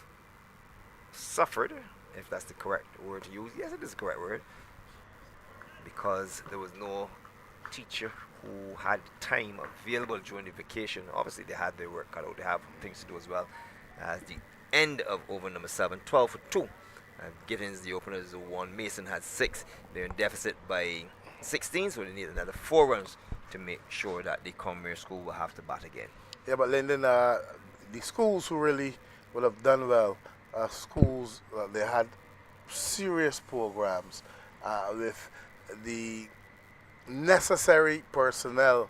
S3: suffered, if that's the correct word to use. Yes, it is the correct word, because there was no teacher who had time available during the vacation. Obviously they had their work cut out, they have things to do as well. As the end of over number 7, 12 for 2. Giddens, the openers, won. Mason had 6. They're in deficit by 16, so they need another 4 runs to make sure that the Combermere school will have to bat again.
S8: Yeah, but Lyndon, the schools who really would have done well, schools they had serious programs with the necessary personnel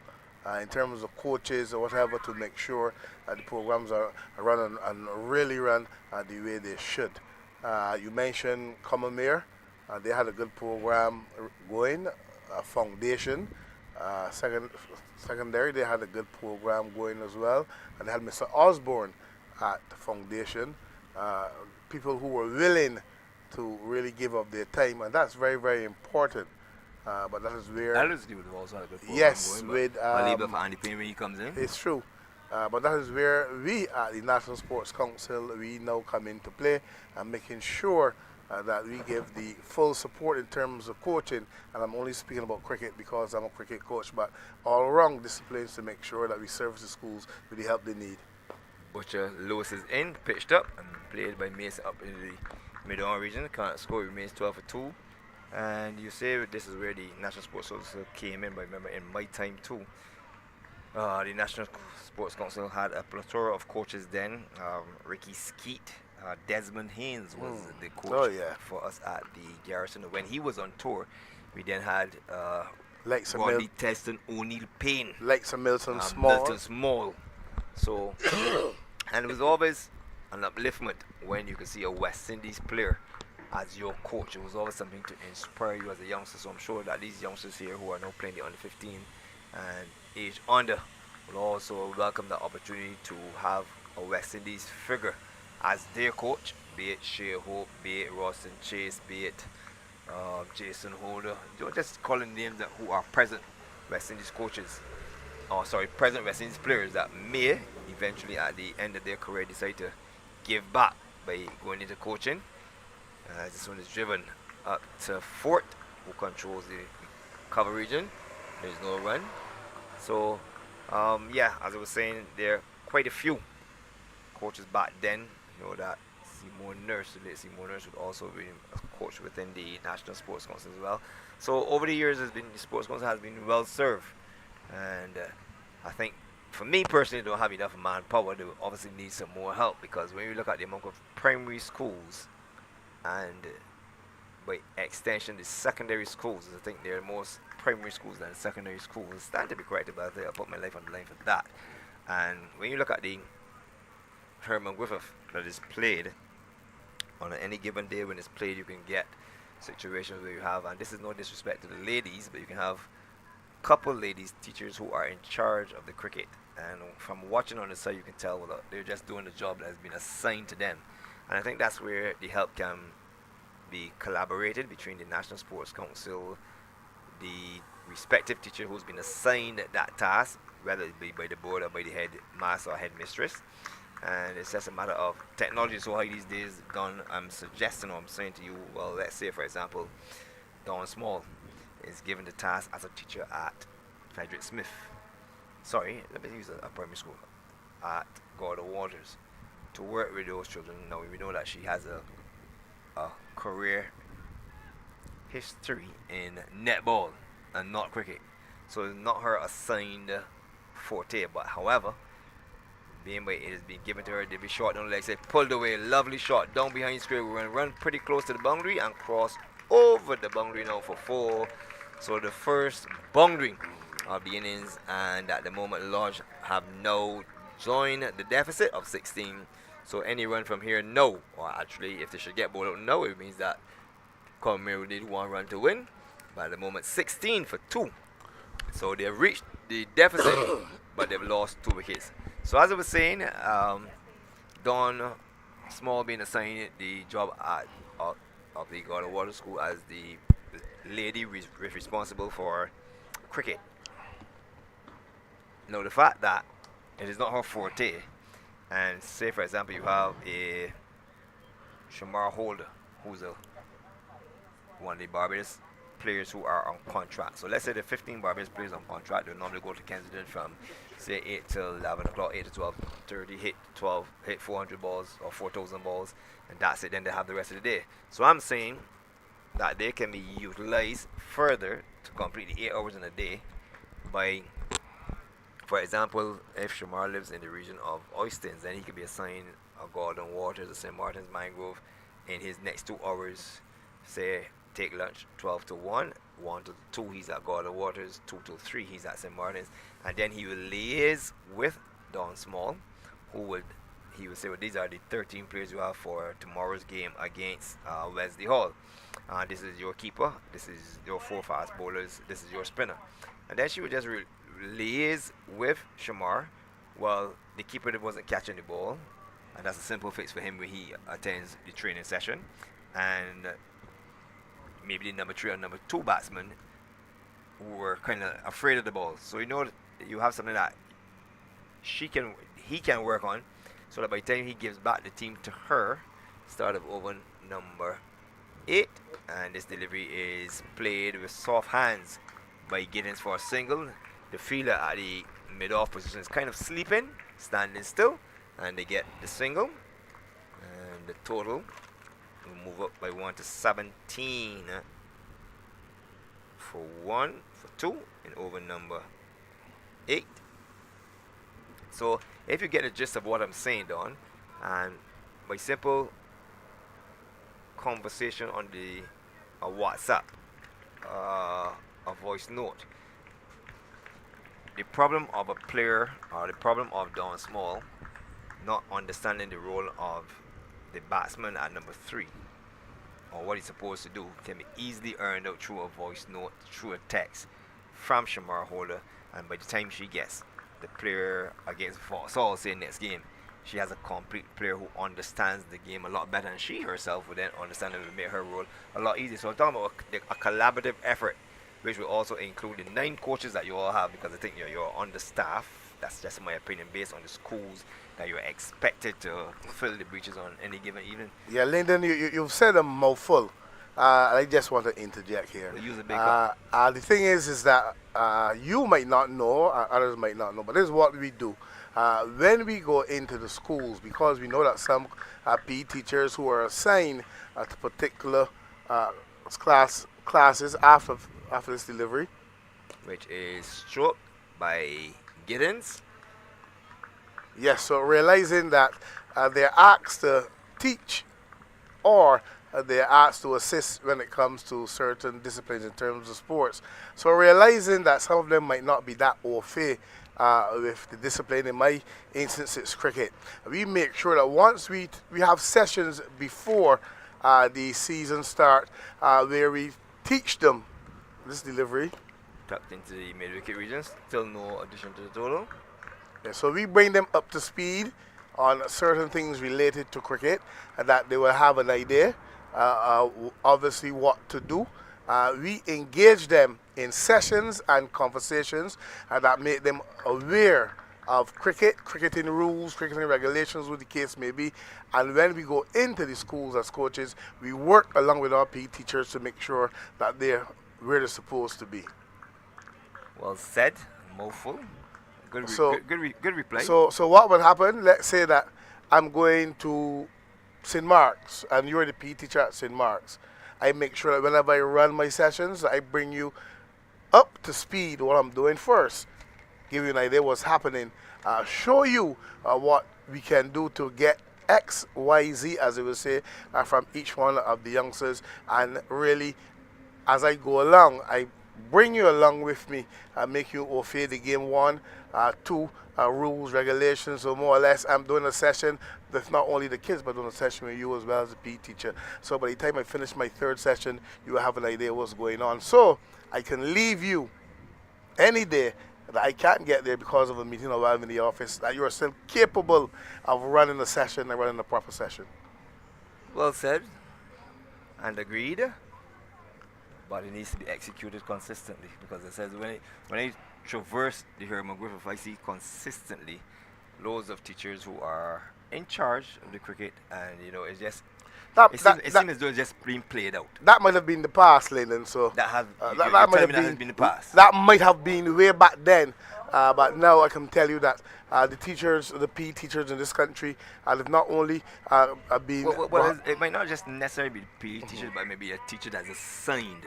S8: in terms of coaches or whatever, to make sure that the programs are run and really run the way they should. You mentioned Combermere. They had a good program going, foundation. Secondary, they had a good program going as well. And they had Mr. Osborne at the foundation. People who were willing to really give up their time, and that's very, very important. But that is where...
S3: Ellerslie would have also had a good program
S8: Yes,
S3: going,
S8: with...
S3: I'll leave it for Andy Payne when he comes in.
S8: It's true. But that is where we at the National Sports Council, we now come into play, and making sure that we give the full support in terms of coaching. And I'm only speaking about cricket because I'm a cricket coach, but all around disciplines, to make sure that we service the schools with the help they need.
S3: Butcher Lewis is in, pitched up, and played by Mason up in the mid-on region. Current score remains 12 for 2. And you say this is where the National Sports Council came in, but remember in my time too, the National Sports Council had a plethora of coaches then. Ricky Skeet, Desmond Haynes was the coach for us at the Garrison. When he was on tour, we then had Rodney Teston, O'Neill Payne,
S8: Milton
S3: Small. So, and it was always an upliftment when you could see a West Indies player as your coach. It was always something to inspire you as a youngster. So I'm sure that these youngsters here who are now playing the under 15 and age under will also welcome the opportunity to have a West Indies figure as their coach, be it Shea Hope, be it Rawson Chase, be it Jason Holder. Don't just calling names that who are present West Indies coaches, present West Indies players that may eventually at the end of their career decide to give back by going into coaching. This one is driven up to Fort, who controls the cover region. There's no run. So, as I was saying, there are quite a few coaches back then, that Seymour Nurse. The late Seymour Nurse would also be a coach within the National Sports Council as well. So over the years, the Sports Council has been well served, and I think for me personally, they don't have enough manpower. They obviously need some more help, because when you look at the amount of primary schools and by extension the secondary schools, I think there are more primary schools than secondary schools. Stand to be corrected, but I think I'll put my life on the line for that. And when you look at the Herman Griffith that is played on any given day, when it's played, you can get situations where you have, and this is no disrespect to the ladies, but you can have a couple ladies teachers who are in charge of the cricket, and from watching on the side you can tell, well, they're just doing the job that has been assigned to them. And I think that's where the help can be collaborated between the National Sports Council, the respective teacher who's been assigned that task, whether it be by the board or by the head master or head mistress. And it's just a matter of technology so high these days done. I'm suggesting, or I'm saying to you, well, let's say for example Dawn Small is given the task as a teacher at Frederick Smith, let me use a primary school, at Gordon Waters, to work with those children. Now we know that she has a career history in netball and not cricket, so it's not her assigned forte. But however, being by it has been given to her, they'll be short down the leg, say pulled away, lovely shot down behind square. We're going to run pretty close to the boundary and cross over the boundary now for 4. So the first boundary of the innings, and at the moment Lodge have now joined the deficit of 16. So any run from here, no, or actually if they should get bowled out, no, it means that Combermere will need 1 run to win. But at the moment 16 for 2. So they've reached the deficit, but they've lost 2 wickets. So as I was saying, Dawn Small being assigned the job of the Gordon Water School as the lady responsible for cricket. Now the fact that it is not her forte, and say for example you have a Shamar Holder, who's one of the Barbados players who are on contract. So let's say the 15 Barbados players on contract, they normally go to Kensington from say 8 till 11 o'clock, 8 to 12:30, hit 400 balls or 4,000 balls, and that's it. Then they have the rest of the day. So I'm saying that they can be utilized further to complete the 8 hours in a day by, for example, if Shamar lives in the region of Oystons, then he could be assigned a Gordon Waters, a St. Martin's Mangrove in his next 2 hours. Say take lunch 12 to 1, 1 to 2 he's at Gordon Waters, 2 to 3 he's at St. Martin's, and then he will liaise with Don Small, he will say, well, these are the 13 players you have for tomorrow's game against Wesley Hall. This is your keeper, this is your 4 fast bowlers, this is your spinner. And then she would just liaise with Shamar while the keeper wasn't catching the ball, and that's a simple fix for him when he attends the training session. And maybe the number 3 or number 2 batsmen who were kind of afraid of the ball. So you know that you have something that he can work on, so that by the time he gives back the team to her, start of over number 8, and this delivery is played with soft hands by Giddens for a single. The fielder at the mid-off position is kind of sleeping, standing still, and they get the single, and the total will move up by 1 to 17 for 1 for 2 in over number 8. So if you get the gist of what I'm saying, Don, and by simple conversation on the WhatsApp, a voice note, the problem of a player, or the problem of Don Small not understanding the role of the batsman at number 3, or what he's supposed to do, can be easily earned out through a voice note, through a text from Shamar Holder. And by the time she gets the player against Vauxhall, say next game, she has a complete player who understands the game a lot better, and she herself would then understand it and make her role a lot easier. So I'm talking about a collaborative effort, which will also include the 9 coaches that you all have, because I think you're understaffed. That's just my opinion based on the schools that you're expected to fill the breaches on any given evening.
S8: Yeah, Lyndon, you've said a mouthful. I just want to interject here.
S3: We'll use a big cup.
S8: The thing is that you might not know, others might not know, but this is what we do. When we go into the schools, because we know that some PE teachers who are assigned to particular classes after this delivery,
S3: which is stroke by Giddens.
S8: yes, so realizing that they're asked to teach or they're asked to assist when it comes to certain disciplines in terms of sports. So realizing that some of them might not be that au fait with the discipline, in my instance it's cricket. We make sure that once we have sessions before the season start where we teach them this delivery.
S3: Tucked into the mid-wicket regions, still no addition to the total.
S8: Yeah, so we bring them up to speed on certain things related to cricket that they will have an idea, obviously what to do. We engage them in sessions and conversations that make them aware of cricketing rules, cricketing regulations, what the case may be. And when we go into the schools as coaches, we work along with our PE teachers to make sure that they're where they're supposed to be.
S3: Well said, mouthful. Good reply.
S8: So what would happen? Let's say that I'm going to St. Mark's and you're the PE teacher at St. Mark's. I make sure that whenever I run my sessions, I bring you up to speed what I'm doing first, give you an idea what's happening, show you what we can do to get X, Y, Z, as they will say, from each one of the youngsters. And really, as I go along, I bring you along with me, make you au fait the game 1, 2, rules, regulations. So more or less, I'm doing a session with not only the kids, but doing a session with you as well as a PE teacher. So by the time I finish my 3rd session, you will have an idea what's going on. So I can leave you any day that I can't get there because of a meeting or while I'm in the office, that you are still capable of running a session and running a proper session.
S3: Well said and agreed. But it needs to be executed consistently, because it says when I traverse the hieroglyph, I see consistently loads of teachers who are in charge of the cricket, and it's just it seems as though it's just being played out.
S8: That might have been the past, Lennon. So
S3: that
S8: might have
S3: been the past.
S8: That might have been way back then. But now I can tell you that the teachers, the PE teachers in this country, have not only been...
S3: Well, it might not just necessarily be PE teachers, but maybe a teacher that's assigned.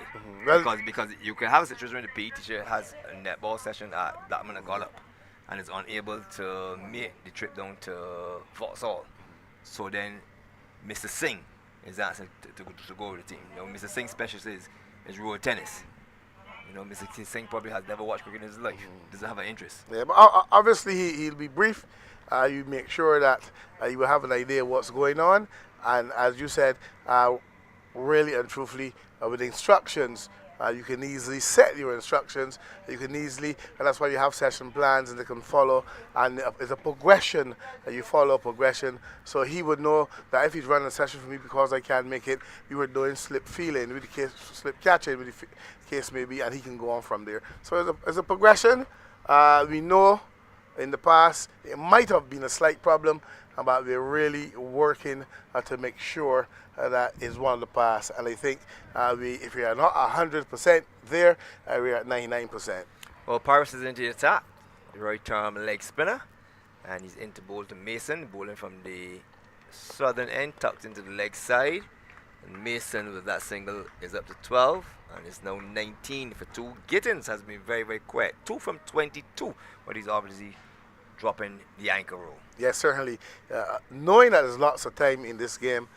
S3: Because you can have a situation where the PE teacher has a netball session at Blackman and Gollop and is unable to make the trip down to Vauxhall. So then Mr. Singh is asked to go with the team. Mr. Singh's specialty is road tennis. Mr. Singh probably has never watched cricket in his life. Doesn't have an interest.
S8: Yeah, but obviously he'll be brief. You make sure that you will have an idea what's going on. And as you said, really and truthfully, with the instructions, you can easily set your instructions. You can easily, and that's why you have session plans and they can follow. And it's a progression. You follow a progression. So he would know that if he's running a session for me because I can't make it, you were doing slip feeling, with the case, slip catching, with the case maybe, and he can go on from there. So it's a progression. We know in the past it might have been a slight problem, but we're really working to make sure that is one of the past. And I think if we are not 100% there, we're at 99%.
S3: Well, Paris is into the attack, the right arm leg spinner, and he's into bowl to Mason, bowling from the southern end, tucked into the leg side. And Mason with that single is up to 12, and it's now 19 for 2. Gittins has been very, very quiet. 2 from 22, but he's obviously dropping the anchor role.
S8: Yes, certainly. Knowing that there's lots of time in this game,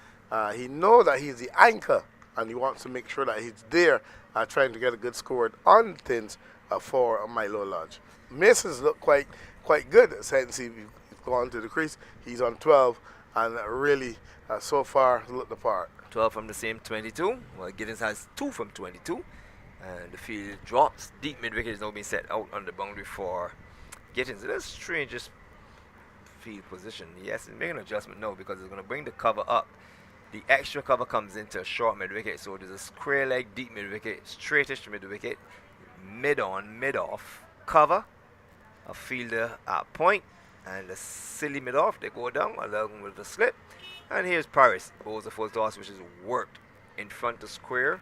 S8: he knows that he's the anchor, and he wants to make sure that he's there trying to get a good score on things for Milo Lodge. Mason's looked quite good since he's gone to the crease. He's on 12, and really, so far, looked the part.
S3: 12 from the same 22. Well, Giddens has 2 from 22. And the field drops. Deep mid-wicket is now being set out on the boundary for Giddens. It is strangest field position. Yes, it's making an adjustment now because it's going to bring the cover up. The extra cover comes into a short mid-wicket. So there's a square leg, deep mid-wicket, straightish mid-wicket, mid-on, mid-off, cover, a fielder at point, and a silly mid-off. They go down along with the slip. And here's Paris, bowls a full toss, which is worked in front of square.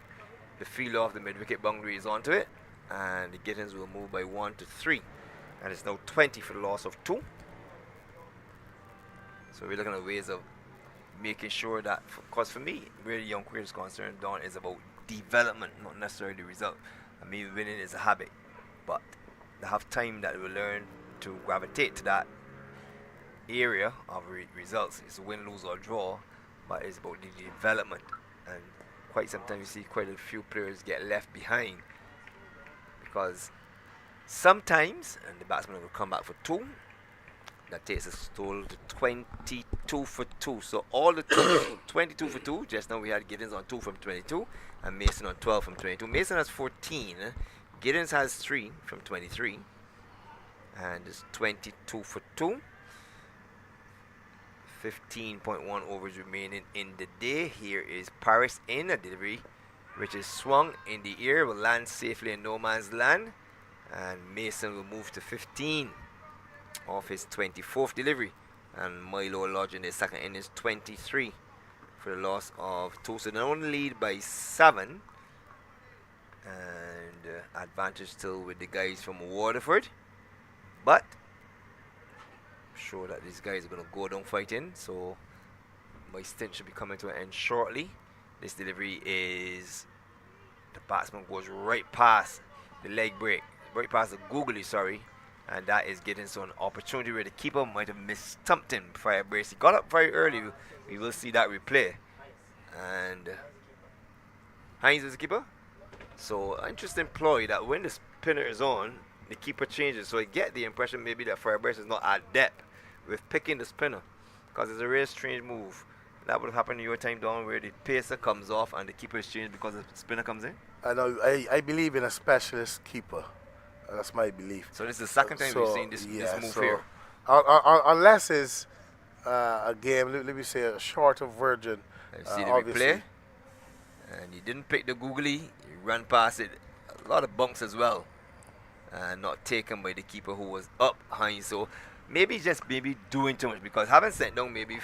S3: The field off the mid-wicket boundary is onto it, and the Gittins will move by 1 to 3. And it's now 20 for the loss of 2. So we're looking at ways of making sure that, because for me, where the young cricket is concerned, Don, is about development, not necessarily the result. I mean, winning is a habit, but they have time that they will learn to gravitate to that area of results. It's a win, lose, or draw, but it's about the development. And quite sometimes you see quite a few players get left behind because sometimes, and the batsman will come back for 2, that takes us to 22 for 2. So all the 22 for 2. Just now we had Giddens on 2 from 22 and Mason on 12 from 22. Mason has 14. Giddens has 3 from 23. And it's 22 for 2. 15.1 overs remaining in the day. Here is Paris in a delivery, which is swung in the air, will land safely in no man's land. And Mason will move to 15 off his 24th delivery. And Milo Lodge in his second innings 23 for the loss of 2. So they only lead by 7. And advantage still with the guys from Waterford. But I'm sure that these guys are going to go down fighting. So my stint should be coming to an end shortly. This delivery is, the batsman goes right past the leg break. Right past the googly, sorry. And that is getting so an opportunity where the keeper might have mistumped him before brace. He got up very early. We will see that replay. And Hines is the keeper. So interesting ploy that when the spinner is on, the keeper changes. So I get the impression maybe that Firebrace is not adept with picking the spinner, because it's a really strange move. That would have happened in your time, Don, where the pacer comes off and the keeper is changed because the spinner comes in.
S8: I know. I believe in a specialist keeper. That's my belief.
S3: So this is the second time we've seen this move here.
S8: Unless it's a game, let me say a shorter version.
S3: You see the replay, and he didn't pick the googly. He ran past it. A lot of bunks as well, and not taken by the keeper who was up behind. So maybe just doing too much, because having sent down maybe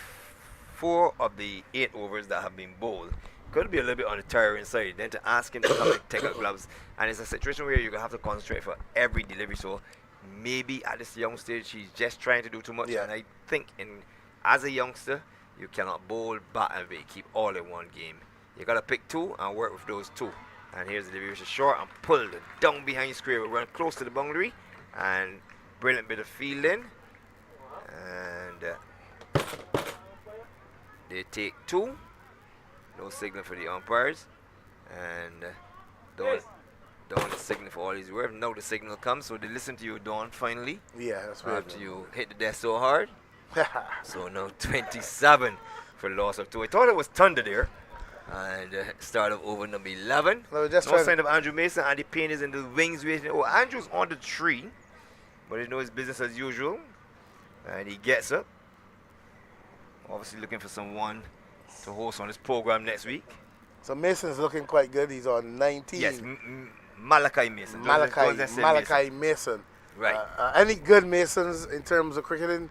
S3: 4 of the 8 overs that have been bowled, could be a little bit on the tiring side. Then to ask him to come and take out gloves, and it's a situation where you're gonna have to concentrate for every delivery. So maybe at this young stage he's just trying to do too much. And I think as a youngster you cannot bowl, bat and wicket, keep all in one game. You gotta pick 2 and work with those 2. And here's the delivery, which is short and pulled down behind square. We'll run close to the boundary, and brilliant bit of fielding. And they take 2. No signal for the umpires, and Dawn is signaling for all his work. Now the signal comes, so they listen to you, Dawn, finally.
S8: Yeah, that's right.
S3: After you hit the desk so hard. So now 27 for the loss of 2. I thought it was Thunder there. And start of over number 11. No sign of Andrew Mason. Andy Payne is in the wings waiting. Oh, Andrew's on the tree, but he knows business as usual. And he gets up. Obviously looking for someone to host on this program next week.
S8: So Mason's looking quite good. He's on 19.
S3: Yes, Malachi Mason.
S8: Malachi Mason.
S3: Right.
S8: Any good Masons in terms of cricketing,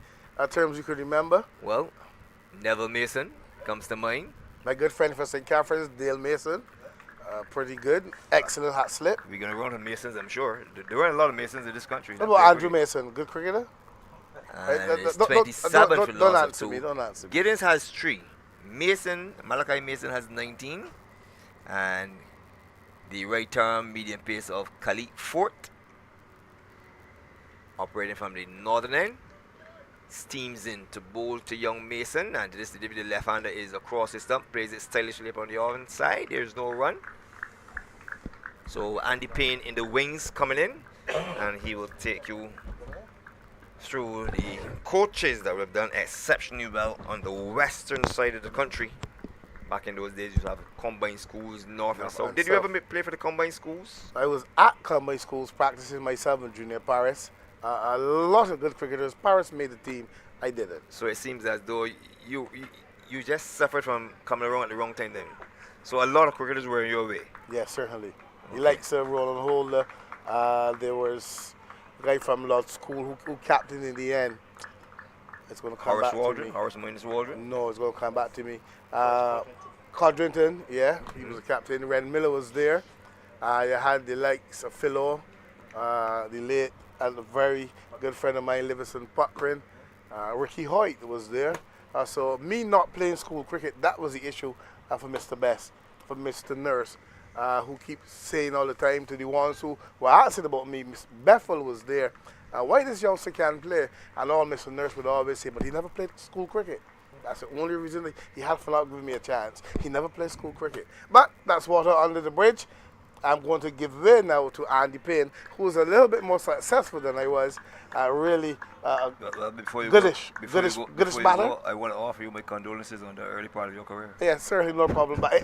S8: terms you could remember?
S3: Well, Neville Mason comes to mind.
S8: My good friend for St. Catherine's, Dale Mason. Pretty good. Excellent hat slip.
S3: We're going to run on Masons, I'm sure. There weren't a lot of Masons in this country.
S8: What about Andrew Mason? Good cricketer?
S3: It's 27 for
S8: don't
S3: loss
S8: answer
S3: of 2.
S8: me. Don't answer me.
S3: Giddens has 3. Malachi Mason has 19. And the right arm medium pace of Khalid Fort, operating from the northern end, steams in to bowl to young Mason, and this delivery, the left-hander is across his stump, plays it stylishly upon the off side. There's no run. So Andy Payne in the wings coming in, and he will take you through the coaches that would have done exceptionally well on the western side of the country. Back in those days, you have combined schools, north and south. Did you ever play for the combined schools?
S8: I was at combined schools practicing myself in junior Paris. A lot of good cricketers. Paris made the team. I didn't.
S3: So it seems as though you just suffered from coming around at the wrong time then. So a lot of cricketers were in your way.
S8: Yeah, certainly. Okay. He likes Roland Holder. There was a guy from Lord School who captained in the end. It's going to come back to me.
S3: Horace Minus Waldron?
S8: No, it's going to come back to me. Codrington, yeah, he was a captain. Ren Miller was there. You had the likes of Philo, the late and a very good friend of mine, Livingston Puckrin. Ricky Hoyt was there. So me not playing school cricket, that was the issue for Mr. Best, for Mr. Nurse, who keeps saying all the time to the ones who were asking about me. Miss Bethel was there. Why this youngster can't play? And all Mr. Nurse would always say, but he never played school cricket. That's the only reason that he had for not giving me a chance. He never played school cricket. But that's water under the bridge. I'm going to give way now to Andy Payne, who's a little bit more successful than I was. Really
S3: Before you
S8: goodish
S3: batter.
S8: batter.
S3: I want to offer you my condolences on the early part of your career.
S8: Yeah, certainly no problem. But it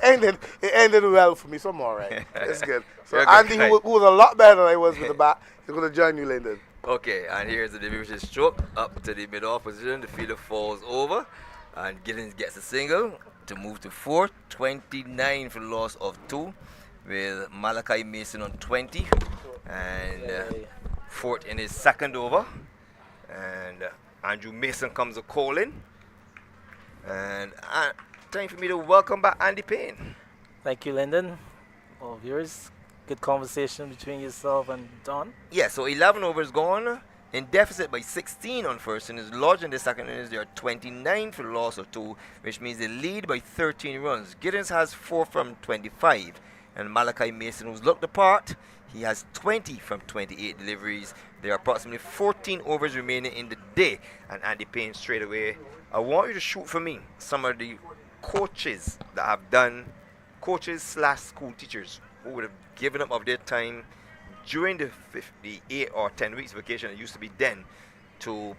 S8: ended well for me, so I'm all right. It's good. So
S3: You're a good
S8: Andy,
S3: guy.
S8: who was a lot better than I was with the bat, is going to join you, Lyndon.
S3: Okay, and here's the division stroke up to the mid-off position. The fielder falls over, and Giddens gets a single to move to 4, 29 for the loss of 2, with Malachi Mason on 20, and Fort in his second over, and Andrew Mason comes a calling, and time for me to welcome back Andy Payne.
S2: Thank you, Lyndon. All viewers, good conversation between yourself and Don.
S3: Yeah, so 11 overs gone, in deficit by 16 on first innings. Lodge in the second innings, they are 29 for the loss of 2, which means they lead by 13 runs. Giddens has 4 from 25, and Malachi Mason, who's looked the part, he has 20 from 28 deliveries. There are approximately 14 overs remaining in the day, and Andy Payne straight away, I want you to shoot for me some of the coaches that have done, coaches slash school teachers who would have given up of their time during the 58 or 10 weeks vacation it used to be then, to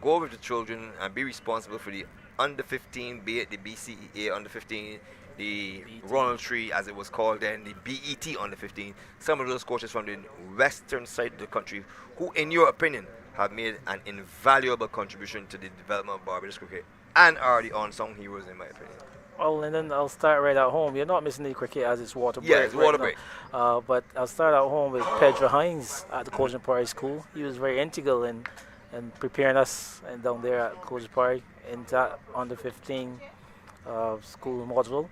S3: go with the children and be responsible for the under 15, be it the BCA under 15, the Ronald Tree as it was called then, the BET under 15. Some of those coaches from the western side of the country who, in your opinion, have made an invaluable contribution to the development of Barbados cricket and are the unsung heroes, in my opinion.
S2: Well, and then I'll start right at home. You're not missing the cricket as it's water break.
S3: Yeah, it's water
S2: right
S3: break.
S2: now. But I'll start at home with Pedro Hines at the Coaching Party School. He was very integral in preparing us and down there at Coaching Party in that under 15 school module.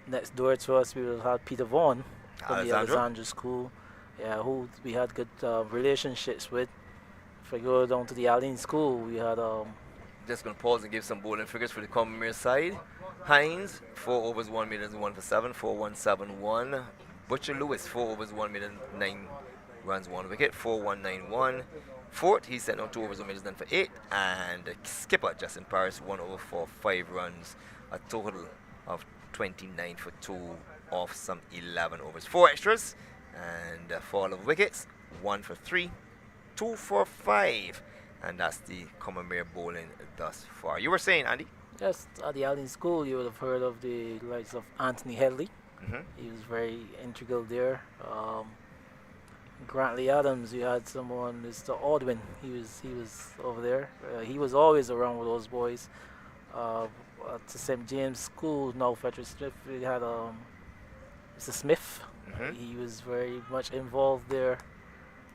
S2: Next door to us, we will have Peter Vaughan from the Alexandra School, who we had good relationships with. If I go down to the Aline School, we had
S3: Just going to pause and give some bowling figures for the Combermere side. Hines, 4 overs, 1 minute, 1 for 7, 4-1-7-1. Butcher Lewis, 4 overs, 1 minute, 9 runs, 1 wicket, 4-1-9-1. Fort, he sent on 2 overs, 1 minute, 9 for 8. And skipper Justin Paris, 1 over for 5 runs, a total of 29 for 2 off some 11 overs. 4 extras and a fall of wickets, 1 for 3, 2 for 5. And that's the Combermere bowling thus far. You were saying, Andy?
S2: Yes, at the Allen School, you would have heard of the likes of Anthony Headley. He was very integral there. Grantley Adams, you had someone, Mr. Aldwin. He was over there. He was always around with those boys. At the St. James School, now Frederick Smith, we had Mr. Smith. He was very much involved there.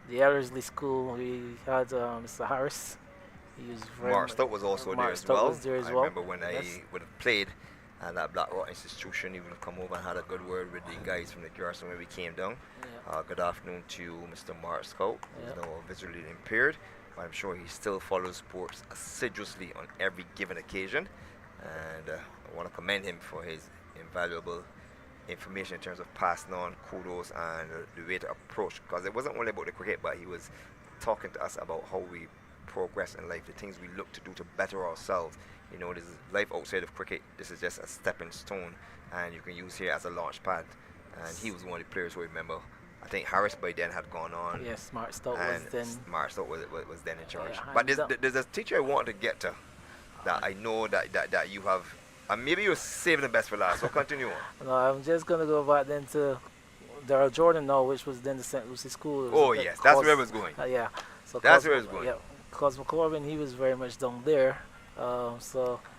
S2: The Ellerslie School, we had Mr. Harris. He was very
S3: Mark Stout was also there as
S2: Stout
S3: well.
S2: was there as
S3: I
S2: well.
S3: remember when I would have played at that Black Rock Institution, he would have come over and had a good word with the guys from the Garrison when we came down. Good afternoon to Mr. Mark Stout, who's now visually impaired. But I'm sure he still follows sports assiduously on every given occasion. And I want to commend him for his invaluable information in terms of passing on kudos and the way to approach, because it wasn't only about the cricket, but he was talking to us about how we progress in life, the things we look to do to better ourselves. You know, this is life outside of cricket. This is just a stepping stone, and you can use here as a launch pad. And he was one of the players who, remember, I think Harris by then had gone on.
S2: Yes, Mark Stout was then.
S3: Mark Stout was then in charge.
S2: Yeah,
S3: but there's a teacher I want to get to that I know that you have. And maybe you're saving the best for last, so continue on.
S2: No, I'm just going to go back then to Daryl Jordan now, which was then the St. Lucie School.
S3: Oh, yes, that's where I was going.
S2: Yeah. So
S3: that's where I was going.
S2: Yeah, Cosmo Corbin, he was very much down there. Well,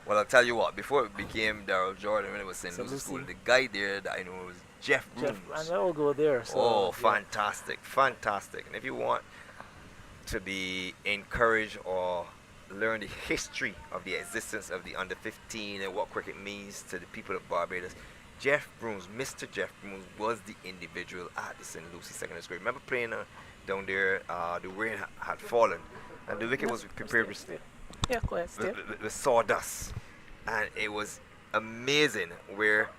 S3: I'll tell you what, before it became Daryl Jordan, when it was St. Lucie School, the guy there that I know was Jeff Brooms.
S2: And I will go there. So,
S3: fantastic, fantastic. And if you want to be encouraged or learn the history of the existence of the under 15 and what cricket means to the people of Barbados, Jeff Brooms, Mr. Jeff Brooms, was the individual at the St. Lucie Secondary School. Remember playing down there, the rain had fallen and the wicket was prepared
S2: Yeah, go ahead, Steve.
S3: The sawdust, and it was amazing where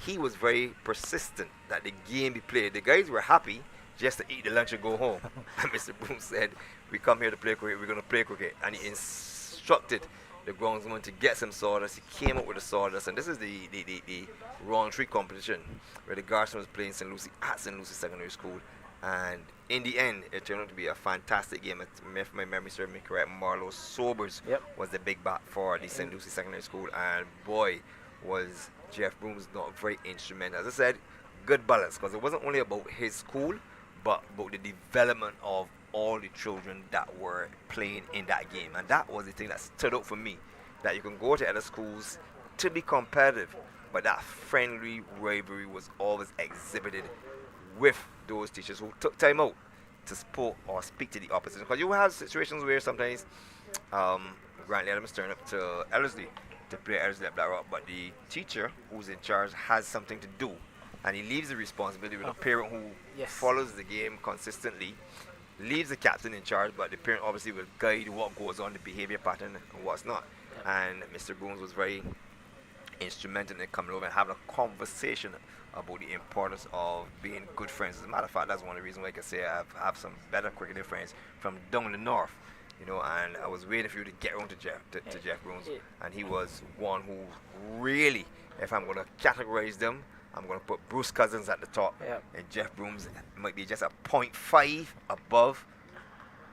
S3: he was very persistent that the game be played. The guys were happy just to eat the lunch and go home. And Mr. Broom said, "We come here to play cricket. We're going to play cricket." And he instructed the groundsman to get some sawdust. He came up with the sawdust, and this is the round three competition where the Garson was playing St. Lucie at St. Lucie Secondary School. And in the end, it turned out to be a fantastic game. If my memory serves me correct, Marlowe Sobers was the big bat for the St. Lucie Secondary School. And boy, was Jeff Brooms not very instrumental. As I said, good balance, because it wasn't only about his school, but about the development of all the children that were playing in that game. And that was the thing that stood out for me, that you can go to other schools to be competitive, but that friendly rivalry was always exhibited with those teachers who took time out to support or speak to the opposition. Because you will have situations where sometimes Grantley Adams turn up to Ellerslie to play Ellerslie at Black Rock, but the teacher who's in charge has something to do, and he leaves the responsibility with a parent who follows the game consistently, leaves the captain in charge, but the parent obviously will guide what goes on, the behavior pattern and what's not. And Mr. Boones was very instrumental in coming over and having a conversation about the importance of being good friends. As a matter of fact, that's one of the reasons why I can say I have some better cricketing friends from down the north, you know. And I was waiting for you to get around to Jeff Bruns, and he was one who really, if I'm going to categorize them, I'm going to put Bruce Cousins at the top, and Jeff Brooms might be just a 0.5 above,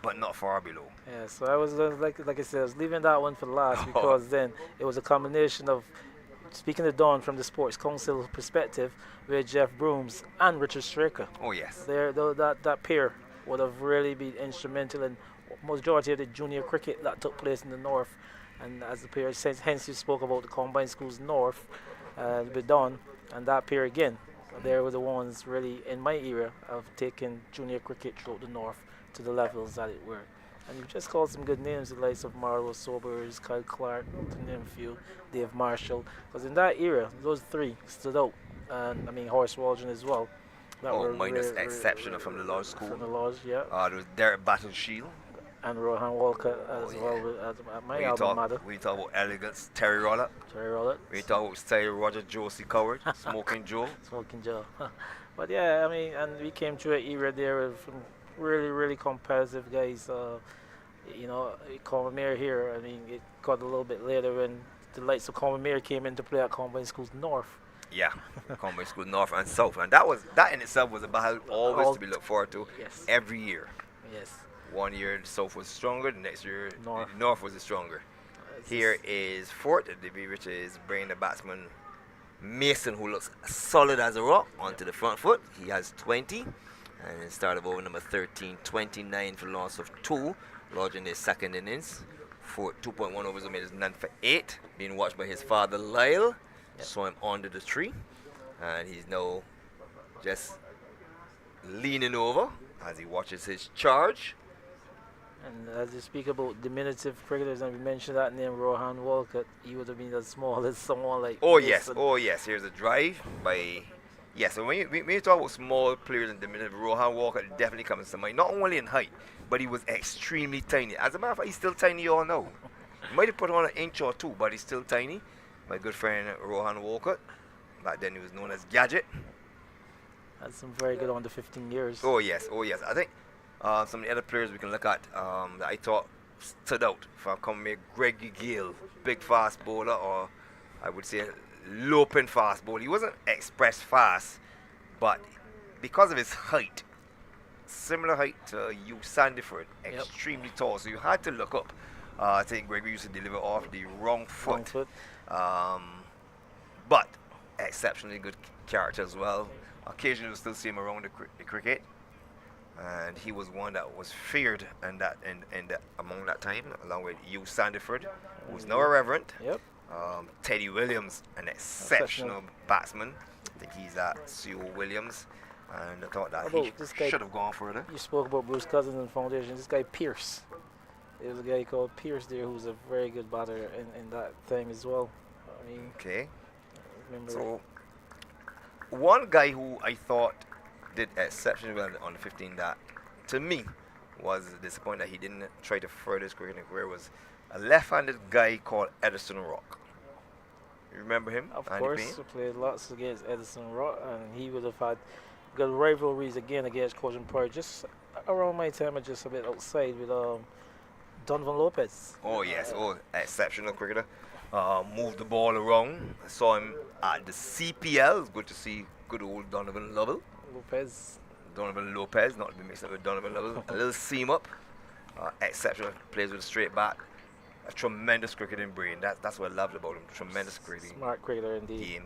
S3: but not far below.
S2: Yeah, so I was like I said, I was leaving that one for last because then it was a combination of, speaking to Don from the Sports Council perspective, with Jeff Brooms and Richard Straker.
S3: Oh yes.
S2: That pair would have really been instrumental in majority of the junior cricket that took place in the north. And as the pair, hence you spoke about the combined schools north with Don, and that pair again. They were the ones really in my era of taking junior cricket throughout the north to the levels that it were. And you've just called some good names, the likes of Marlowe Sobers, Kyle Clark, to name a few, Dave Marshall. Because in that era, those three stood out. And I mean, Horace Waldron as well.
S3: Minus exceptional from the Lodge School.
S2: From the Lodge, yeah.
S3: There was Derek Battleshield.
S2: And Rohan Walker as well at my alma mater.
S3: We talk about elegance, Terry Rollett. We talk about style, Roger Josie Coward, Smoking Joe.
S2: Smoking Joe. But yeah, I mean, and we came through an era there with really, really competitive guys. You know, Combermere here, I mean, it got a little bit later when the likes of Combermere came into play at Combined Schools North.
S3: Yeah, Combined School North and South. And that in itself was a battle always to be looked forward to every year.
S2: Yes.
S3: One year the South was stronger, the next year
S2: North.
S3: the North was the stronger. Here is fourth at DB, which is bringing the batsman Mason, who looks solid as a rock, onto the front foot. He has 20. And then started over number 13, 29 for loss of 2, lodged in his second innings. 2.1 overs made his none for 8. Being watched by his father Lyle. Saw him under the tree. And he's now just leaning over as he watches his charge.
S2: And as you speak about diminutive cricketers, and we mentioned that name, Rohan Walcott, he would have been as small as someone like Mason.
S3: Yes. Here's a drive by... Yes, so when you talk about small players and diminutive, Rohan Walker definitely comes to mind. Not only in height, but he was extremely tiny. As a matter of fact, he's still tiny, you all know. He might have put on an inch or two, but he's still tiny. My good friend Rohan Walker, back then he was known as Gadget.
S2: Had some very good under 15 years.
S3: Oh yes. I think some of the other players we can look at that I thought stood out from Combermere, Greggy Gale, big fast bowler, or I would say loping fast bowler. He wasn't express fast, but because of his height, similar height to Hugh Sandiford, extremely tall, so you had to look up. I think Gregory used to deliver off the wrong foot. But exceptionally good character as well. Occasionally you'll still see him around the cricket, and he was one that was feared among that time, along with Hugh Sandiford, who's now a reverend. Teddy Williams, an exceptional batsman. I think he's at C.O. Williams, and I thought that he should have gone further.
S2: You spoke about Bruce Cousins and Foundation. This guy Pierce, there was a guy called Pierce there who's a very good batter in that time as well. I mean,
S3: so one guy who I thought did exceptionally well on the 15 that to me was disappointed that he didn't try to further his cricketing career was a left-handed guy called Edison Rock. You remember him?
S2: Of
S3: Andy
S2: course,
S3: Payne?
S2: we played lots against Edison Rock, and he would have had good rivalries again against Coaching Pride. Just around my time, and just a bit outside with Donovan Lopez.
S3: Oh yes, exceptional cricketer. Moved the ball around. I saw him at the CPL. It's good to see good old Donovan
S2: Lopez.
S3: Lopez, not to be mixed up with Donovan Lovell. A little seam up. Exceptional. Plays with a straight back. A tremendous cricketing brain. That's what I loved about him. Tremendous cricketing
S2: Smart cricketer indeed.
S3: game.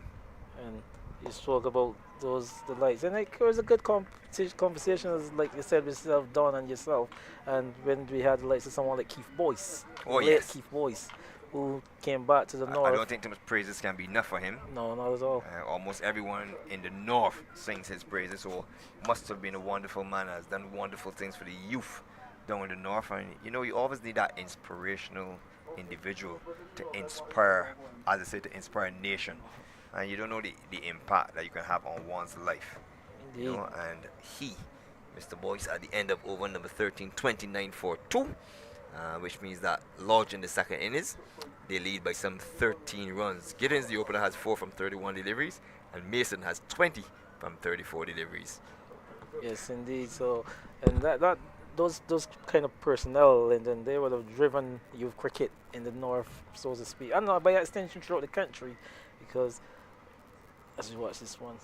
S2: And you spoke about those delights, and it was a good conversation, as like you said, with yourself, Don, and yourself. And when we had the likes of someone like Keith Boyce,
S3: Oh,
S2: late
S3: yes.
S2: Keith Boyce, who came back to the north.
S3: I don't think too much praises can be enough for him.
S2: No, not at all.
S3: Almost everyone in the north sings his praises, so must have been a wonderful man, has done wonderful things for the youth down in the north. And you know, you always need that inspirational individual to inspire, as I say, to inspire a nation. And you don't know the impact that you can have on one's life.
S2: Indeed.
S3: You know, and he, Mr. Boyce, at the end of over number 13, 29 for 2, which means that Lodge in the second innings, they lead by some 13 runs. Giddens, the opener, has 4 from 31 deliveries, and Mason has 20 from 34 deliveries.
S2: Yes, indeed. So, and those kind of personnel, and then they would have driven youth cricket in the north, so to speak, and by extension throughout the country, because as you watch this one,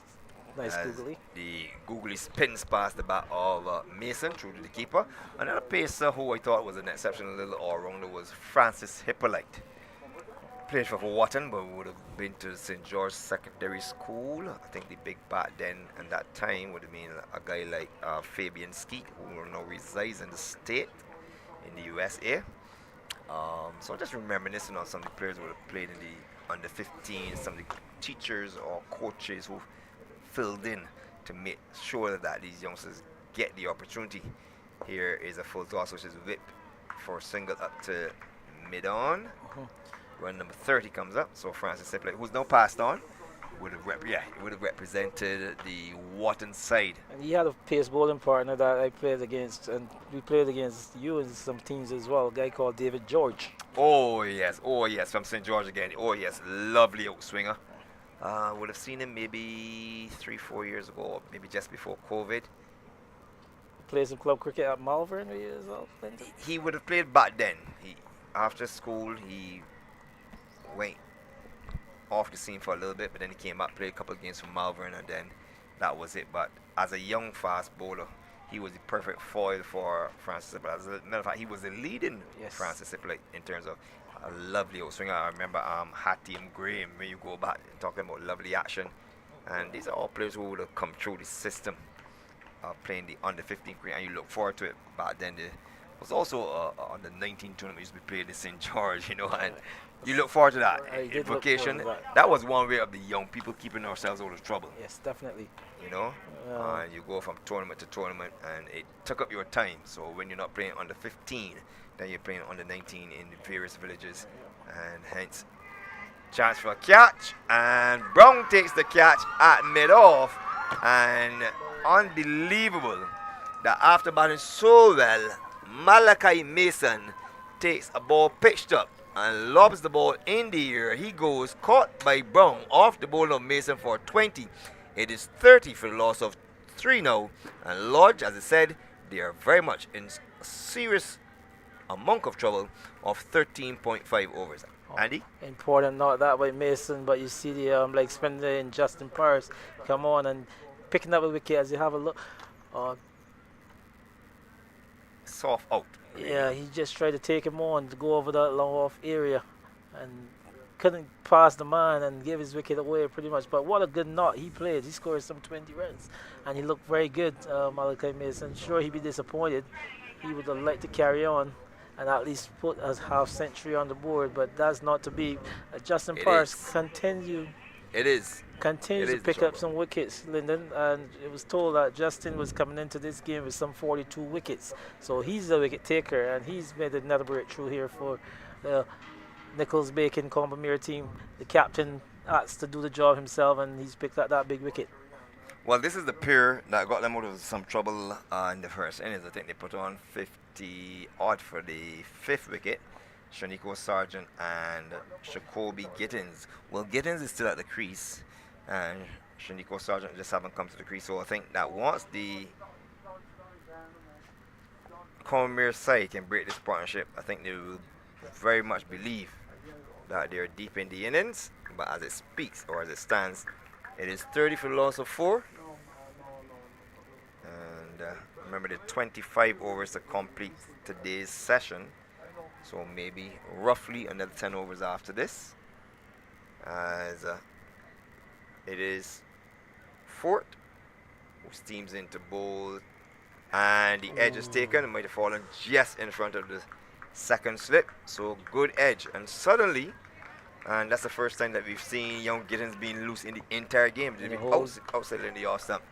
S2: nice
S3: As
S2: googly.
S3: the googly spins past the bat of Mason through to the keeper. Another pacer who I thought was an exceptional little all-rounder was Francis Hippolyte. Played for Wharton, but would have been to St. George Secondary School. I think the big bat then and that time would have been a guy like Fabian Skeet, who now resides in the state, in the USA. So just reminiscing on some of the players who would have played in the under 15, some of the teachers or coaches who filled in to make sure that these youngsters get the opportunity. Here is a full toss, which is whip for single up to mid-on. Run number 30 comes up, so Francis Hippolyte, who's now passed on, would have represented the Wharton side.
S2: And he had a pace bowling partner that I played against, and we played against you in some teams as well, a guy called David George.
S3: Oh yes, from St. George again. Oh yes, lovely outswinger. Would have seen him maybe 3-4 years ago, or maybe just before COVID.
S2: Played some club cricket at Malvern as well.
S3: He would have played back then. After school, he went off the scene for a little bit, but then he came back, played a couple of games for Malvern, and then that was it. But as a young fast bowler, he was the perfect foil for Francis Hippolyte. As a matter of fact, he was the leading Francis Hippolyte in terms of a lovely outswinger. I remember Hattie and Graham, when you go back talking about lovely action, and these are all players who would have come through the system playing the under 15 cricket, and you look forward to it. Back then, there was also on the 19 tournament used to be played in St. George, you know, and you look forward to that. Invocation, that was one way of the young people keeping ourselves out of trouble.
S2: Yes, definitely.
S3: You know, you go from tournament to tournament, and it took up your time. So when you're not playing under 15, then you're playing under 19 in the various villages, and hence chance for a catch, and Brown takes the catch at mid-off, and unbelievable that after batting so well, Malachi Mason takes a ball pitched up and lobs the ball in the air. He goes caught by Brown off the ball of Mason for 20. It is 30 for the loss of 3 now, and Lodge, as I said, they are very much in a serious amount of trouble of 13.5 overs. Andy?
S2: Important, not that by Mason, but you see the like Spender and Justin Paris come on and picking up a wicket as you have a look.
S3: Soft out. Really.
S2: Yeah, he just tried to take him on to go over that long off area and couldn't pass the man and give his wicket away pretty much. But what a good knot he played. He scored some 20 runs and he looked very good, Malachi Mason. Sure, he'd be disappointed. He would have liked to carry on and at least put a half century on the board, but that's not to be. Justin Paris continue to pick up some wickets, Lyndon, and it was told that Justin was coming into this game with some 42 wickets, so he's the wicket taker, and he's made another breakthrough here for the Nichols-Bacon Combermere team. The captain has to do the job himself, and he's picked up that big wicket.
S3: Well, this is the pair that got them out of some trouble in the first innings. I think they put on 50 odd for the 5th wicket. Shanico Sargent and Shakobi Gittins. Well, Gittins is still at the crease, and Shanico Sargent just haven't come to the crease. So I think that once the Combermere side can break this partnership, I think they will very much believe that they're deep in the innings. But as it speaks, or as it stands, it is 30 for the loss of 4. And remember, the 25 overs to complete today's session. So maybe roughly another 10 overs after this. As it is Fort, who steams into bowl. And the edge is taken. It might have fallen just in front of the second slip. So good edge. And suddenly, and that's the first time that we've seen young Gittins being loose in the entire game. They've been outside in the off stump.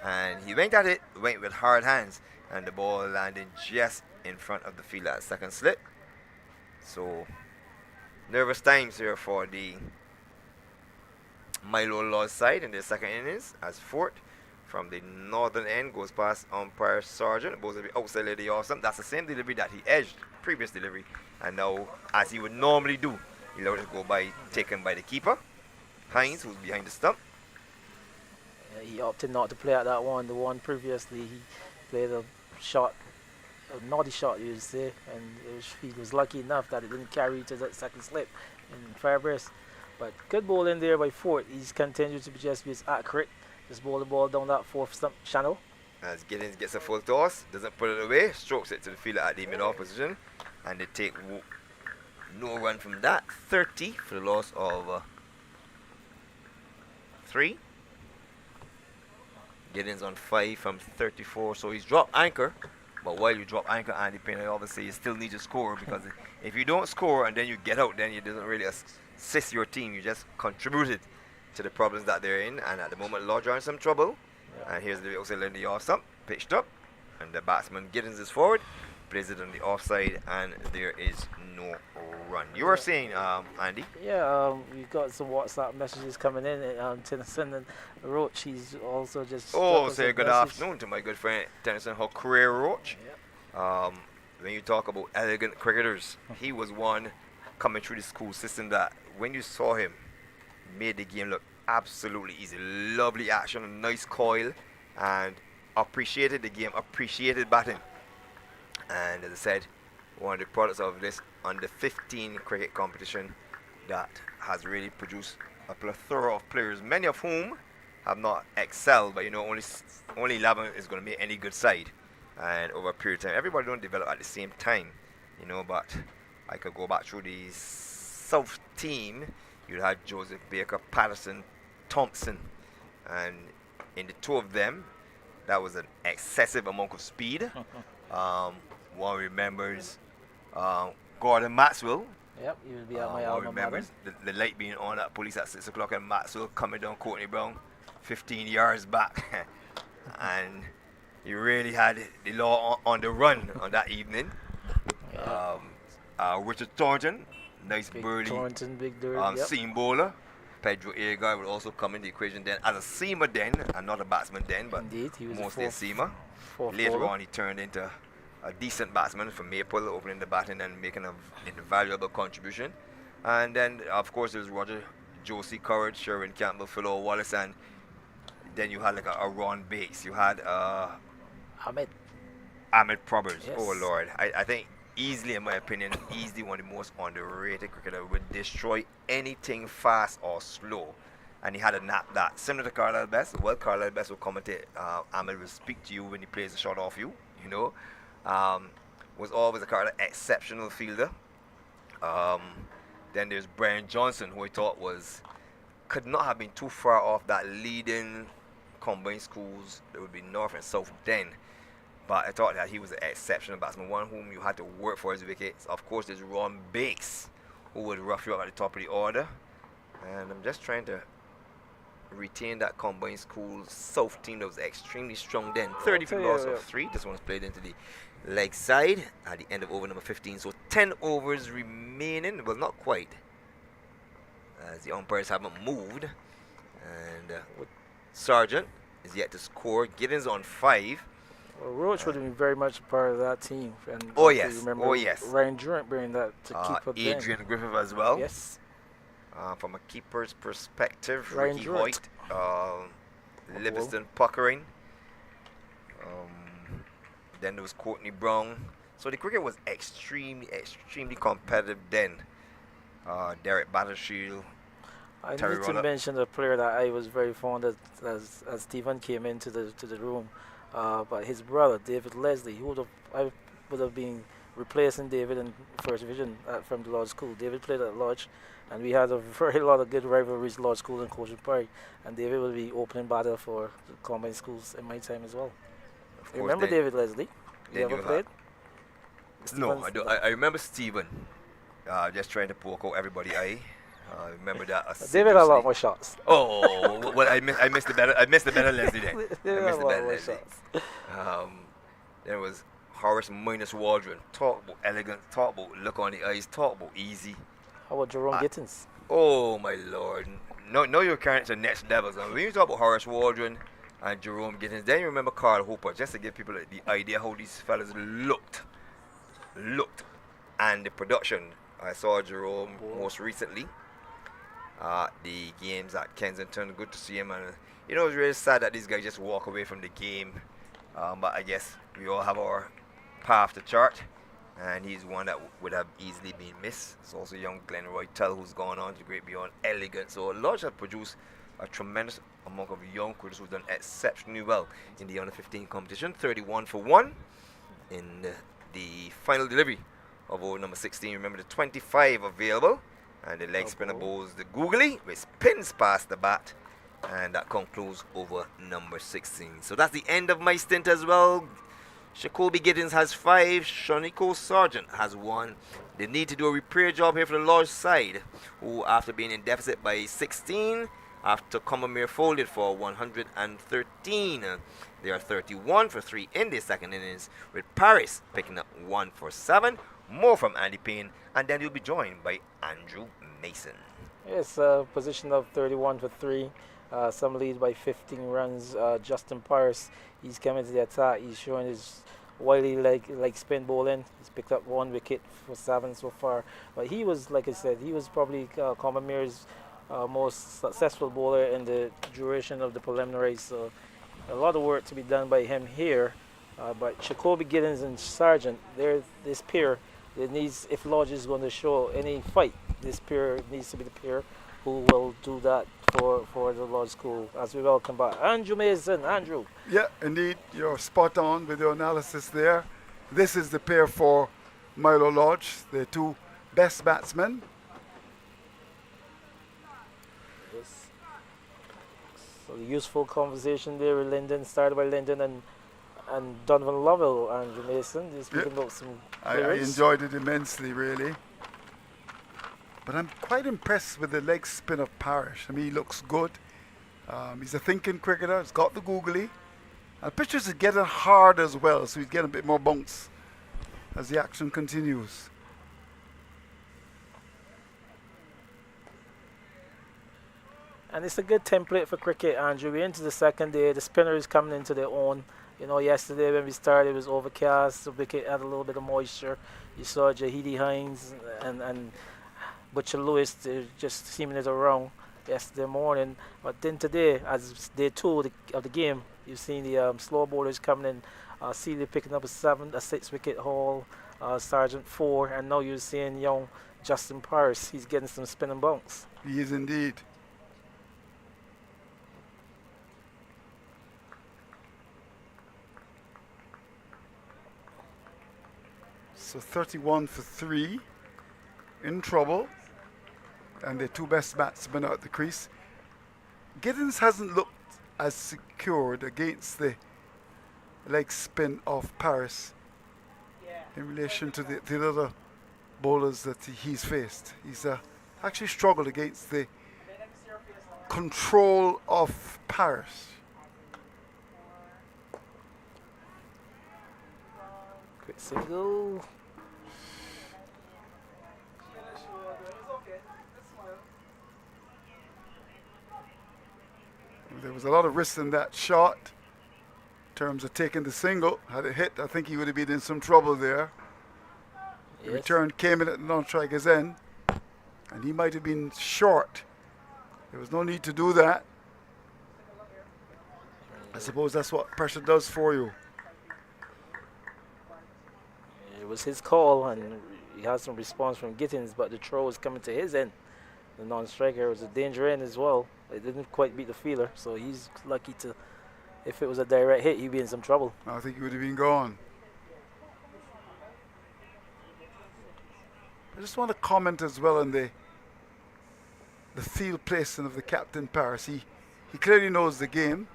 S3: And he went at it, went with hard hands. And the ball landed just in front of the field at second slip. So nervous times here for the Milo Laws side in their second innings, as Fort from the northern end goes past umpire Sargent. The ball's going to be outside of the off stump. That's the same delivery that he edged previous delivery, and now, as he would normally do, he allowed it to go by, taken by the keeper Hines, who's behind the stump.
S2: He opted not to play at that one. The one previously, he played a shot, a naughty shot, you would say, and he was lucky enough that it didn't carry to that second slip in Fairbrace. But good ball in there by Fort. He's continued to just be as accurate. Just bowl the ball down that fourth stump channel.
S3: As Giddens gets a full toss, doesn't put it away, strokes it to the fielder at the mid-off position, and they take no run from that. 30 for the loss of 3. Giddens on 5 from 34, so he's dropped anchor. But while you drop anchor, Andy Payne, I obviously you still need to score, because if you don't score and then you get out, then it doesn't really assist your team. You just contributed to the problems that they're in, and at the moment Lodge are in some trouble. And here's the outside in the off stump, pitched up, and the batsman Giddens is forward, plays it on the offside, and there is no run. You were saying, Andy?
S2: Yeah, we've got some WhatsApp messages coming in. Tennyson and Roach, he's also just.
S3: Oh, say good afternoon to my good friend Tennyson Career Roach.
S2: Yeah.
S3: When you talk about elegant cricketers, he was one coming through the school system that when you saw him, made the game look absolutely easy. Lovely action, a nice coil, and appreciated the game, appreciated batting. And as I said, one of the products of this under 15 cricket competition that has really produced a plethora of players, many of whom have not excelled, but you know, only 11 is going to make any good side. And over a period of time, everybody don't develop at the same time, you know, but I could go back through the South team. You'd have Joseph Baker, Patterson, Thompson, and in the two of them, that was an excessive amount of speed. One remembers Gordon Maxwell.
S2: Yep, he will be at my alma mater.
S3: The light being on at police at 6 o'clock, and Maxwell coming down Courtney Brown 15 yards back. And he really had the law on the run on that evening.
S2: Yeah.
S3: Richard Thornton, nice
S2: Big
S3: burly
S2: Thornton, big dirt.
S3: seam bowler. Pedro Agar would also come in the equation then as a seamer then, and not a batsman then, but
S2: Indeed, he was
S3: mostly a seamer. Later
S2: bowler.
S3: on, he turned into a decent batsman for Maple, opening the batting and making an invaluable contribution. And then, of course, there was Roger, Josie Courage, Sherwin Campbell, Philo Wallace, and then you had like a Ron Bates. You had Ahmed Probbers.
S2: Yes.
S3: Oh, Lord. I think easily, in my opinion, easily one of the most underrated cricketer, would destroy anything fast or slow. And he had a nap that, similar to Carlisle Best. Well, Carlisle Best will commentate. Ahmed will speak to you when he plays a shot off you, you know. Was always a Carlisle exceptional fielder. Then there's Brian Johnson, who I thought could not have been too far off that leading combined schools. There would be North and South then. But I thought that he was an exceptional batsman, one whom you had to work for his wickets. Of course, there's Ron Bates, who would rough you up at the top of the order. And I'm just trying to retain that combined school South team that was extremely strong then. 30 for loss of 3. This one's played into the leg side at the end of over number 15. So 10 overs remaining. Well, not quite, as the umpires haven't moved. And Sargent is yet to score. Giddens on 5.
S2: Well, Roach would have been very much a part of that team. And
S3: Oh,
S2: if you
S3: yes.
S2: remember
S3: Oh, yes.
S2: Ryan Durant bringing that to keep up then.
S3: Adrian Griffith as well.
S2: Yes.
S3: From a keeper's perspective,
S2: Ryan
S3: Ricky
S2: Durant.
S3: Hoyt, Livingston Puckering. Then there was Courtney Brown. So the cricket was extremely, extremely competitive then. Derek Battershield.
S2: I
S3: Terry
S2: need to
S3: Roller.
S2: mention a player that I was very fond of as Stephen came into the room. But his brother, David Leslie, I would have been replacing David in first division from the Lodge School. David played at Lodge, and we had a very lot of good rivalries, Lodge School and Coaching Park. And David will be opening battle for the combined schools in my time as well.
S3: Of
S2: You
S3: course,
S2: remember
S3: then-
S2: David Leslie?
S3: then
S2: You ever
S3: you
S2: played?
S3: No,
S2: Stephen's-
S3: I don't. I remember Stephen just trying to poke out everybody eye. I remember that.
S2: David had a lot
S3: assiduously.
S2: more shots.
S3: Oh, well, I missed the better Leslie then.
S2: David
S3: I
S2: had
S3: missed
S2: a
S3: the
S2: lot
S3: better
S2: more
S3: Leslie.
S2: shots.
S3: There was Horace Minus Waldron. Talk about elegant, talk about look on the eyes, talk about easy.
S2: How about Jerome Gittins?
S3: Oh my lord. No, you're carrying it to the next level. So when you talk about Horace Waldron and Jerome Gittins, then you remember Carl Hooper, just to give people the idea how these fellas looked. And the production. I saw Jerome most recently. The games at Kensington, good to see him, and it was really sad that these guys just walk away from the game. But I guess we all have our path to chart, and he's one that would have easily been missed. It's also young Glenn Roytel, who's gone on to great beyond elegant. So Lodge have produced a tremendous amount of young cricketers who've done exceptionally well in the under-15 competition. 31 for 1 in the final delivery of over number 16. Remember the 25 available, and the leg spinner bowls the googly, which spins past the bat, and that concludes over number 16. So that's the end of my stint as well. Shakobi Giddens has 5. Shoniko Sargent has 1. They need to do a repair job here for the Lodge side, who after being in deficit by 16, after Combermere folded for 113, they are 31 for 3 in the second innings, with Paris picking up 1 for 7. More from Andy Payne, and then you'll be joined by Andrew Mason.
S2: Yes, position of 31 for 3. Some lead by 15 runs. Justin Paris, he's coming to the attack. He's showing his wily like spin bowling. He's picked up 1 wicket for 7 so far. But he was, like I said, he was probably Combermere's most successful bowler in the duration of the preliminaries. So a lot of work to be done by him here. But Shakobi Giddens and Sargent, they're this pair. It needs, if Lodge is going to show any fight, this pair needs to be the pair who will do that for the Lodge School. As we welcome back Andrew Mason. Andrew.
S1: Yeah, indeed, you're spot on with your analysis there. This is the pair for Milo Lodge, the 2 best batsmen.
S2: Yes. So useful conversation there with Lyndon, started by Lyndon and Donovan Lovell, Andrew Mason. They're speaking about some
S1: I
S2: players.
S1: enjoyed it immensely, really. But I'm quite impressed with the leg spin of Parrish. I mean, he looks good. He's a thinking cricketer. He's got the googly. And pitches are getting hard as well, so he's getting a bit more bounce as the action continues.
S2: And it's a good template for cricket, Andrew. We're into the second day. The spinner is coming into their own. You know, yesterday when we started, it was overcast. The wicket had a little bit of moisture. You saw Jahidi Hines and Butcher Lewis just seeming it around yesterday morning. But then today, as day 2 of the game, you've seen the slow bowlers coming in. Seeley picking up a 6 wicket haul. Sargent 4. And now you're seeing young Justin Paris. He's getting some spin and bounce.
S1: He is indeed. So 31 for 3, in trouble, and the 2 best batsmen out the crease. Giddens hasn't looked as secured against the leg spin of Paris in relation to the other bowlers that he's faced. He's actually struggled against the control of Paris.
S2: Quick single.
S1: There was a lot of risk in that shot. terms of taking the single, had it hit, I think he would have been in some trouble there. The return came in at the non-striker's end, and he might have been short. There was no need to do that. I suppose that's what pressure does for you.
S2: It was his call, and he had some response from Gittins, but the throw was coming to his end. The non-striker was a danger end as well. It didn't quite beat the fielder, so he's lucky to. If it was a direct hit, he'd be in some trouble.
S1: I think he would have been gone. I just want to comment as well on the field placing of the captain Paris. He clearly knows the game.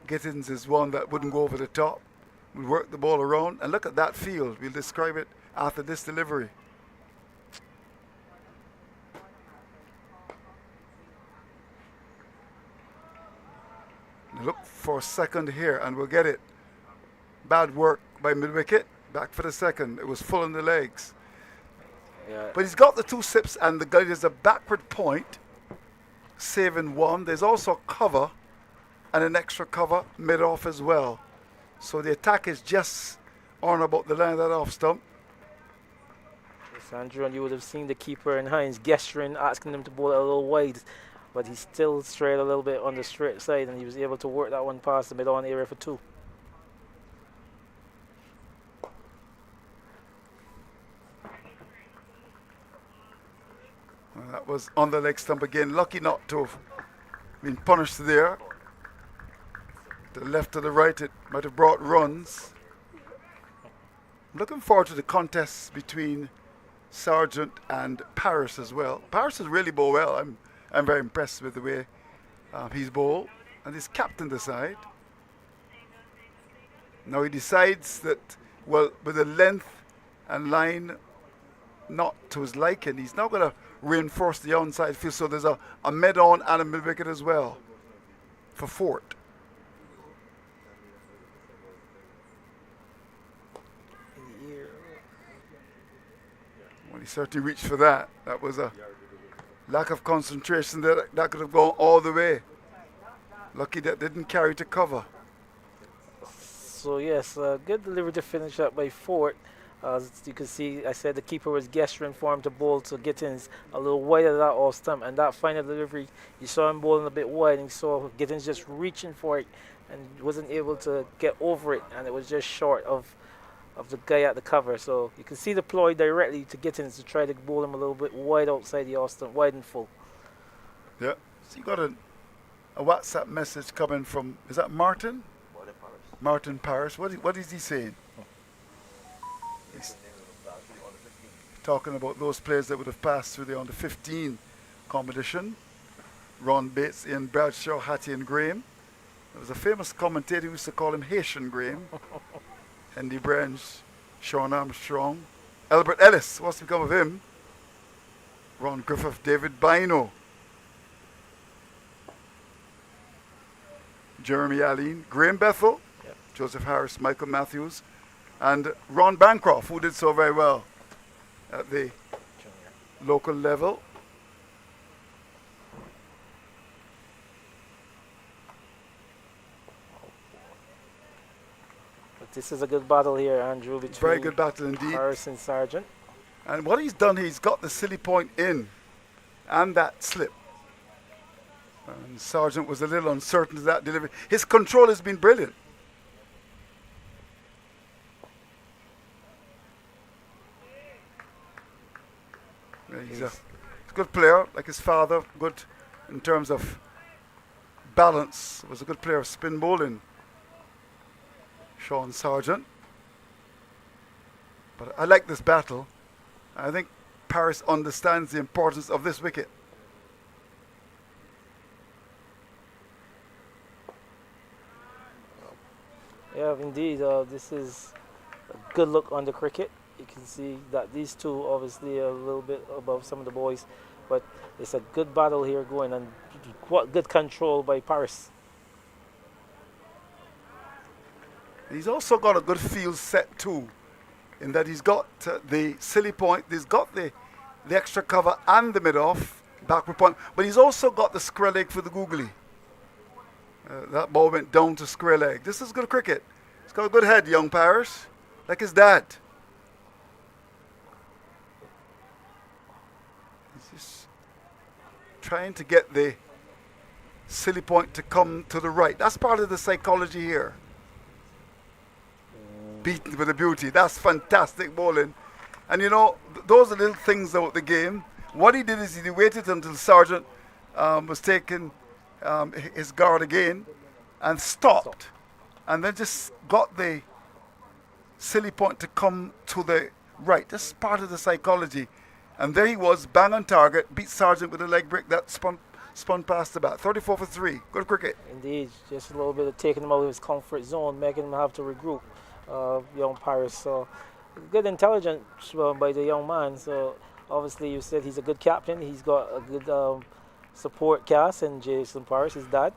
S1: Gittins is one that wouldn't go over the top, would work the ball around. And look at that field. We'll describe it after this delivery. Look for a second here, and we'll get it. Bad work by mid-wicket. Back for the second. It was full in the legs.
S2: Yeah.
S1: But he's got the 2 sips, and the guy is a backward point, saving 1. There's also cover and an extra cover mid-off as well. So the attack is just on about the line of that off stump.
S2: Yes, Andrew, and you would have seen the keeper and Hines gesturing, asking him to bowl it a little wide. But he still strayed a little bit on the straight side, and he was able to work that one past the mid-on area for 2.
S1: Well, that was on the leg stump again. Lucky not to have been punished there. To the left, to the right, it might have brought runs. I'm looking forward to the contest between Sargent and Paris as well. Paris has really bowled well. I'm very impressed with the way he's bowled, and he's captained the side. Now he decides that, well, with the length and line not to his liking, he's now going to reinforce the onside field. So there's a mid-on and a mid-wicket as well for Fort. Well, he certainly reached for that. That was a lack of concentration there. That could have gone all the way. Lucky that didn't carry to cover.
S2: So yes, good delivery to finish up by Fort. As you can see, I said the keeper was gesturing for him to bowl to Gittins a little wide of that off stump, and that final delivery, you saw him bowling a bit wide, and you saw Gittins just reaching for it and wasn't able to get over it, and it was just short of the guy at the cover. So you can see the ploy directly to Gittins to try to bowl him a little bit wide outside the off stump, wide and full.
S1: Yeah. So you got a WhatsApp message coming from, is that Martin? Martin Paris. What is he saying? He's talking about those players that would have passed through the under 15 competition. Ron Bates, Ian Bradshaw, Hattie and Graham. There was a famous commentator who used to call him Haitian Graham. Andy Branch, Sean Armstrong. Albert Ellis, what's become of him? Ron Griffith, David Bino. Jeremy Allen, Graham Bethel, yep. Joseph Harris, Michael Matthews, and Ron Bancroft, who did so very well at the local level.
S2: But this is a good battle here, Andrew, between
S1: very good battle indeed.
S2: Harris and Sargent.
S1: And what he's done, he's got the silly point in and that slip. And Sargent was a little uncertain of that delivery. His control has been brilliant. Yeah, he's a good player, like his father. Good in terms of balance. Was a good player of spin bowling, Sean Sargent. But I like this battle. I think Paris understands the importance of this wicket.
S2: Yeah, indeed. This is a good look on the cricket. You can see that these two obviously are a little bit above some of the boys, but it's a good battle here going, and what good control by Paris.
S1: He's also got a good field set too, in that he's got the silly point, he's got the extra cover and the mid-off, backward point, but he's also got the square leg for the googly. That ball went down to square leg. This is good cricket. He's got a good head, young Paris, like his dad. He's just trying to get the silly point to come to the right. That's part of the psychology here. Beaten with a beauty. That's fantastic bowling. And you know, those are little things about the game. What he did is he waited until Sargent was taking his guard again and stopped. And then just got the silly point to come to the right. That's part of the psychology. And there he was, bang on target, beat Sargent with a leg break that spun past the bat. 34 for 3. Good cricket.
S2: Indeed, just a little bit of taking him out of his comfort zone, making him have to regroup. Young Paris. So good intelligence by the young man. So obviously you said he's a good captain. He's got a good support cast in Jason Paris, his dad.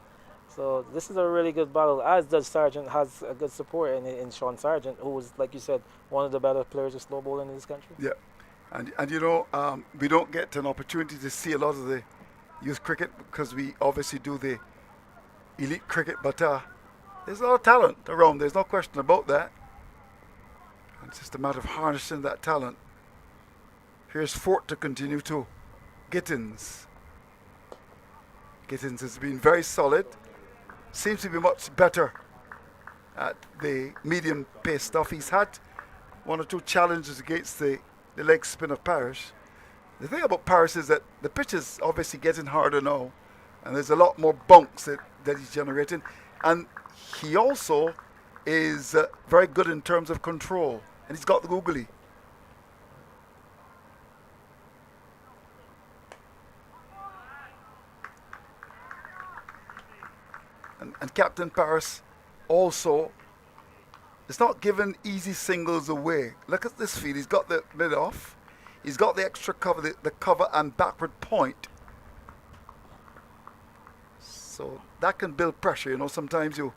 S2: So this is a really good battle, as does Sargent has a good support in Sean Sargent, who was, like you said, one of the better players of slow bowling in this country.
S1: Yeah, and you know, we don't get an opportunity to see a lot of the youth cricket because we obviously do the elite cricket, but there's a lot of talent around. There's no question about that. And it's just a matter of harnessing that talent. Here's Fort to continue to. Gittins. Gittins has been very solid. Seems to be much better at the medium pace stuff. He's had one or two challenges against the leg spin of Paris. The thing about Paris is that the pitch is obviously getting harder now, and there's a lot more bunks that he's generating. And he also is very good in terms of control, and he's got the googly. And Captain Paris also is not giving easy singles away. Look at this field. He's got the mid off. He's got the extra cover, the cover and backward point. So that can build pressure. You know, sometimes you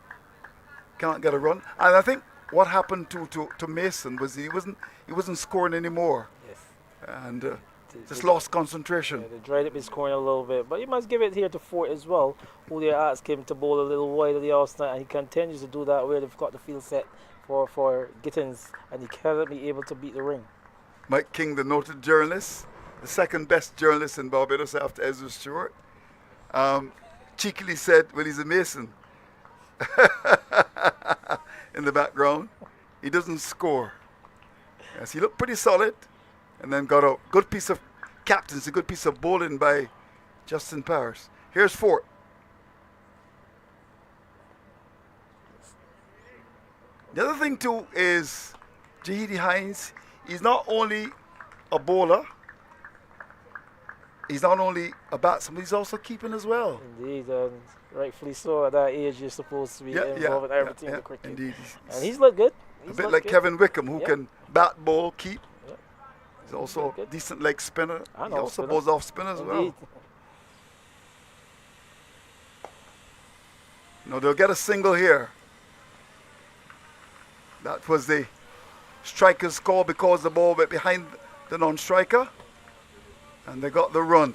S1: can't get a run. And I think what happened to Mason was he wasn't scoring anymore.
S2: Yes.
S1: And just lost concentration.
S2: Yeah, they dried up his scoring a little bit. But you must give it here to Fort as well, who they asked him to bowl a little wide of the off night, and he continues to do that where they've got the field set for Gittins, and he cannot be able to beat the ring.
S1: Mike King, the noted journalist, the second best journalist in Barbados after Ezra Stewart, cheekily said, well, he's a Mason in the background. He doesn't score. Yes, he looked pretty solid. And then got a good piece of captaincy, a good piece of bowling by Justin Paris. Here's Fort. The other thing too is Jahidi Hines. He's not only a bowler, he's not only a batsman, he's also keeping as well.
S2: Indeed, rightfully so. At that age, you're supposed to be involved in everything in the cricket.
S1: Indeed.
S2: And he's looked good.
S1: A bit like Kevin Wickham, who can bat, bowl, keep. He's also a decent leg spinner. He also bowls off spin as well. No, they'll get a single here. That was the striker's call because the ball went behind the non-striker. And they got the run.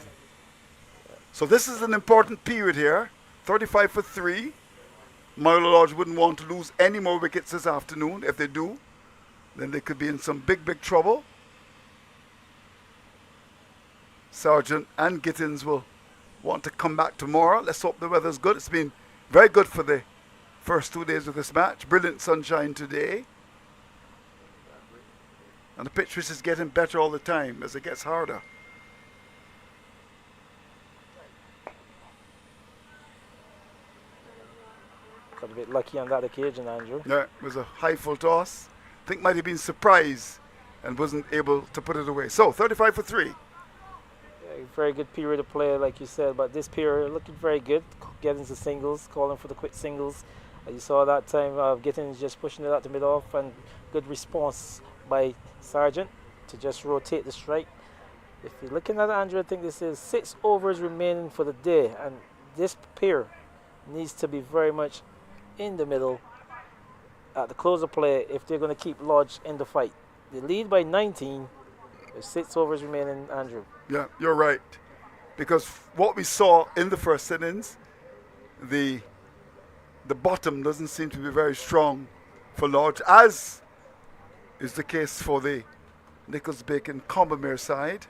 S1: So this is an important period here. 35 for 3. Milo Lodge wouldn't want to lose any more wickets this afternoon. If they do, then they could be in some big, big trouble. Sargent and Gittins will want to come back tomorrow. Let's hope the weather's good. It's been very good for the first 2 days of this match. Brilliant sunshine today. And the pitch which is getting better all the time as it gets harder.
S2: Got a bit lucky on that occasion, Andrew.
S1: Yeah, it was a high full toss. I think might have been surprised and wasn't able to put it away. So 35 for 3.
S2: Very good period of play, like you said, but this period looking very good, getting the singles, calling for the quick singles. You saw that time Gittins just pushing it out to mid-off, and good response by Sargent to just rotate the strike. If you're looking at it, Andrew, I think this is 6 overs remaining for the day, and this pair needs to be very much in the middle at the close of play if they're going to keep Lodge in the fight. They lead by 19. There's 6 overs remaining, Andrew.
S1: Yeah, you're right. Because what we saw in the first innings, the the bottom doesn't seem to be very strong for Lodge, as is the case for the Nichols-Bacon Combermere side.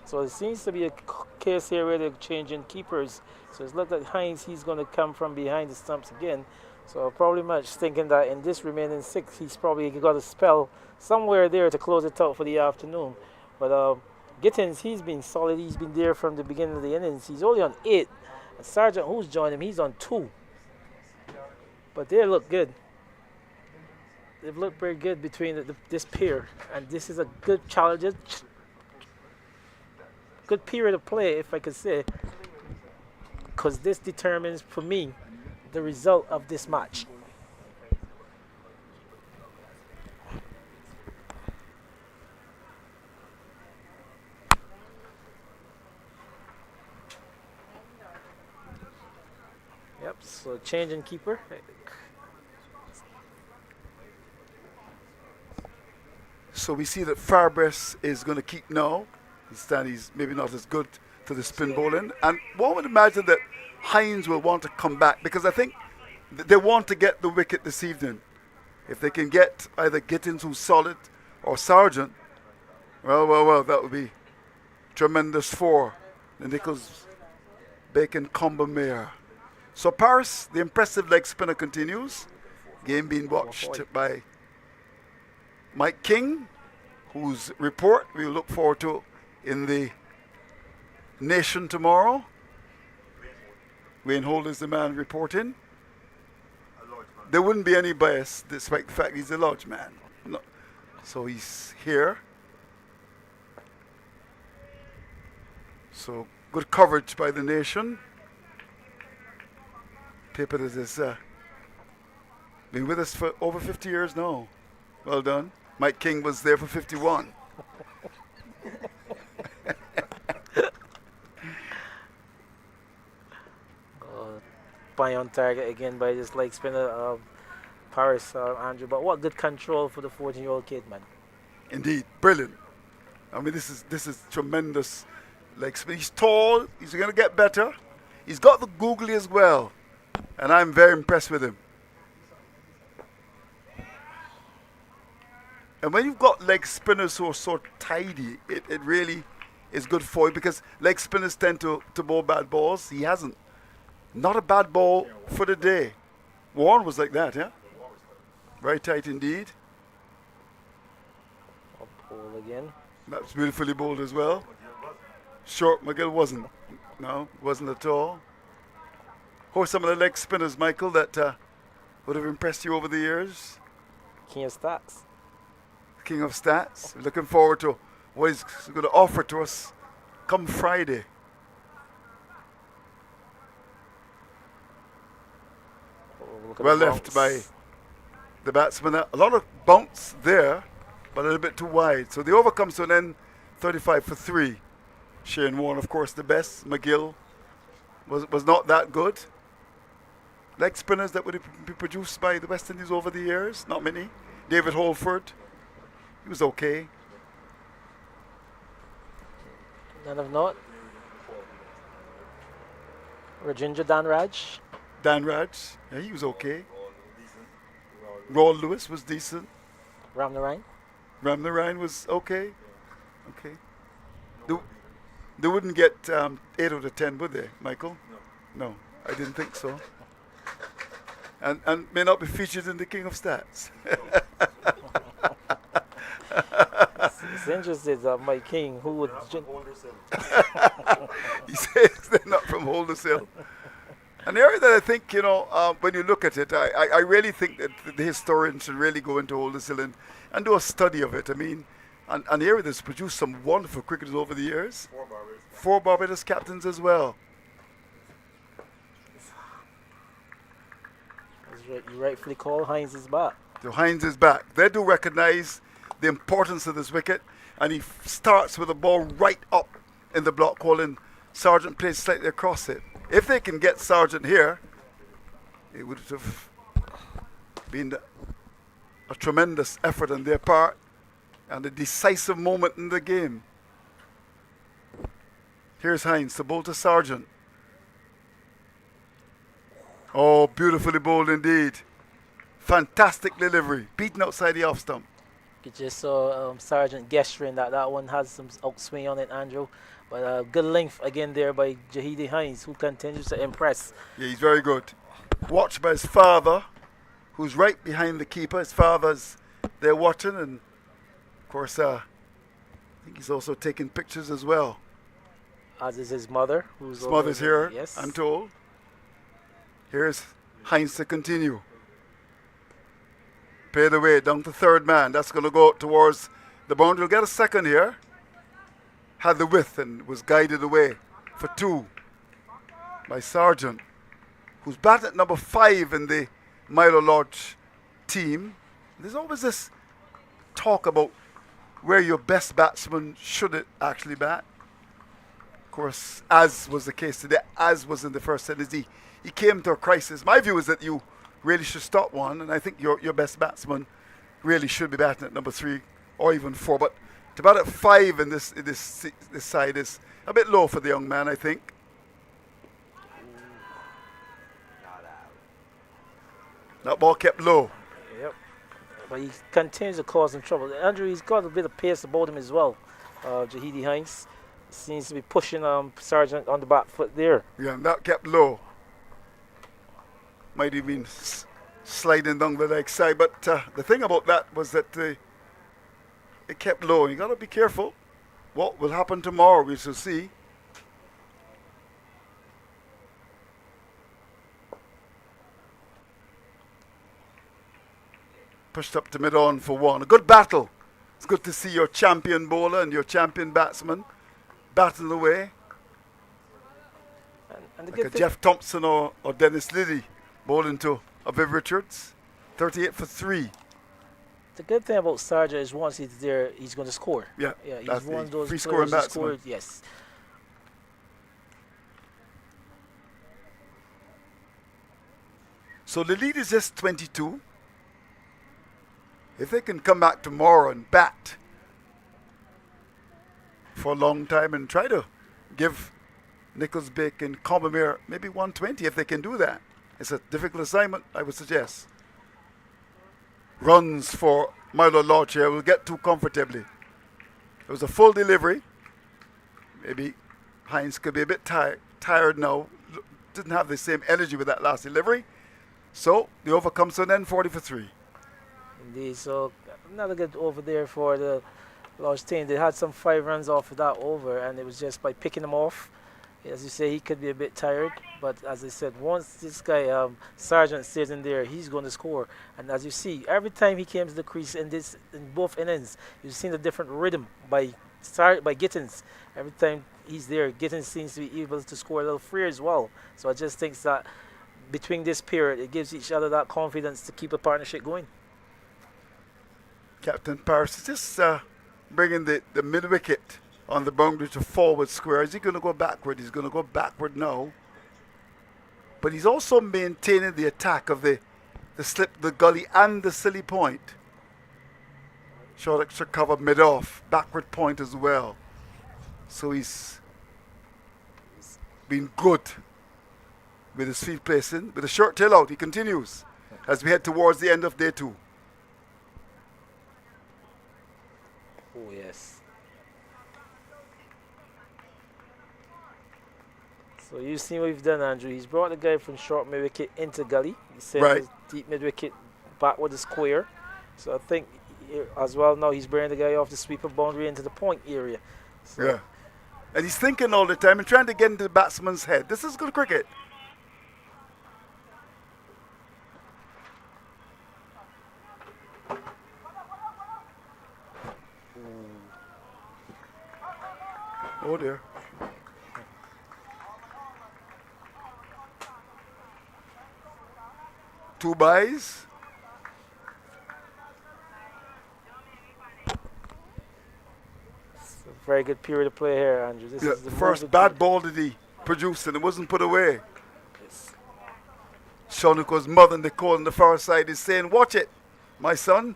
S2: So it seems to be a case here where they're changing keepers. So it's looked like Hines, he's going to come from behind the stumps again. So probably much thinking that in this remaining 6, he's probably got a spell somewhere there to close it out for the afternoon. But Gittins, he's been solid. He's been there from the beginning of the innings. He's only on 8. And Sargent, who's joined him, he's on 2. But they look good. They've looked very good between this pair. And this is a good challenge. Good period of play, if I could say. Because this determines, for me, the result of this match. Yep, so change in keeper.
S1: So we see that Farbres is going to keep now. He's maybe not as good to the spin bowling. And one would imagine that Hines will want to come back, because I think they want to get the wicket this evening. If they can get either Gittins, who's solid, or Sargent, well, that would be tremendous for the Nichols-Bacon Combermere. So Paris, the impressive leg spinner, continues. Game being watched by Mike King, whose report we'll look forward to in the Nation tomorrow. Wayne Holt is the man reporting. There wouldn't be any bias despite the fact he's a Lodge man. No. So he's here. So good coverage by the Nation. Paper that has been with us for over 50 years now. Well done. Mike King was there for 51.
S2: By on target again by this leg spinner, Paris, Andrew. But what good control for the 14-year-old kid, man.
S1: Indeed, brilliant. I mean, this is tremendous leg spin. He's tall. He's going to get better. He's got the googly as well, and I'm very impressed with him. And when you've got leg spinners who are so tidy, it really is good for you, because leg spinners tend to bowl bad balls. He hasn't. Not a bad ball for the day. Warren was like that, yeah? Very tight indeed.
S2: Up ball again.
S1: That's beautifully bowled as well. Short McGill wasn't. No, wasn't at all. Who are some of the leg spinners, Michael, that would have impressed you over the years?
S2: King of stats.
S1: King of stats. Looking forward to what he's going to offer to us come Friday. Well left by the batsman. A lot of bounce there, but a little bit too wide. So the over comes to an end, 35 for 3. Shane Warne, of course, the best. McGill was not that good. Leg spinners that would be produced by the West Indies over the years, not many. David Holford, he was okay.
S2: None of note. Rajendra Danraj.
S1: Danraj, yeah, he was okay. Ron Lewis was decent.
S2: Ram Narayan.
S1: Ram Narayan was okay. Okay. They wouldn't get 8 out of 10, would they, Michael? No, I didn't think so. And may not be featured in the King of Stats.
S2: It's interesting that Mike King, who would...
S1: He says they're not from Holdershill. An area that I think, when you look at it, I really think that the historians should really go into Holdershill and do a study of it. I mean, an area that's produced some wonderful cricketers over the years. 4 Barbados captains as well.
S2: You rightfully call Hines is back.
S1: So Hines is back. They do recognize the importance of this wicket, and he starts with the ball right up in the block hole, and Sargent plays slightly across it. If they can get Sargent here, it would have been a tremendous effort on their part and a decisive moment in the game. Here's Hines to bowl to Sargent. Oh, beautifully bowled indeed. Fantastic delivery. Beaten outside the off stump.
S2: You just saw Sergeant gesturing that one has some outswing on it, Andrew. But good length again there by Jahidi Hines, who continues to impress.
S1: Yeah, he's very good. Watched by his father, who's right behind the keeper. His father's there watching, and of course, I think he's also taking pictures as well.
S2: As is his mother, who's
S1: His mother's here,
S2: yes.
S1: I'm told. Here's Hines to continue. Paid away down to third man. That's going to go towards the boundary. We'll get a second here. Had the width and was guided away for 2 by Sargent, who's batting at number 5 in the Milo Lodge team. There's always this talk about where your best batsman should it actually bat. Of course, as was the case today, as was in the first innings, he came to a crisis. My view is that you really should stop one, and I think your best batsman really should be batting at number 3 or even 4. But to bat at 5 in this side is a bit low for the young man, I think. That ball kept low.
S2: Yep. But he continues to cause him trouble. Andrew, he's got a bit of pace about him as well. Jahidi Hines seems to be pushing Sargent on the back foot there.
S1: Yeah, and that kept low. Might have been sliding down the leg side, but the thing about that was that it kept low. You got to be careful. What will happen tomorrow, we shall see. Pushed up to mid-on for 1. A good battle. It's good to see your champion bowler and your champion batsman battling away.
S2: And the
S1: Like
S2: good
S1: a
S2: thing,
S1: Jeff Thompson or Dennis Liddy bowling to a Viv Richards. 38 for 3.
S2: the good thing about Sargent is once he's there, he's going to score.
S1: Yeah,
S2: Yeah, he's
S1: that's
S2: one of
S1: the
S2: those
S1: free
S2: players
S1: scoring
S2: who
S1: batsman.
S2: scored. Yes.
S1: So the lead is just 22. If they can come back tomorrow and bat for a long time and try to give Nichols Bake and Combermere maybe 120, if they can do that. It's a difficult assignment, I would suggest. Runs for Milo Lodge here will get too comfortably. It was a full delivery. Maybe Hines could be a bit tired now. Didn't have the same energy with that last delivery. So the over comes to an end, 40 for 3.
S2: Indeed. So another good over there for the Lodge team. They had some 5 runs off of that over, and it was just by picking them off. As you say, he could be a bit tired, but as I said, once this guy Sargent stays in there, he's going to score. And as you see, every time he came to the crease in both innings, you've seen a different rhythm by Gittins. Every time he's there, Gittins seems to be able to score a little freer as well. So I just think that between this period, it gives each other that confidence to keep the partnership going.
S1: Captain Paris is just bringing the mid-wicket on the boundary to forward square. Is he going to go backward? He's going to go backward now. But he's also maintaining the attack of the slip, the gully, and the silly point. Short extra cover mid-off, backward point as well. So he's been good with his field placing. With a short tail out, he continues as we head towards the end of day 2.
S2: Oh, yes. So you've seen what we've done, Andrew. He's brought the guy from short mid-wicket into gully. He sent
S1: Right.
S2: his deep mid-wicket back with the square. So I think as well now he's bringing the guy off the sweeper boundary into the point area. So
S1: Yeah. And he's thinking all the time and trying to get into the batsman's head. This is good cricket. Oh dear. Two byes.
S2: it's a very good period of play here, Andrew. This
S1: Yeah,
S2: is
S1: the
S2: the
S1: first
S2: move
S1: bad ball that he produced and it wasn't put away.
S2: Yes.
S1: Shaunako's mother, Nicole, on the far side is saying, watch it, my son.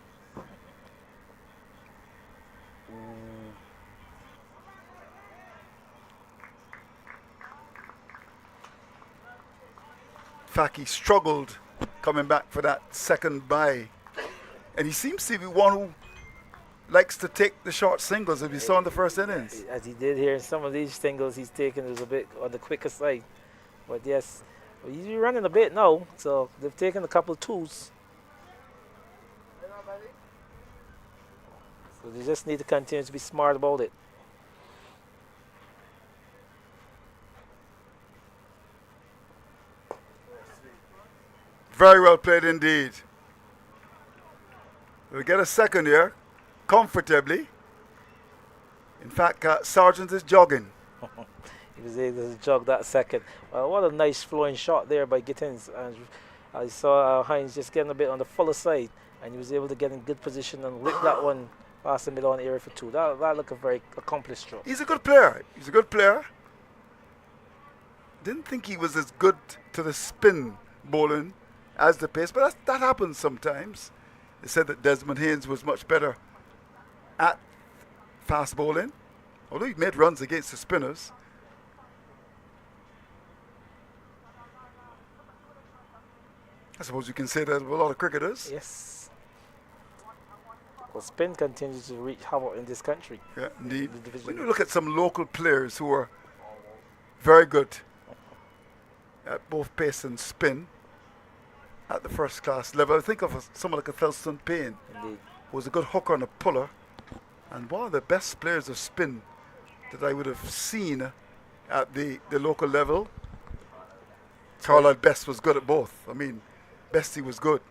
S1: fact, he struggled coming back for that second bye. And he seems to be one who likes to take the short singles, as we saw in the first innings.
S2: As he did here in some of these singles he's taken is a bit on the quicker side. But yes, he's running a bit now, so they've taken a couple twos. So they just need to continue to be smart about it.
S1: Very well played indeed. We'll get a second here, comfortably. In fact, Sargent is jogging.
S2: He was able to jog that second. What a nice flowing shot there by Gittins. And I saw Hines just getting a bit on the fuller side, and he was able to get in good position and lick that one past the middle on area for two. That looked a very accomplished stroke.
S1: He's a good player. He's a good player. Didn't think he was as good to the spin bowling as the pace, but that happens sometimes. They said that Desmond Haynes was much better at fast bowling, although he made runs against the spinners. I suppose you can say that of a lot of cricketers.
S2: Yes. Well, spin continues to wreak havoc in this country.
S1: Yeah, indeed.
S2: The division.
S1: When you look at some local players who are very good at both pace and spin at the first class level, I think of someone like a Thelston Payne,
S2: Indeed.
S1: who was a good hooker and a puller, and one of the best players of spin that I would have seen at the local level. Carlisle Best was good at both. I mean, Bestie was good.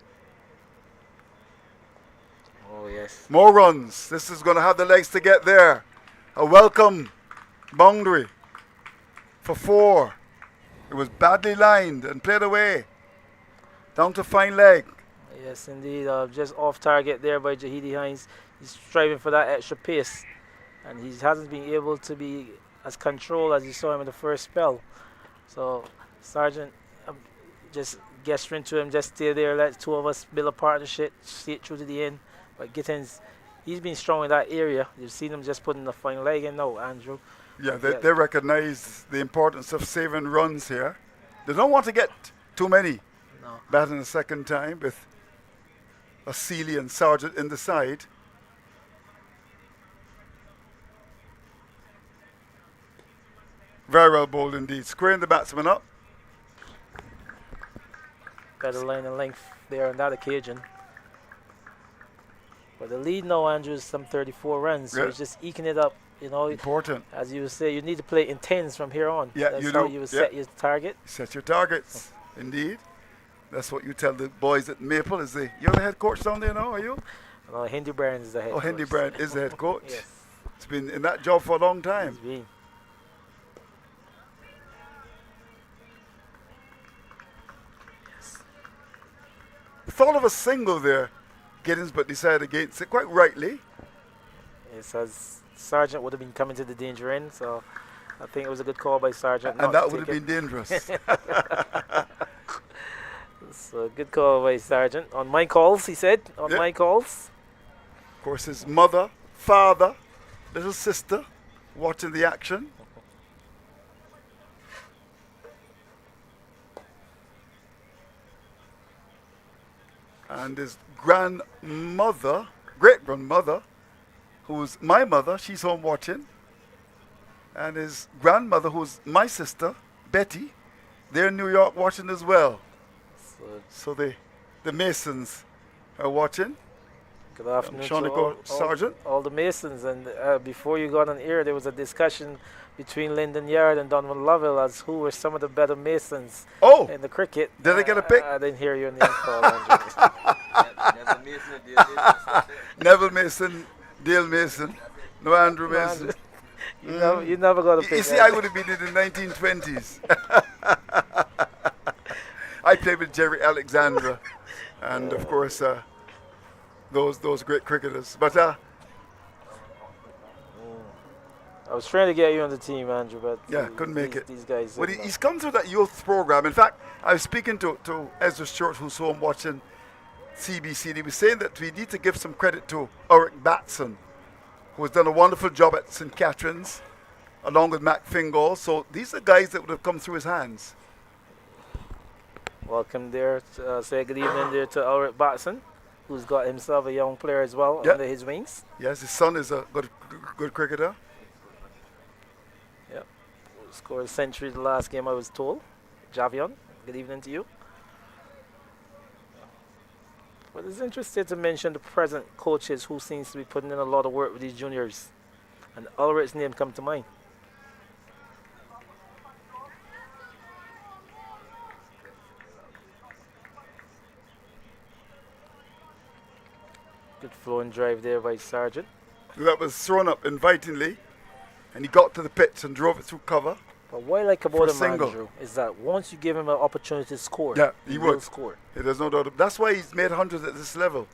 S2: Oh, yes.
S1: More runs. This is going to have the legs to get there. A welcome boundary for 4. It was badly lined and played away. Down to fine leg.
S2: Yes, indeed. Just off target there by Jahidi Hines. He's striving for that extra pace, and he hasn't been able to be as controlled as you saw him in the first spell. So Sargent just gesturing to him, just stay there, let two of us build a partnership, see it through to the end. But Gittins, he's been strong in that area. You've seen him just putting the fine leg in now, Andrew.
S1: Yeah, they recognize the importance of saving runs here. They don't want to get too many.
S2: No.
S1: Batting a second time with a Sealy and Sargent in the side. Very well bowled indeed. Squaring the batsman up.
S2: Better line and length there on that occasion. But the lead now, Andrew, is some 34 runs. So
S1: Yeah.
S2: he's just eking it up. You know,
S1: Important.
S2: as you say, you need to play in tens from here on.
S1: Yeah,
S2: That's
S1: you
S2: how
S1: do.
S2: you will
S1: Yeah.
S2: set your target.
S1: Set your targets. Indeed. That's what you tell the boys at Maple. You're the head coach down there now, are you?
S2: No, Hendy Brand is the head coach.
S1: Hendy Brand is the head coach.
S2: Yes,
S1: It's been in that job for a long
S2: he's
S1: time.
S2: been.
S1: Thought of a single there, Giddens, but decided against it quite rightly.
S2: Yes, as Sargent would have been coming to the danger end, so I think it was a good call by Sargent.
S1: And that would have been dangerous.
S2: So good call by Sargent. On my calls, he said. On
S1: Yeah.
S2: my calls.
S1: Of course, his mother, father, little sister watching the action. And his grandmother, great-grandmother, who's my mother, she's home watching. And his grandmother, who's my sister, Betty, they're in New York watching as well. So the Masons are watching.
S2: Good afternoon
S1: Sean
S2: to
S1: Nico Sargent.
S2: all the Masons. And before you got on air, there was a discussion between Lyndon Yard and Donovan Lovell as who were some of the better Masons
S1: Oh,
S2: in the cricket.
S1: did I get a pick?
S2: I didn't hear your name called, Andrew.
S1: Neville Mason, Dale Mason, no Andrew Mason.
S2: You never got a pick.
S1: You see, I would have been in the 1920s. I played with Jerry Alexandra, and of course those great cricketers. But
S2: I was trying to get you on the team, Andrew, but
S1: yeah, couldn't make it.
S2: These guys.
S1: Well, he's come through that youth program. In fact, I was speaking to Ezra Stewart, who's home watching CBC, and he was saying that we need to give some credit to Ulrich Batson, who has done a wonderful job at St. Catherine's, along with Mac Fingal. So these are guys that would have come through his hands.
S2: Welcome there. Say good evening there to Ulrich Batson, who's got himself a young player as well
S1: Yeah.
S2: under his wings.
S1: Yes, his son is a good cricketer.
S2: Yep. Scored a century the last game, I was told. Javion, good evening to you. But it's interesting to mention the present coaches who seems to be putting in a lot of work with these juniors. And Ulrich's name come to mind. Good flow and drive there by Sargent.
S1: That was thrown up invitingly, and he got to the pitch and drove it through cover.
S2: But what I like
S1: For
S2: about
S1: a
S2: him,
S1: single.
S2: Andrew, is that once you give him an opportunity to score,
S1: Yeah, he
S2: will
S1: would.
S2: score.
S1: There's no doubt. That's why he's made hundreds at this level.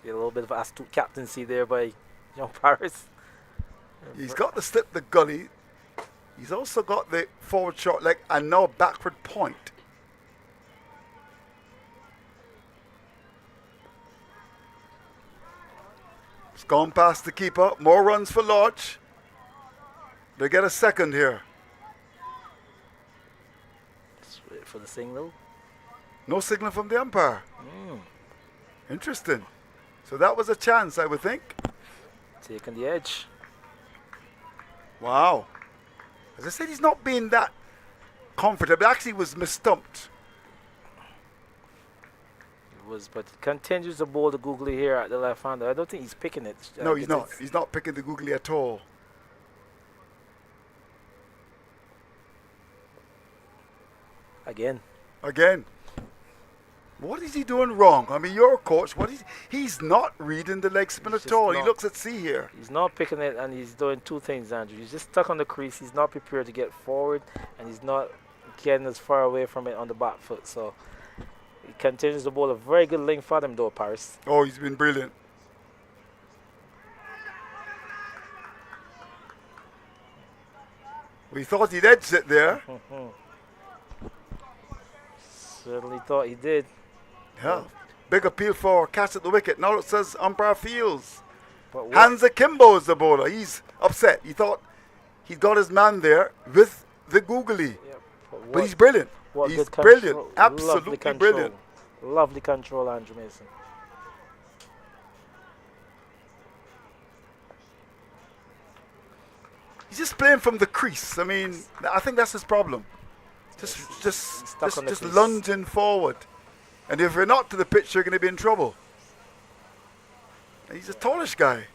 S2: See a little bit of astute captaincy there by young Paris.
S1: He's got to slip the gully. He's also got the forward short leg and now a backward point. It's gone past the keeper. More runs for Lodge. They get a second here.
S2: Let's wait for the signal.
S1: No signal from the umpire.
S2: Mm.
S1: Interesting. So that was a chance, I would think.
S2: Taking the edge.
S1: Wow. As I said, he's not being that comfortable. Actually, was mistumped.
S2: It was, but he continues to bowl the googly here at the left hander. I don't think he's picking it.
S1: No, he's not. He's not picking the googly at all.
S2: Again.
S1: What is he doing wrong? I mean, you're a coach. He's not reading the leg spin
S2: He's
S1: at
S2: just
S1: all. He
S2: not.
S1: looks at sea here.
S2: He's not picking it, and he's doing two things, Andrew. He's just stuck on the crease. He's not prepared to get forward, and he's not getting as far away from it on the back foot. So he continues to bowl a very good length for him, though, Paris.
S1: Oh, he's been brilliant. We thought he'd edged it there.
S2: Certainly thought he did.
S1: Yeah. Big appeal for catch at the wicket. Now it says umpire fields.
S2: But what,
S1: Hans Akimbo is the bowler. He's upset. He thought he'd got his man there with the googly.
S2: yeah, but
S1: But he's brilliant.
S2: what
S1: He's
S2: good
S1: brilliant.
S2: control-
S1: Absolutely
S2: lovely control.
S1: brilliant.
S2: Lovely control, Andrew Mason.
S1: He's just playing from the crease. I mean, I think that's his problem.
S2: He's stuck on the
S1: Just
S2: crease.
S1: lunging forward. And if you're not to the pitch, you're going to be in trouble. And he's a tallish guy.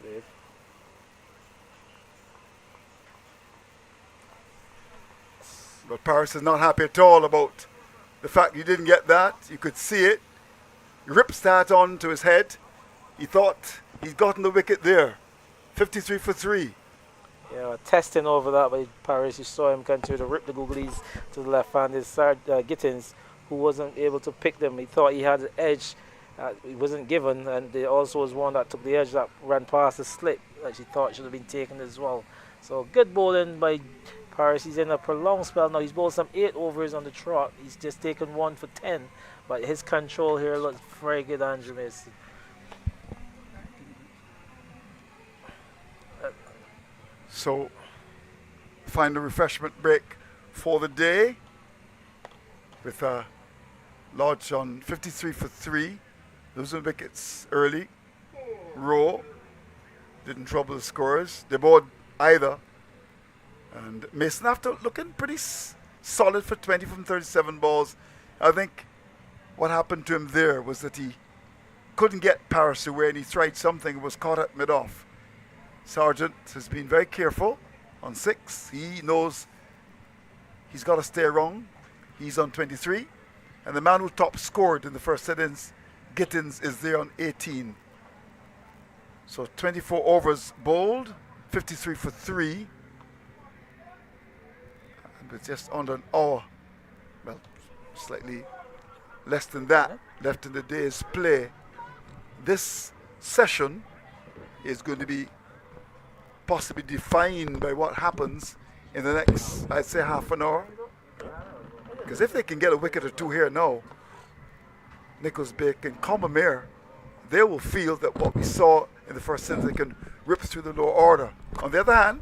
S2: Dave.
S1: But Paris is not happy at all about the fact you didn't get that. You could see it. He rips that onto his head. He thought he'd gotten the wicket there. 53 for 3.
S2: Yeah, testing over that by Paris. You saw him continue to rip the googlies to the left-handed Gittins, who wasn't able to pick them. He thought he had the edge. He wasn't given, and there also was one that took the edge that ran past the slip that he thought should have been taken as well. So good bowling by Paris. He's in a prolonged spell now. He's bowled some 8 overs on the trot. He's just taken 1 for 10, but his control here looks very good, Andrew Mason.
S1: So, final refreshment break for the day with Lodge on 53 for 3. Losing wickets early. Rowe didn't trouble the scorers. They bowled either. And Mason, after looking pretty solid for 20 from 37 balls, I think what happened to him there was that he couldn't get Paris away, and he tried something and was caught at mid-off. Sargent has been very careful on 6. He knows he's got to stay wrong. He's on 23. And the man who top scored in the first innings, Gittins, is there on 18. So 24 overs bowled, 53 for 3. And with just under an hour, well, slightly less than that left in the day's play, this session is going to be possibly defined by what happens in the next, I'd say, half an hour. Because if they can get a wicket or two here now, Nichols Bake and Combermere, they will feel that what we saw in the first innings, they can rip through the lower order. On the other hand,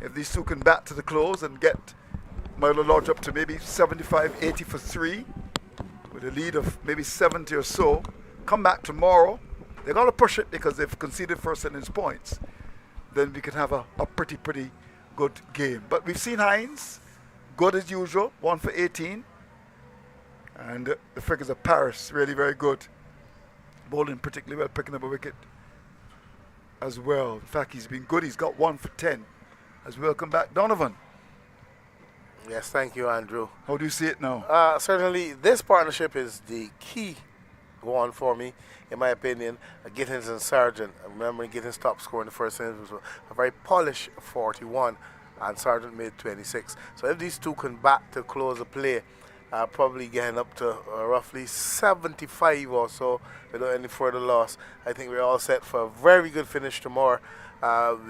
S1: if these two can bat to the close and get Milo Lodge up to maybe 75, 80 for 3, with a lead of maybe 70 or so, come back tomorrow, they're going to push it because they've conceded first innings points. Then we could have a pretty good game. But we've seen Hines, good as usual, 1 for 18. And the figures of Paris, really very good. Bowling particularly well, picking up a wicket as well. In fact, he's been good. He's got 1 for 10 as well. Come back, Donovan.
S8: Yes, thank you, Andrew.
S1: How do you see it now?
S8: Certainly, this partnership is the key one for me, in my opinion. Gittins and Sargent. Remember, Gittins top score in the first innings was a very polished 41, and Sargent made 26. So if these two can bat to close the play, probably getting up to roughly 75 or so without any further loss, I think we're all set for a very good finish tomorrow.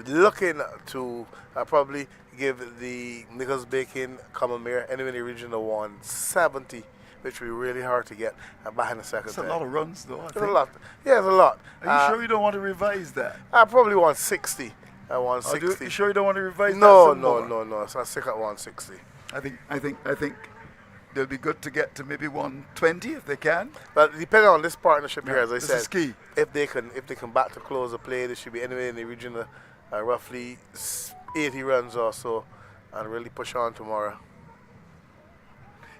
S8: Looking to probably give the Nichols Bacon Combermere anywhere in the region of 170, which will be really hard to get back in the second.
S1: That's a lot of runs, though.
S8: It's a lot. Yeah, it's a lot.
S1: Are you sure you don't want to revise that?
S8: Probably 160. 160.
S1: You sure you don't want to revise that?
S8: No. So I stick at 160.
S1: I think they'll be good to get to maybe 120 if they can.
S8: But depending on this partnership here, as I
S1: this
S8: said,
S1: is key.
S8: if they can bat to close the play, they should be anywhere in the region of roughly 80 runs or so, and really push on tomorrow.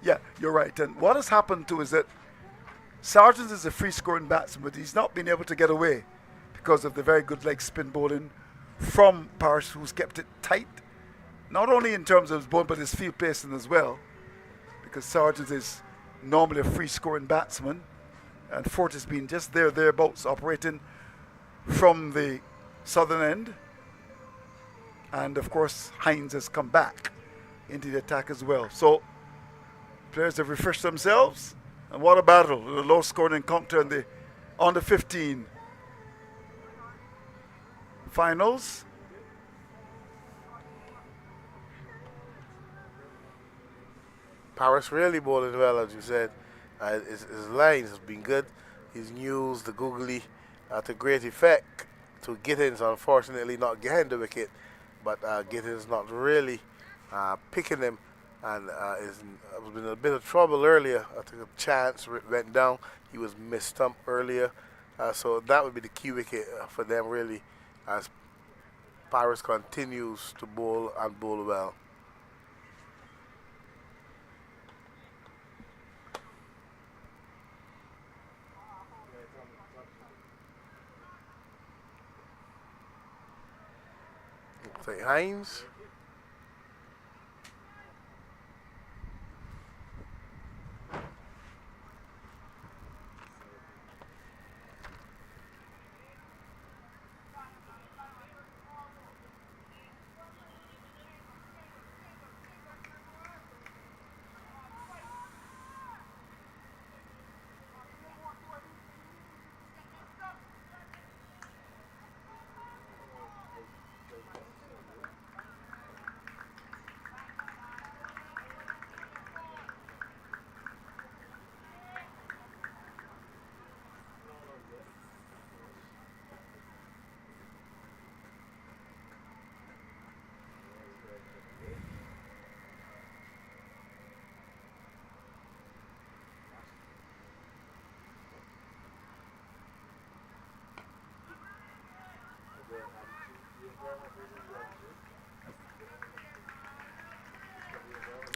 S1: Yeah, you're right. And what has happened too is that Sargent is a free-scoring batsman, but he's not been able to get away because of the very good leg spin bowling from Paris, who's kept it tight, not only in terms of his bowling, but his field placing as well, because Sargent is normally a free-scoring batsman, and Fort has been just thereabouts, operating from the southern end. And of course, Hines has come back into the attack as well. So players have refreshed themselves, and what a battle! A low-scoring encounter in the under 15 finals.
S8: Paris really bowling well, as you said. His lines have been good. His news, the googly, to great effect. To Gittins, unfortunately, not getting the wicket, but Gittins not really picking him, and has been in a bit of trouble earlier. I think a chance went down. He was missed-stumped earlier, so that would be the key wicket for them, really, as Paris continues to bowl and bowl well. Say Hines.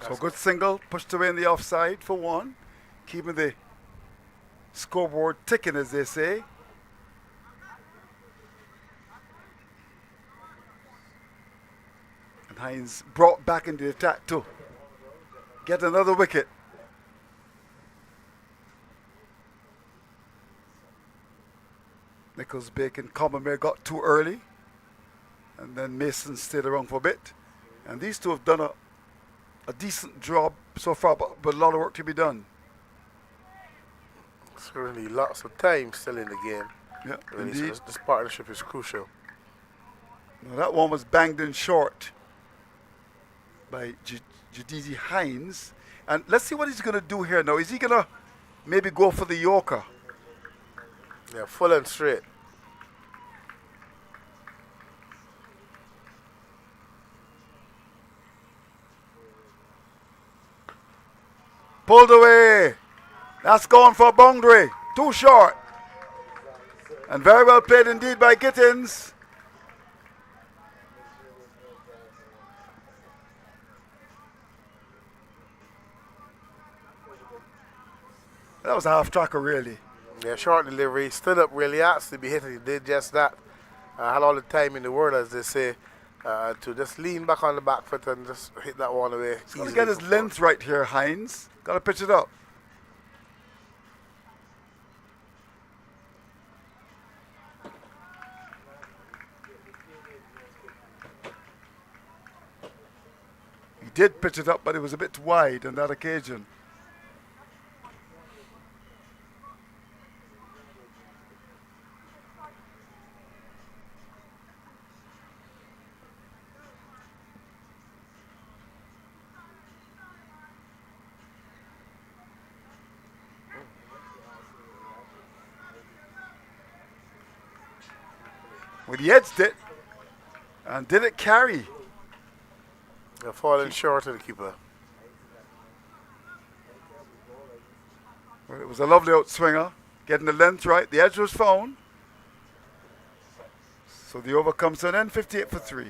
S1: So good single, pushed away in the offside for 1, keeping the scoreboard ticking, as they say. And Hines brought back into the attack to get another wicket. Nichols Bacon, Combermere got too early, and then Mason stayed around for a bit. And these two have done a decent job so far, but a lot of work to be done.
S8: Certainly lots of time still in the game.
S1: Yeah,
S8: Really,
S1: indeed.
S8: so this partnership is crucial.
S1: Now that one was banged in short. by Jadidi Hines. And let's see what he's going to do here now. Is he going to maybe go for the Yorker?
S8: Yeah, full and straight.
S1: Pulled away. That's gone for a boundary. Too short. And very well played indeed by Gittins. That was a half tracker, really.
S8: Yeah, short delivery. Stood up, really asked to be hit. He did just that. Had all the time in the world, as they say, to just lean back on the back foot and just hit that one away.
S1: He's got to get his length right here, Hines. Got to pitch it up. He did pitch it up, but it was a bit wide on that occasion. Well, he edged it, and did it carry?
S8: They're falling short of the keeper.
S1: Well, it was a lovely outswinger, getting the length right. The edge was found. So the over comes to an end, 58 for 3.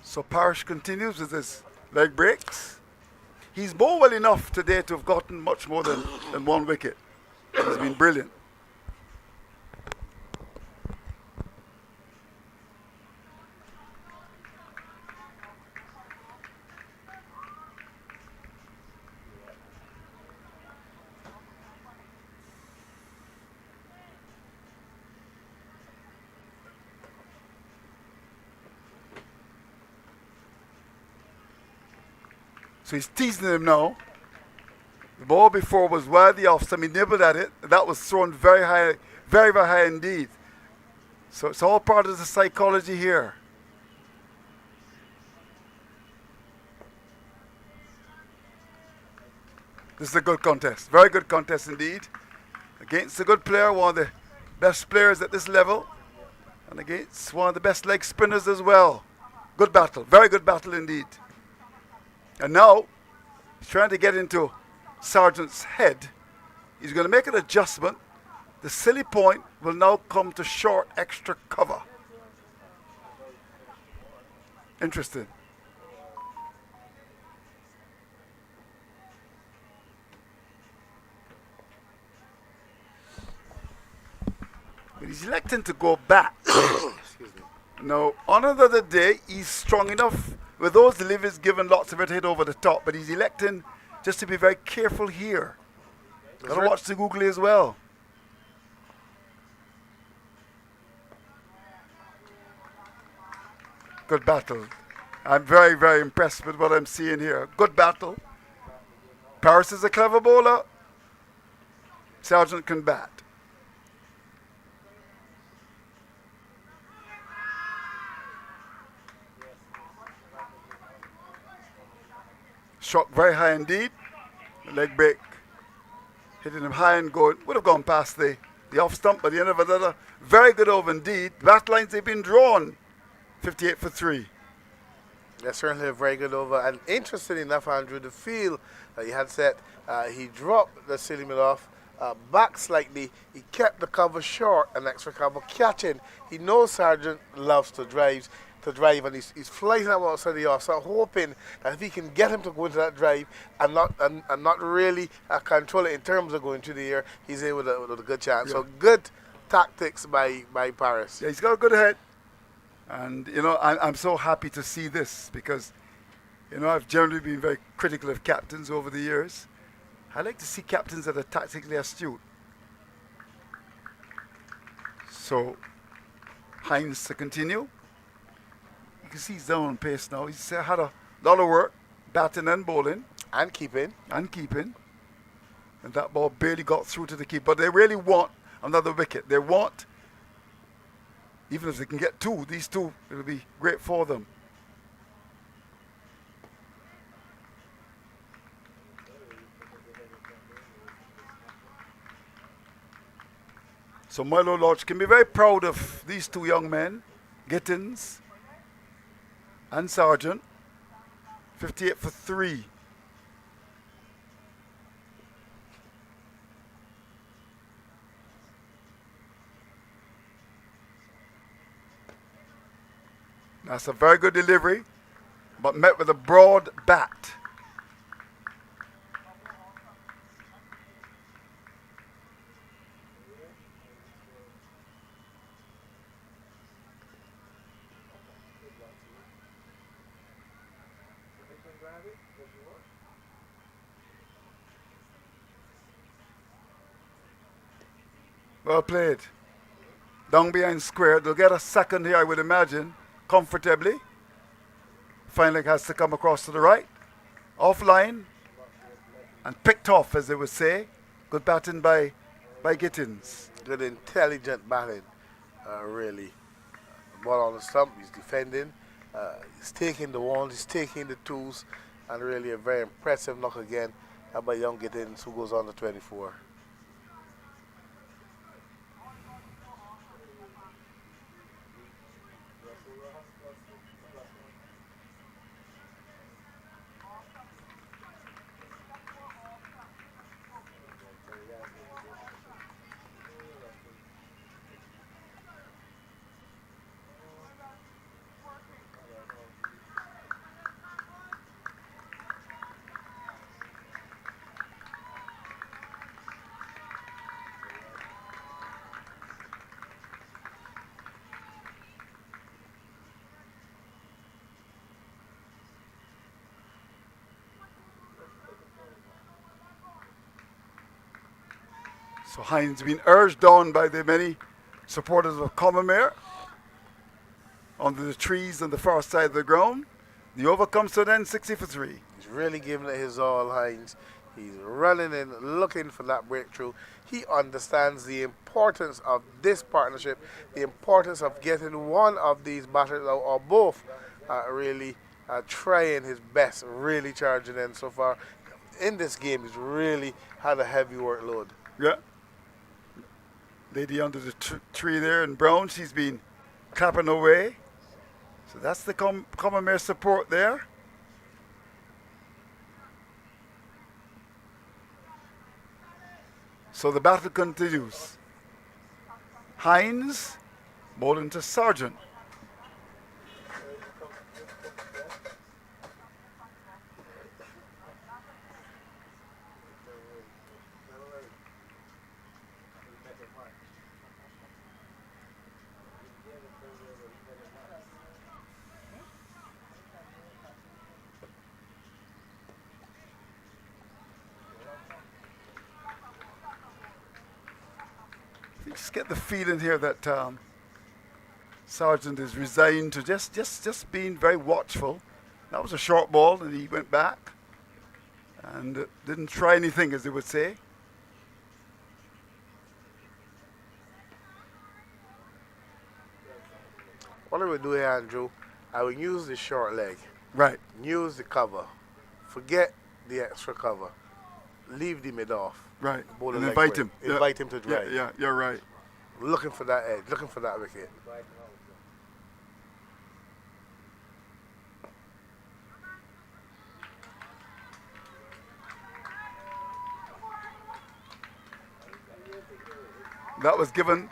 S1: So Parrish continues with his leg breaks. He's bowled well enough today to have gotten much more than 1 wicket. He's been brilliant. So he's teasing him now. The ball before was wildly off stump. He nibbled at it. That was thrown very high, very, very high indeed. So it's all part of the psychology here. This is a good contest. Very good contest indeed. Against a good player, one of the best players at this level. And against one of the best leg spinners as well. Good battle. Very good battle indeed. And now, he's trying to get into Sargent's head. He's going to make an adjustment. The silly point will now come to short extra cover. Interesting. But he's electing to go back. Now, on another day, he's strong enough. With those deliveries given, lots of it hit over the top, but he's electing just to be very careful here. Got to watch the googly as well. Good battle. I'm very, very impressed with what I'm seeing here. Good battle. Paris is a clever bowler. Sargent can bat. Struck very high indeed. The leg break. Hitting him high and going. Would have gone past the off stump by the end of another. Very good over indeed. Bat lines they've been drawn. 58 for 3.
S8: That's certainly a very good over. And interesting enough, Andrew, the field that he had set, he dropped the ceiling off back slightly. He kept the cover short, an extra cover catching. He knows Sargent loves to drive, and he's flying him outside the off. So hoping that if he can get him to go into that drive and not really control it in terms of going through the air, he's in with a good chance. Yeah. So good tactics by Paris.
S1: Yeah, he's got a good head. And, you know, I'm so happy to see this because You know, I've generally been very critical of captains over the years. I like to see captains that are tactically astute. So, Hines to continue. You can see he's down on pace now. He's had a lot of work, batting and bowling.
S8: And keeping.
S1: And keeping. And that ball barely got through to the keeper. But they really want another wicket. They want, even if they can get two, these two, it'll be great for them. So Milo Lodge can be very proud of these two young men, Gittins and Sargent. 58 for 3. That's a very good delivery, but met with a broad bat. Well played. Down behind square. They'll get a second here, I would imagine, comfortably. Finally has to come across to the right. Offline. And picked off, as they would say. Good batting by Gittins.
S8: Good intelligent batting, really. Ball on the stump, he's defending. He's taking the ones, he's taking the twos. And really a very impressive knock again by young Gittins, who goes on to 24.
S1: So Hines been urged on by the many supporters of Combermere under the trees on the far side of the ground. The over comes to an end, 60 for 3.
S8: He's really giving it his all, Hines. He's running in, looking for that breakthrough. He understands the importance of this partnership, the importance of getting one of these batters out, or both, really trying his best, really charging in so far. In this game, he's really had a heavy workload.
S1: Yeah. Lady under the tree there in brown, she's been clapping away. So that's the Combermere support there. So the battle continues. Hines bowling to Sargent. You just get the feeling here that Sargent is resigned to just being very watchful. That was a short ball, and he went back and didn't try anything, as they would say.
S8: What I would do here, Andrew, I would use the short leg.
S1: Right.
S8: Use the cover. Forget the extra cover. Leave the mid off.
S1: Right.
S8: Bowl
S1: And
S8: the leg
S1: invite
S8: break.
S1: him.
S8: Invite him to
S1: Yeah,
S8: drive.
S1: yeah, you're right.
S8: Looking for that edge, looking for that wicket.
S1: That was given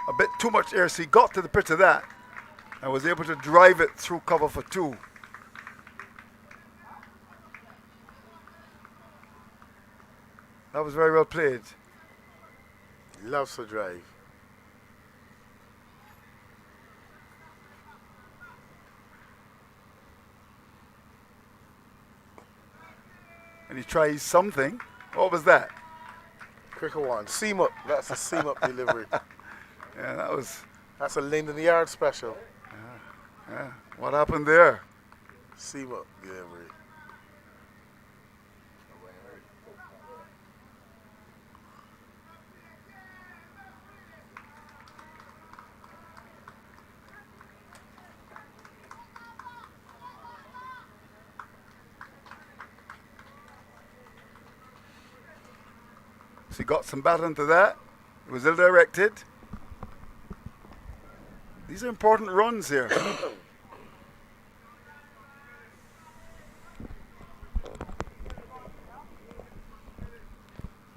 S1: a bit too much air, so he got to the pitch of that and was able to drive it through cover for 2. That was very well played.
S8: He loves to drive.
S1: And he tries something. What was that?
S8: Cricket one. Seam up. That's a seam up delivery.
S1: Yeah, that was.
S8: That's a lane in the yard special.
S1: Yeah. What happened there?
S8: Seam up delivery.
S1: So he got some bat into that. It was ill-directed. These are important runs here.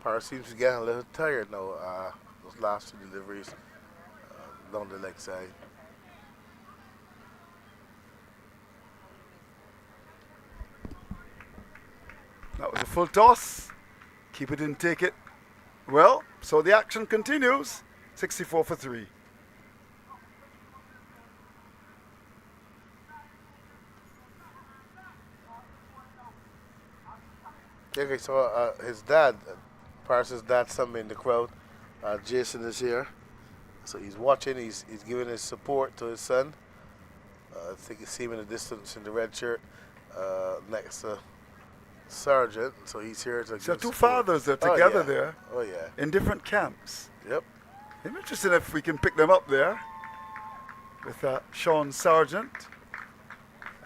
S8: Parr seems to get a little tired now. Those last two deliveries down the leg side.
S1: That was a full toss. Keeper didn't take it. Well, so the action continues. 64 for 3.
S8: Okay, so his dad, Parr's dad, somewhere in the crowd. Jason is here. So he's watching, he's giving his support to his son. I think you see him in the distance in the red shirt next to Sergeant. So he's here to
S1: So
S8: give
S1: two
S8: support.
S1: fathers are
S8: Oh,
S1: together
S8: yeah.
S1: there
S8: Oh, yeah.
S1: in different camps.
S8: Yep.
S1: I'm interested if we can pick them up there with Sean Sargent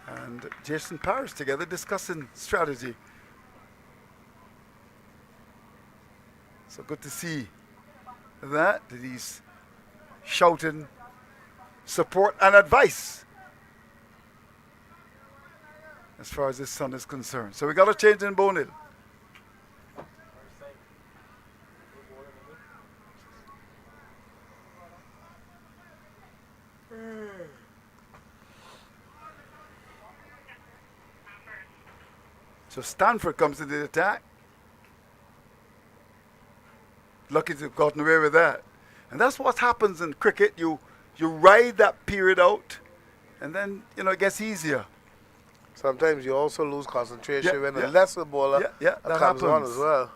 S1: and Jason Parrish together discussing strategy. So good to see that he's shouting support and advice as far as his son is concerned. So we got a change in Bone Hill. So Stanford comes to the attack. Lucky to have gotten away with that. And that's what happens in cricket. You ride that period out, and then, it gets easier.
S8: Sometimes you also lose concentration
S1: Yeah,
S8: when
S1: yeah.
S8: a lesser bowler
S1: That
S8: comes on
S1: happens.
S8: as well.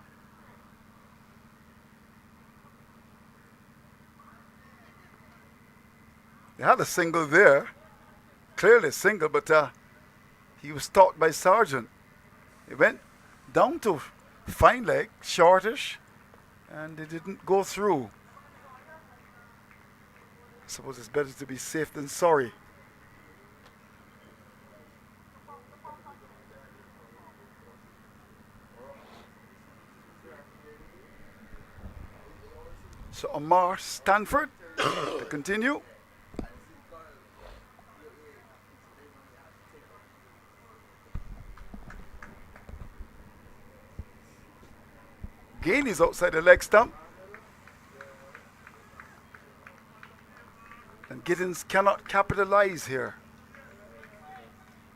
S1: They had a single there. Clearly a single, but he was stopped by Sargent. He went down to fine leg, shortish, and it didn't go through. I suppose it's better to be safe than sorry. So Amar Stanford to continue. Gain is outside the leg stump. And Giddens cannot capitalize here.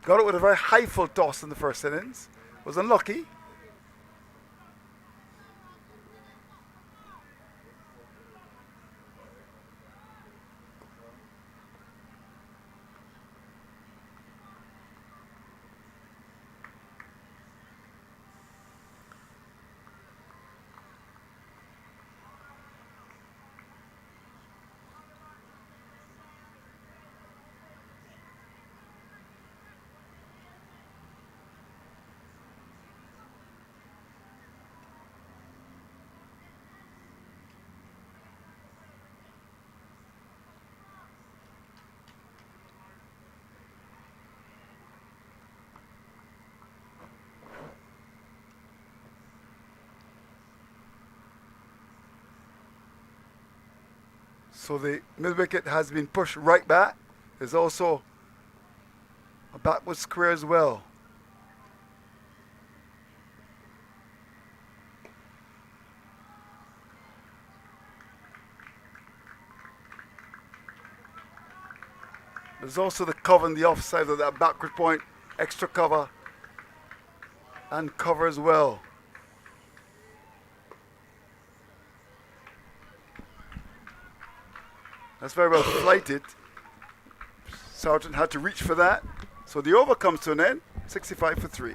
S1: Got it with a very high full toss in the first innings. Was unlucky. So the mid wicket has been pushed right back. There's also a backward square as well. There's also the cover on the offside of that backward point, extra cover and cover as well. That's very well flighted. Sargent had to reach for that. So the over comes to an end, 65 for 3.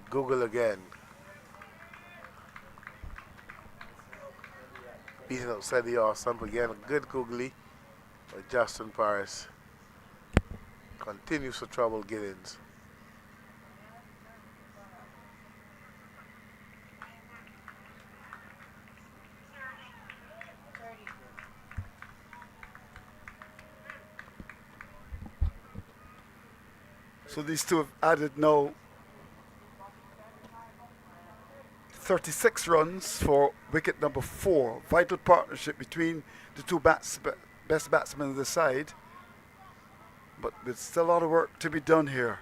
S8: Google again. Beating outside the off stump again. A good googly by Justin Paris. Continues to trouble Giddens.
S1: So these two have added now 36 runs for wicket number 4. Vital partnership between the two best batsmen of the side. But there's still a lot of work to be done here.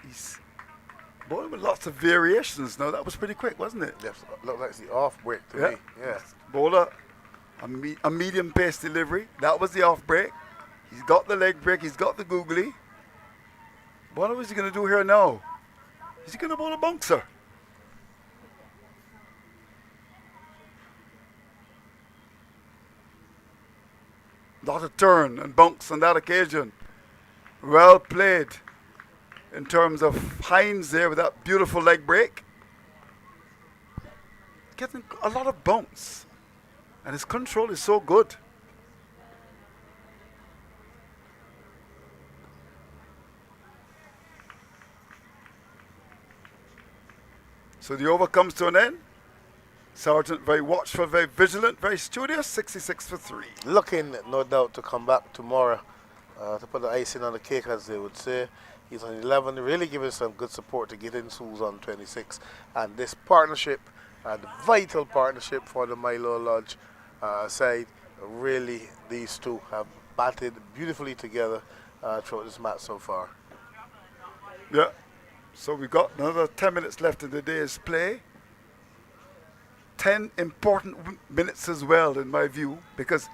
S1: He's bowling with lots of variations now. That was pretty quick, wasn't it?
S8: Yes, looked like the off break to me. Yeah.
S1: Bowler, a medium pace delivery. That was the off break. He's got the leg break. He's got the googly. What is he going to do here now? Is he going to bowl a bouncer? Lot of turn and bounce on that occasion. Well played in terms of Hines there with that beautiful leg break. Getting a lot of bounce. And his control is so good. So the over comes to an end. Sargent very watchful, very vigilant, very studious, 66 for 3.
S8: Looking, no doubt, to come back tomorrow to put the icing on the cake, as they would say. He's on 11, really giving some good support to Giddens, who's on 26. And this partnership, the vital partnership for the Milo Lodge side, really these two have batted beautifully together throughout this match so far.
S1: Yeah. So we've got another 10 minutes left in the day's play. 10 important minutes as well, in my view, because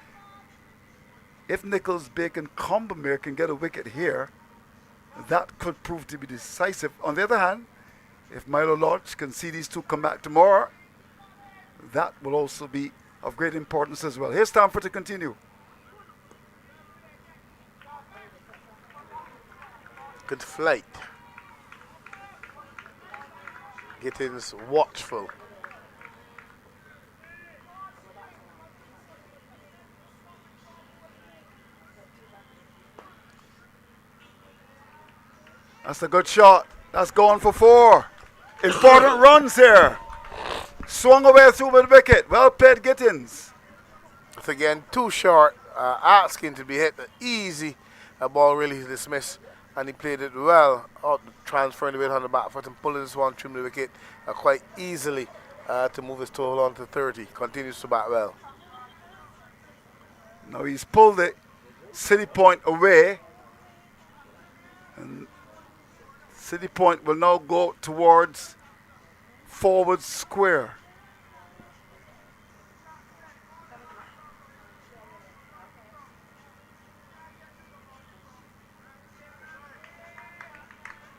S1: if Nichols, Bacon, Combermere can get a wicket here, that could prove to be decisive. On the other hand, if Milo Lodge can see these two come back tomorrow, that will also be of great importance as well. Here's Stamford to continue.
S8: Good flight. Gittins watchful.
S1: That's a good shot. That's going for 4. Important runs here. Swung away through with wicket. Well played, Gittins.
S8: It's again too short, asking to be hit. Easy, a ball really dismissed, and he played it well, out transferring the weight on the back foot and pulling this one, trim the wicket quite easily to move his total on to 30. Continues to bat well.
S1: Now he's pulled the City Point away, and City Point will now go towards forward square.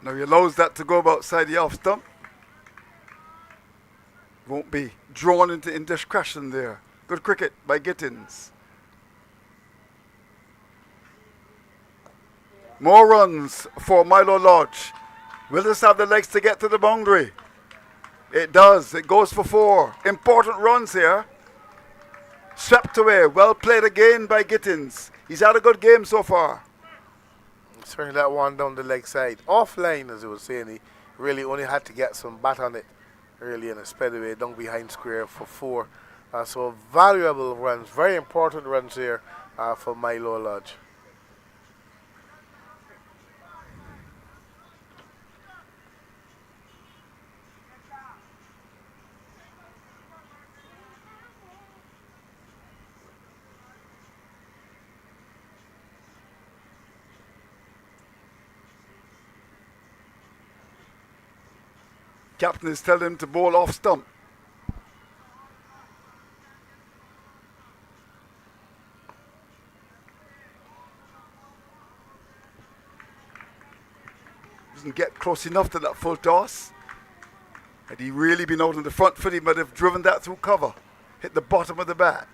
S1: Now he allows that to go outside the off stump. Won't be drawn into indiscretion there. Good cricket by Gittins. More runs for Milo Lodge. Will this have the legs to get to the boundary? It does. It goes for 4. Important runs here. Swept away. Well played again by Gittins. He's had a good game so far.
S8: Certainly that one down the leg side. Offline, as I was saying, he really only had to get some bat on it early and sped away down behind square for 4. So valuable runs, very important runs here for Milo Lodge.
S1: Captain is telling him to bowl off stump. Doesn't get close enough to that full toss. Had he really been out on the front foot, he might have driven that through cover. Hit the bottom of the bat.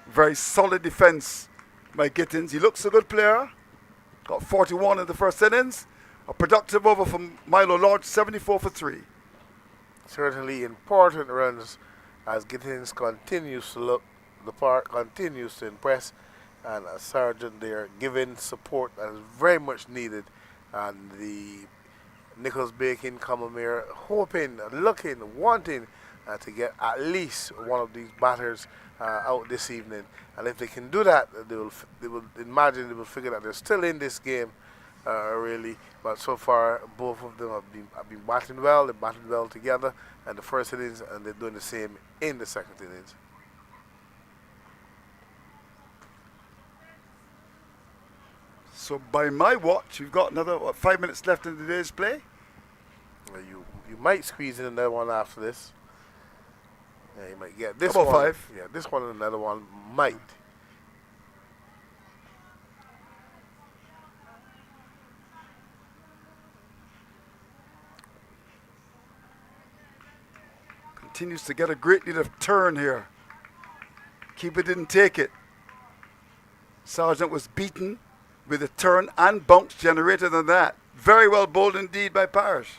S1: Very solid defense by Gittins. He looks a good player. Got 41 in the first innings. A productive over from Milo Lodge, 74 for 3.
S8: Certainly important runs as Gittins continues to look the part, continues to impress, and a Sergeant there giving support that is very much needed. And the Nichols Bacon, Combermere hoping, looking, wanting to get at least one of these batters out this evening. And if they can do that, they will imagine they will figure that they're still in this game, really. But so far, both of them have been batting well. They batted well together in the first innings, and they're doing the same in the second innings.
S1: So by my watch, we've got another 5 minutes left in today's play.
S8: You might squeeze in another one after this. Yeah, you might get this
S1: About
S8: one.
S1: 5.
S8: Yeah, this one and another one might.
S1: Continues to get a great deal of turn here. Keeper didn't take it. Sargent was beaten with a turn and bounce generated on that. Very well bowled indeed by Parrish.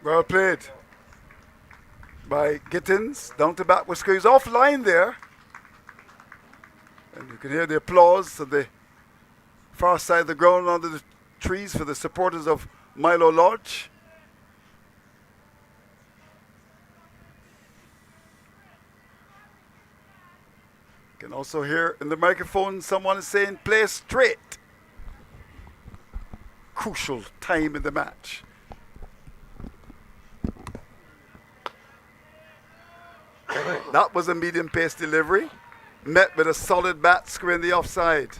S1: Well played by Gittins. Down to bat with Squeeze. Offline there. And you can hear the applause on the far side of the ground under the trees for the supporters of Milo Lodge. You can also hear in the microphone someone is saying play straight. Crucial time in the match. That was a medium pace delivery, met with a solid bat square in the offside.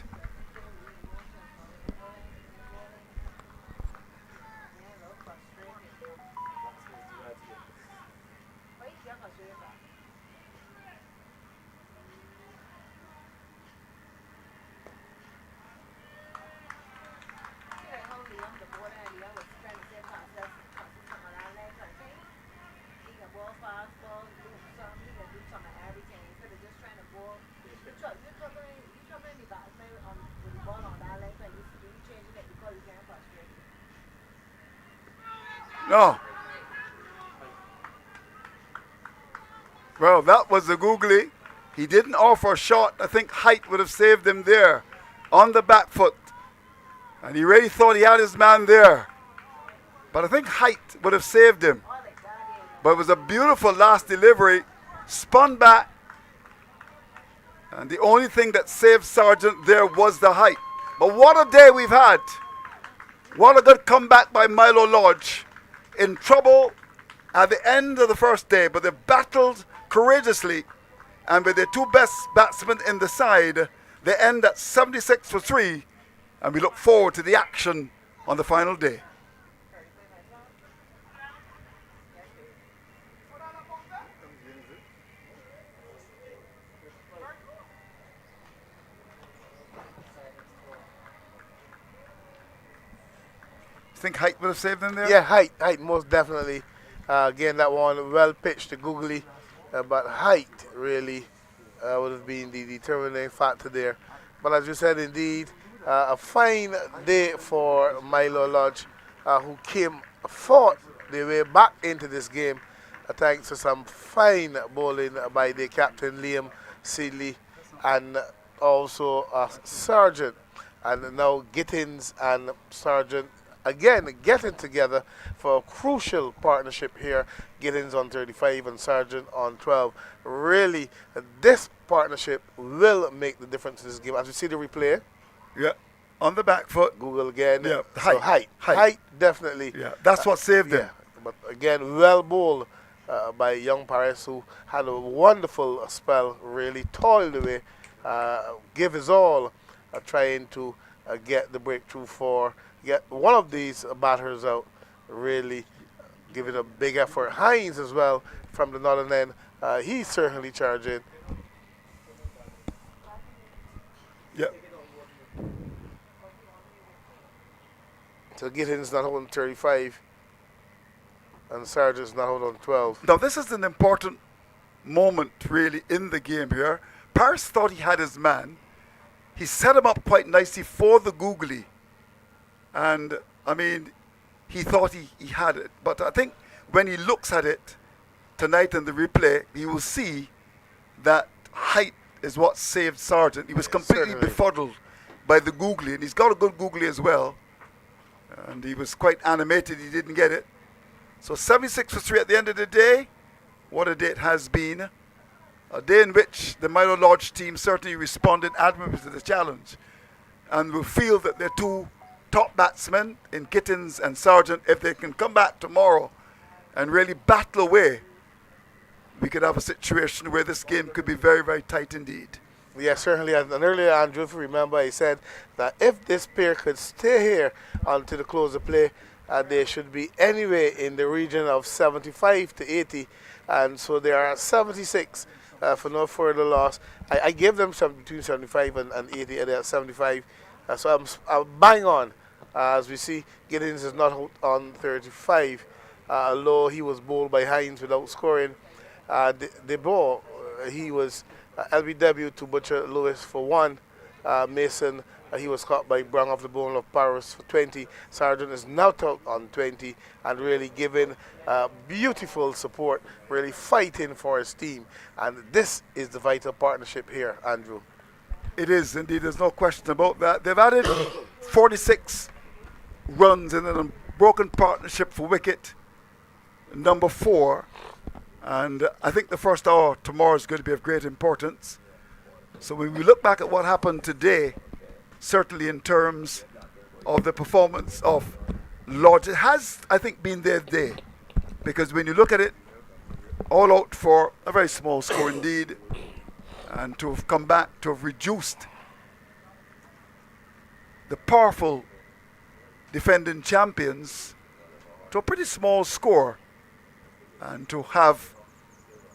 S1: No. Well, that was a googly. He didn't offer a shot. I think height would have saved him there on the back foot. And he really thought he had his man there. But I think height would have saved him. But it was a beautiful last delivery. Spun back. And the only thing that saved Sargent there was the height. But what a day we've had. What a good comeback by Milo Lodge. In trouble at the end of the first day, but they battled courageously. And with their two best batsmen in the side, they end at 76 for 3. And we look forward to the action on the final day. Think Height would have saved them there?
S8: Yeah, height, most definitely. Again, that one well pitched to Googly, but height really would have been the determining factor there. But as you said, indeed, a fine day for Milo Lodge, who fought their way back into this game, thanks to some fine bowling by the captain Liam Seeley and also Sargent, and now Gittins and Sargent again getting together for a crucial partnership here. Gittins on 35 and Sargent on 12. Really, this partnership will make the difference in this game. As you see the replay,
S1: Yeah. On the back foot.
S8: Google again.
S1: Yeah.
S8: So height, definitely.
S1: Yeah. That's what saved them.
S8: But again, well bowled by young Paris, who had a wonderful spell, really toiled away, give his all, trying to get the breakthrough get one of these batters out, really giving a big effort. Hines as well from the northern end, he's certainly charging.
S1: Yeah.
S8: So Gittins not out on 35 and Sargent's not out on 12.
S1: Now this is an important moment really in the game here. Paris thought he had his man. He set him up quite nicely for the googly. And I mean, he thought he had it. But I think when he looks at it tonight in the replay, he will see that height is what saved Sargent. He was completely
S8: Certainly.
S1: befuddled by the googly, and he's got a good googly as well. And he was quite animated, he didn't get it. So 76 for 3 at the end of the day. What a day it has been. A day in which the Milo Lodge team certainly responded admirably to the challenge. And will feel that their two top batsmen in Gittins and Sargent, if they can come back tomorrow and really battle away, we could have a situation where this game could be very, very tight indeed.
S8: Yeah, certainly. And earlier, Andrew, if you remember, he said that if this pair could stay here until the close of play, they should be anyway in the region of 75 to 80. And so they are at 76 for no further loss. I gave them between 75 and 80, and they're at 75. So I'm bang on. As we see, Giddens is not out on 35, although he was bowled by Hines without scoring. The ball, he was LBW to Butcher Lewis for 1. Mason, he was caught by Brown off the ball of Paris for 20. Sargent is now out on 20 and really giving beautiful support, really fighting for his team. And this is the vital partnership here, Andrew.
S1: It is indeed, there's no question about that. They've added 46 runs in an unbroken partnership for wicket number 4. And I think the first hour tomorrow is going to be of great importance. So when we look back at what happened today, certainly in terms of the performance of Lodge, it has, I think, been their day. Because when you look at it, all out for a very small score indeed, and to have come back, to have reduced the powerful defending champions to a pretty small score, and to have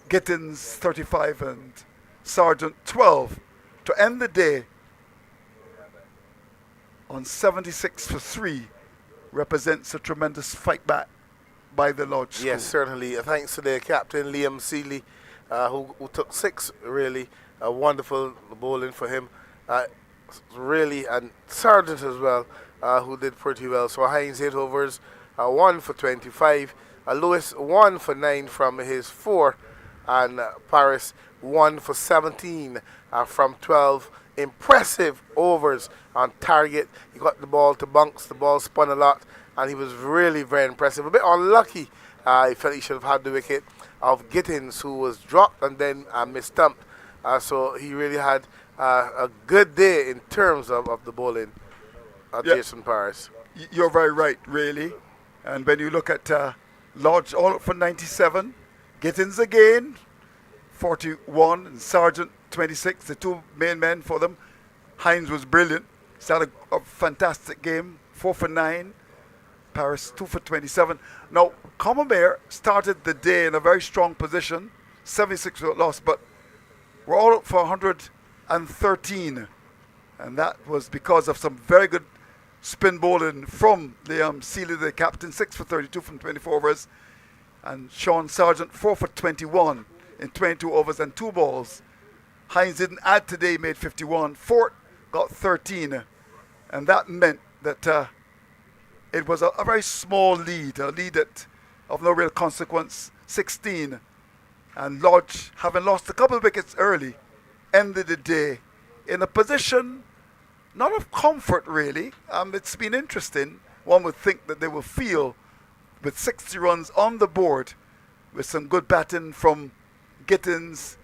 S1: Gittins 35 and Sargent 12 to end the day on 76 for 3 represents a tremendous fight back by the Lodge.
S8: Yes, certainly. Thanks to their captain Liam Seeley, who took 6 really. Wonderful bowling for him, really, and Sargent as well, who did pretty well. So Hines 8 overs, 1 for 25. Lewis 1 for 9 from his 4, and Paris 1 for 17 from 12. Impressive overs on target. He got the ball to bunks, the ball spun a lot, and he was really very impressive. A bit unlucky. He felt he should have had the wicket of Gittins, who was dropped and then misstumped. So he really had a good day in terms of the bowling.
S1: Yeah.
S8: Jason Paris.
S1: You're very right, really. And when you look at Lodge, all up for 97, Gittins again, 41, and Sargent, 26, the two main men for them. Hines was brilliant. Started a fantastic game, 4 for 9. Paris, 2 for 27. Now, Combermere started the day in a very strong position, 76 without loss, but we're all up for 113. And that was because of some very good spin bowling from Liam Seeley, the captain, 6 for 32 from 24 overs. And Sean Sargent, 4 for 21 in 22 overs and 2 balls. Hines didn't add today, made 51. Fort got 13. And that meant that it was a very small lead, a lead of no real consequence, 16. And Lodge, having lost a couple of wickets early, ended the day in a position not of comfort, really. It's been interesting. One would think that they will feel with 60 runs on the board with some good batting from Gittins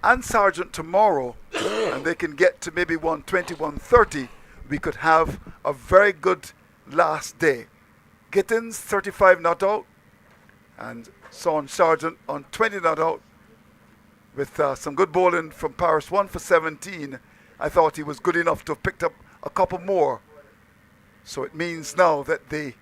S1: and Sargent tomorrow, and they can get to maybe 120, 130, we could have a very good last day. Gittins, 35 not out, and Sean Sargent on 20 not out with some good bowling from Paris, 1 for 17. I thought he was good enough to have picked up a couple more. So it means now that the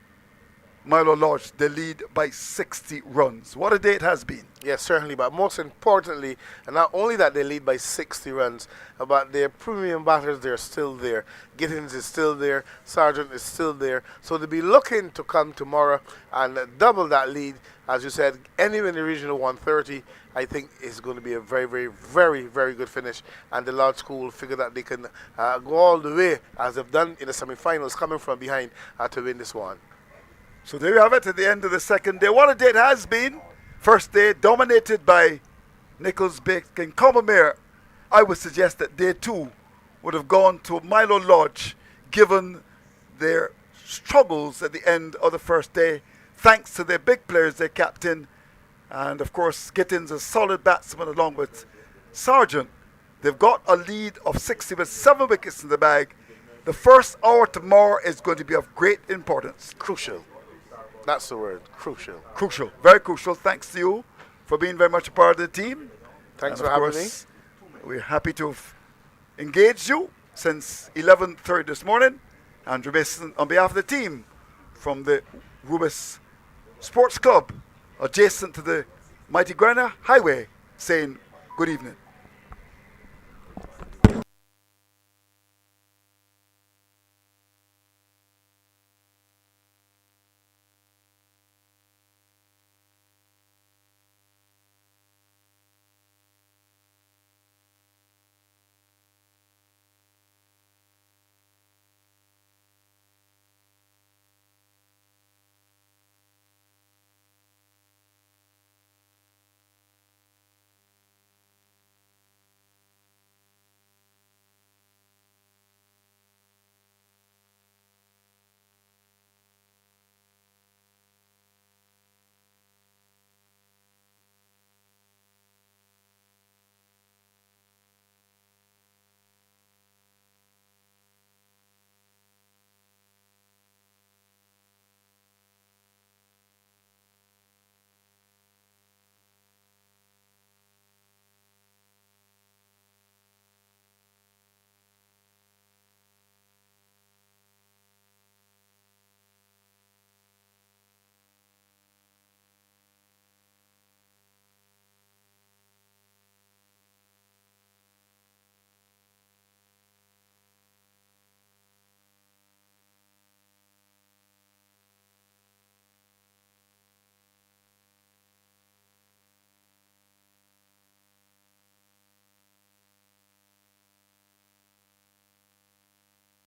S1: Milo Lodge, they lead by 60 runs. What a day it has been.
S8: Yes, certainly. But most importantly, and not only that they lead by 60 runs, but their premium batters, they're still there. Gittins is still there. Sargent is still there. So they'll be looking to come tomorrow and double that lead. As you said, anywhere in the region of 130, I think is going to be a very, very, very, very good finish. And the Lodge School figure that they can go all the way, as they've done in the semi-finals, coming from behind to win this one.
S1: So there you have it at the end of the second day. What a day it has been. First day dominated by Nichols, Bake and Combermere. I would suggest that day 2 would have gone to Milo Lodge given their struggles at the end of the first day, thanks to their big players, their captain, and of course Gittins, a solid batsman along with Sargent. They've got a lead of 60 with 7 wickets in the bag. The first hour tomorrow is going to be of great importance.
S8: Crucial. That's the word, crucial.
S1: Crucial, very crucial. Thanks to you for being very much a part of the team.
S8: Thanks
S1: And
S8: for
S1: of
S8: having me.
S1: course, we're happy to have engaged you since 11:30 this morning. Andrew Mason, on behalf of the team from the Rubis Sports Club, adjacent to the mighty Grynner Highway, saying good evening.